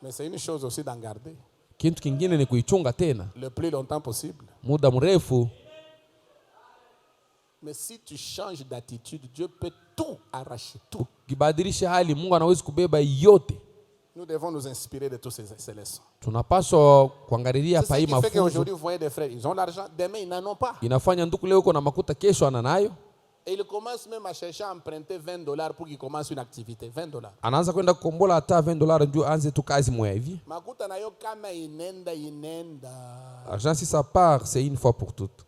Mais c'est une chose aussi d'en garder. kintu kingine ni kuichunga tena Le plus longtemps possible. muda mrefu. Mais si tu changes d'attitude, Dieu peut tout arracher, tout. Ukibadilisha hali, Mungu anaweza kubeba yote. Nous devons nous inspirer de tous ces leçons. Tunapaswa kuangalilia C'est pa ce hii qui fait mafunzo. qu'aujourd'hui, vous voyez des frères, ils ont l'argent, demain, ils n'en ont pas. Inafanya ndugu leo uko na makuta, kesho ana nayo. Et il commence même à chercher à emprunter $20 pour qu'il commence une activité. $20. Anaanza kwenda kukombola hata $20 ndio aanze tu kazi moya hivi. Makuta na yo kama inenda. Argent si ça part, c'est une fois pour toutes.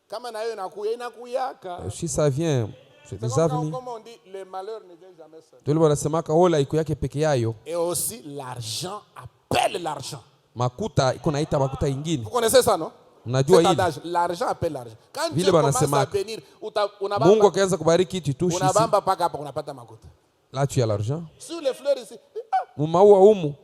Kama na yo inakuyaka. Si ça vient, c'est déjà venu. Comme on dit, le malheur ne vient jamais seul. Ndio wanasemaka ola iko yake peke yayo. Et aussi l'argent appelle l'argent. Makuta iko naita makuta ingine. Vous connaissez ça, non? Mnajua hili? L'argent appelle l'argent. Quand Vile Dieu commence à wanasemaka. bénir, Mungu akaanza kubariki kitu tu shisi. unabamba paka hapa unapata makuta. Là tu as l'argent. Sur les fleurs ici. Mumaua humu.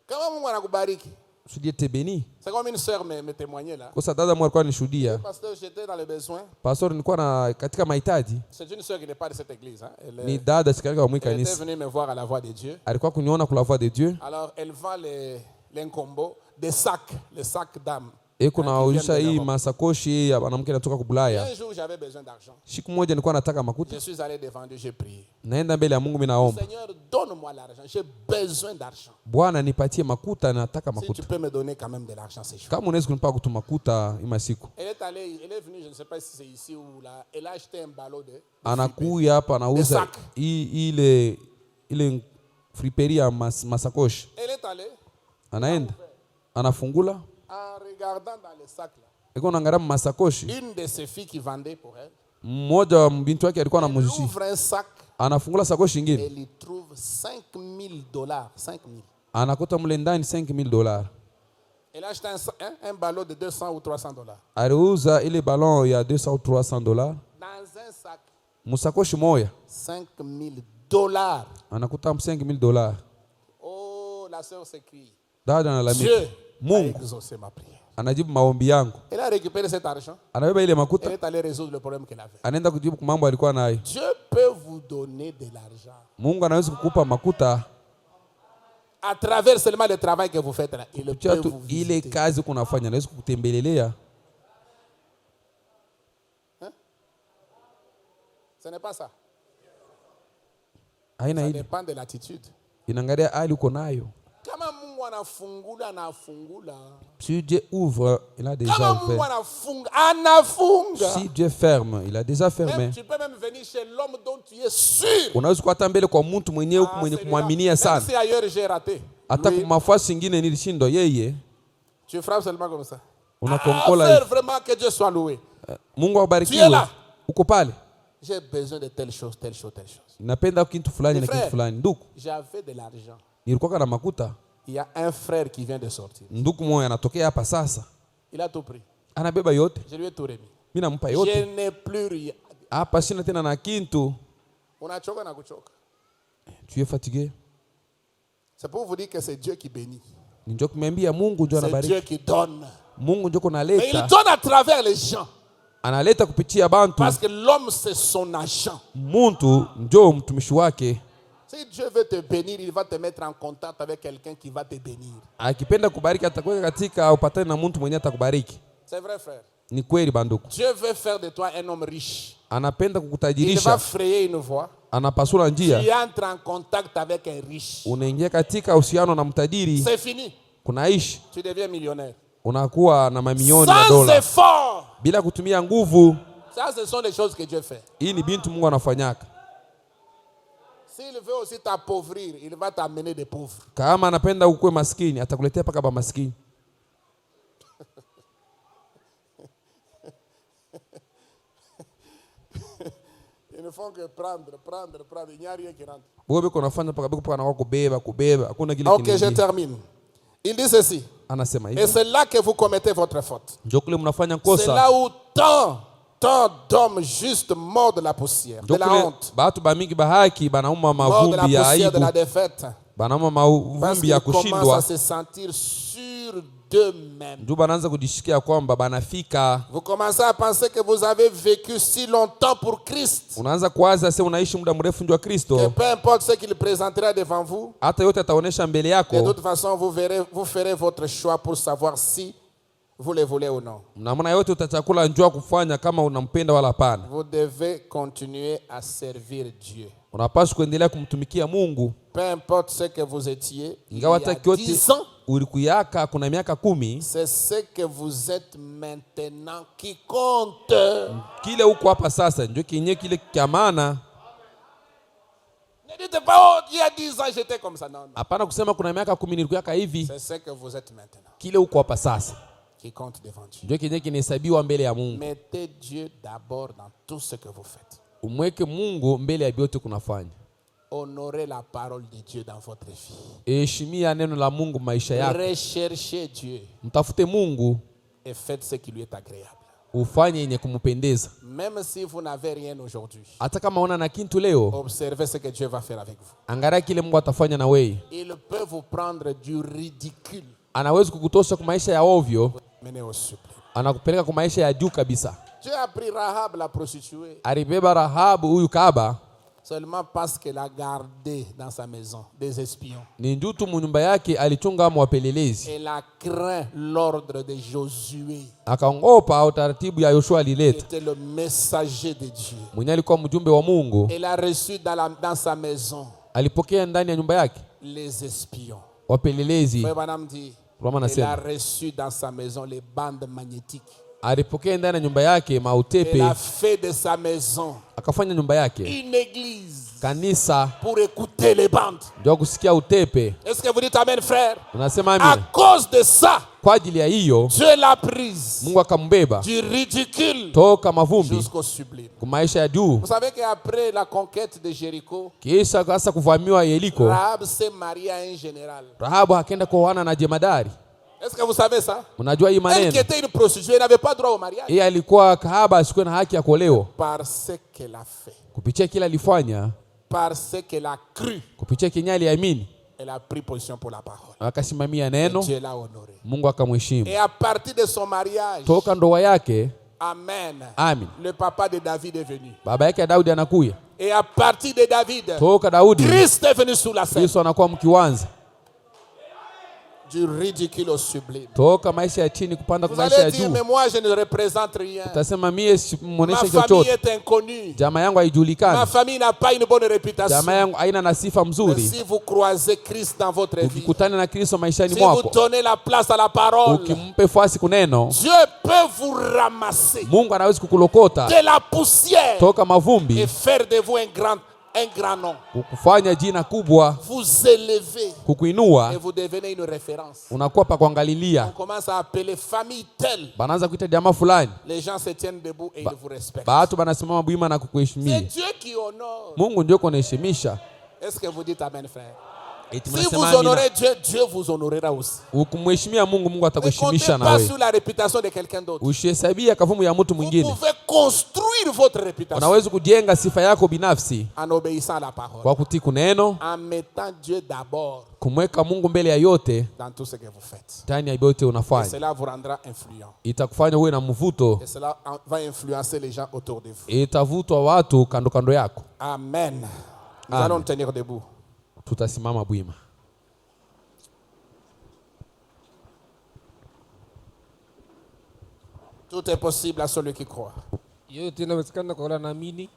Kama Mungu anakubariki. Si Dieu te bénit. C'est comme une sœur me témoignait là. Kwa sababu dada mwa alikuwa nishuhudia. Pasteur, j'étais dans les besoins. Pastor nilikuwa na katika mahitaji. C'est une sœur qui n'est pas de cette église. Hein. Ni dada sikarika wa Elle était kanisa. venue me voir à la voix de Dieu. Alikuwa kuniona kwa la voix de Dieu. Alors elle vend les combos, des sacs, les sacs d'âme. Eko nauzisha hii masakoshi ya mwanamke anatoka kubulaya. Un jour j'avais besoin d'argent. Siku moja nilikuwa nataka makuta. Je suis allé devant Dieu, j'ai prié. Naenda mbele ya Mungu mimi naomba. Seigneur, donne-moi l'argent. J'ai besoin d'argent. Bwana nipatie makuta, nataka Si tu makuta. peux me donner quand même de l'argent, c'est chaud. Kama unaweza kunipa kutu makuta ima siku. Elle est venue, je ne sais pas si c'est ici ou là. Elle a acheté un ballot de Anakuya hapa anauza ile friperie ya masakoshi. Elle est allée. Anaenda. Anafungula. En regardant dans les sacs là. Eko naangalia masakoshi. Une de ses filles qui vendait pour elle. Mmoja wa binti wake alikuwa anamuzishia. Elle ouvre un sac. Anafungula sakoshi nyingine. Elle y trouve $5,000. 5,000. Anakuta mle ndani $5,000. Elle a acheté un ballot de $200 ou $300. Aliuza ile ballon ya $200 ou $300. Dans un sac. Musakoshi moya. $5,000. Anakuta $5,000. Oh, la sœur s'écrie. Dada analalamika. Dieu a Mungu exaucé ma prière. anajibu maombi yangu. Elle a récupéré cet argent. Anabeba ile Elle makuta. est allée résoudre le problème qu'elle avait. Anaenda kujibu kwa mambo alikuwa nayo. Dieu peut vous donner de l'argent. Mungu anaweza kukupa makuta À travers seulement le travail que vous faites là. Il peut kupitia tu vous ile visiter. kazi kunafanya, anaweza kukutembelelea. Ce n'est pas ça. Haina Ça ile. dépend de l'attitude. Inaangalia hali uko nayo. Kama Mungu anafungula. Si Dieu ouvre, il a déjà Kama ouvert. Mungu anafunga. Si Dieu ferme, il a déjà fermé. Même, tu peux même venir chez l'homme dont tu es sûr. Unaweza kuata mbele kwa mtu mwenyewe mwenye kumwaminia sana. Si ailleurs j'ai raté. Hata Oui. kwa mafasi nyingine nilishindwa yeye. Tu frappes seulement comme ça. Unakonkola. Faire vraiment que Dieu soit loué. Mungu Tu es abarikiwe. là. Uko pale. J'ai besoin de telle chose, telle chose, telle chose. Napenda kitu fulani na Frère. kitu fulani. Ndugu, J'avais de l'argent. nilikuwa na makuta. Il y a un frère qui vient de sortir. Ndugu mmoja anatokea hapa sasa. Il a tout pris. Anabeba yote. Je lui ai tout remis. Mimi nampa Je yote. n'ai plus rien. Hapa sina tena na kintu. Unachoka na kuchoka. Tu es fatigué. C'est pour vous dire que c'est Dieu qui bénit. Njoo kumwambia Mungu njoo C'est anabariki. Dieu qui donne. Mungu njoo Mais il kunaleta. donne à travers les gens. Analeta kupitia bantu. Parce que l'homme, c'est son agent. Muntu njoo mtumishi wake. Si Dieu veut te bénir, il va te mettre en contact avec quelqu'un qui va te bénir. Akipenda kubariki atakuweka katika upatane na mtu mwenye atakubariki. C'est vrai, frère. Ni kweli banduku. Dieu veut faire de toi un homme riche. Anapenda Il va kukutajirisha. frayer une voie. Anapasula njia. Tu entres en contact avec un riche. Unaingia katika uhusiano na mtajiri. C'est fini. Kunaishi. Tu deviens millionnaire. Unakuwa na mamilioni ya Sans dola. effort. Bila kutumia nguvu. Ça, ce sont les choses que Dieu fait. Hii ni bintu Mungu anafanyaka. S'il veut aussi t'appauvrir, il va t'amener des pauvres. Kama anapenda ukue maskini, atakuletea paka ba maskini. Ils ne font que prendre. Il n'y a rien qui rentre. Wewe biko unafanya paka biko na kubeba. Hakuna kile Ok, je termine. Il dit ceci. Anasema Et hivi. c'est là que vous commettez votre faute. Njoo kule mnafanya C'est kosa. là où tant d'hommes juste morts de la poussière, de Njoo la kule honte, batu bamingi bahaki banauma morts de la mavumbi ya poussière, de la aibu. défaite. Banauma Parce mavumbi ya qu'ils commencent à kushindwa. se sentir sûrs d'eux-mêmes. Njoo banaanza kujishikia kwamba banafika. Vous commencez à penser que vous avez vécu si longtemps pour Christ, Unaanza kuwaza sasa unaishi muda mrefu ndio wa que Kristo. peu importe ce qu'il présentera devant vous, Hata yote ataonesha mbele de yako. toute façon, vous ferez votre choix pour savoir si vous le voulez ou non. Namna yote utachakula njoo kufanya kama unampenda wala hapana. Vous devez continuer à servir Dieu. Unapaswa kuendelea kumtumikia Mungu. Peu importe ce que vous étiez, il y Ingawa a hata kyote 10 ans, ulikuyaka kuna miaka 10, c'est ce que vous êtes maintenant qui compte. kile uko hapa sasa ndio kile kia maana. Ne dites pas, oh, il y a 10 ans j'étais comme ça. Non, non. Hapana kusema kuna miaka 10 nilikuyaka hivi. C'est ce que vous êtes maintenant Kile uko hapa sasa qui compte devant Dieu. ndio kinahesabiwa mbele ya Mungu. Mettez Dieu d'abord dans tout ce que vous faites. Umweke Mungu mbele ya vyote kunafanya. Honorez la parole de Dieu dans votre vie. Heshimia neno la Mungu maisha yako. Recherchez Dieu Mtafute Mungu et faites ce qui lui est agréable. ufanye yenye kumpendeza. Même si vous n'avez rien aujourd'hui, Hata kama una na kitu leo, observez ce que Dieu va faire avec vous. angalia kile Mungu atafanya na wewe. Il peut vous prendre du ridicule, Anaweza kukutosha kwa maisha ya ovyo, mener au sublime. anakupeleka kwa maisha ya juu kabisa. Dieu a pris Rahab la prostituée Alibeba Rahabu huyu kahaba seulement parce qu'elle a gardé dans sa maison des espions. ni njutu munyumba yake alichunga wapelelezi. Elle a craint l'ordre de Josué, Akaongopa utaratibu ya Yoshua qui alileta. était le messager de Dieu. Mwenye alikuwa mjumbe wa Mungu, Elle a reçu dans sa maison alipokea ndani ya nyumba yake les espions. wapelelezi. Frère Branham dit, Roma elle a nasema reçu dans sa maison les bandes magnétiques. alipokea ndani ya nyumba yake Elle mautepe, a fait de sa maison akafanya nyumba yake une église kanisa pour écouter les bandes. ndio kusikia utepe. Est-ce que vous dites amen, frère? Unasema À amina. cause de ça, Kwa ajili ya hiyo Dieu l'a prise Mungu akambeba du ridicule toka mavumbi jusqu'au sublime. kwa maisha ya juu. Vous savez qu'après la conquête de Jéricho, Kisha sasa kuvamiwa Yeriko, Rahab s'est mariée à un général. Rahabu akaenda kuoana na jemadari. Est-ce que vous savez ça? Unajua hii Elle maneno, qui était une prostituée n'avait pas droit au mariage. yeye alikuwa kahaba, asikuwe na haki ya kuolewa. Parce qu'elle a fait, Kupitia kile alifanya, parce qu'elle a cru, kupitia kenye aliamini, elle a pris position pour la parole. akasimamia neno, Dieu l'a honorée. Mungu akamheshimu. Et à partir de son mariage, Toka ndoa yake, amen, amen, le papa de David est venu. baba yake Daudi anakuya. Et à partir de David, Toka Daudi, Christ est venu sous la scène. Yesu anakuwa mkiwanza. Du ridicule au sublime. Toka maisha ya chini kupanda Vous kwa maisha allez ya dire, juu. mais moi je ne représente rien. Utasema mie Ma simuoneshe famille chochote, est inconnue. jamaa yangu Ma haijulikani, famille n'a pas une bonne réputation. jamaa yangu haina na sifa Mais mzuri. si vous croisez Christ dans votre vie, Ukikutana na Kristo maishani si vous mwako, donnez la place à la parole, ukimpe fasi kuneno, Dieu peut vous ramasser Mungu anaweza kukulokota de la poussière toka et mavumbi, faire de vous un grand nom. kukufanya jina kubwa, Vous élevez et kukuinua, vous devenez une référence. unakuwa pa On kuangalilia. commence à appeler famille telle. Banaanza kuita jamaa fulani, Les gens se tiennent debout et ils vous respectent. batu banasimama bwima na C'est kukuheshimia. Dieu qui honore. Mungu ndio kunaheshimisha. Est-ce que vous dites amen, frère? Eti Si vous mnasema amina. honorez Dieu, Dieu vous honorera aussi. Ukimheshimia Mungu, Mungu Ne comptez atakuheshimisha na pas wewe. sur la réputation de quelqu'un d'autre. Usihesabia kavumu ya mtu Vous mwingine. pouvez construire votre réputation Unaweza kujenga sifa yako binafsi en obéissant à la parole, kwa kutii kuneno, en mettant Dieu d'abord kumweka Mungu mbele ya yote dans tout ce que vous faites. ndani ya yote Et unafanya. cela vous rendra influent. Itakufanya uwe na mvuto, Et cela va influencer les gens autour de vous. itavutwa watu kando kando yako. Amen. Nous Amen. allons tenir debout. Tutasimama bwima. Tout est possible à celui qui croit. Yote inawezekana kwa wale naamini.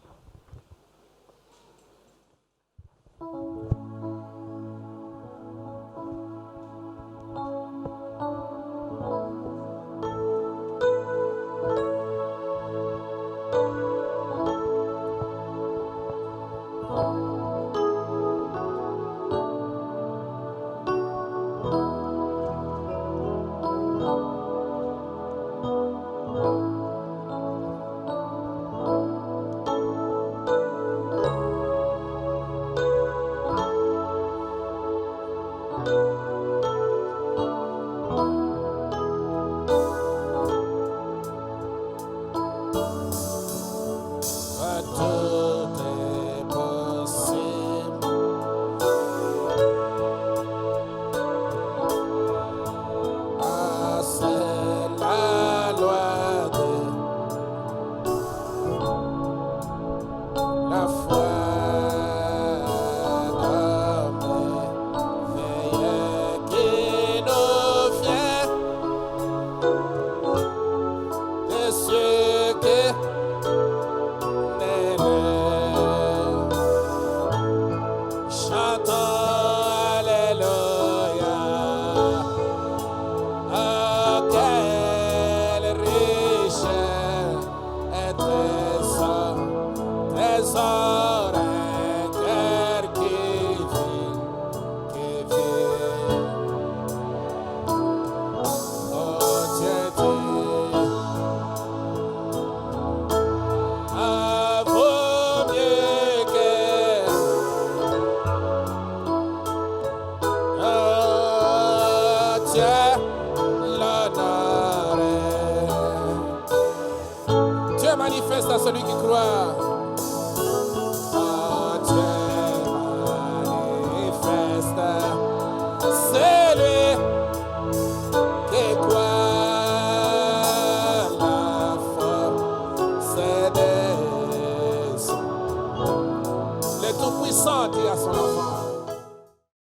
celui qui croit.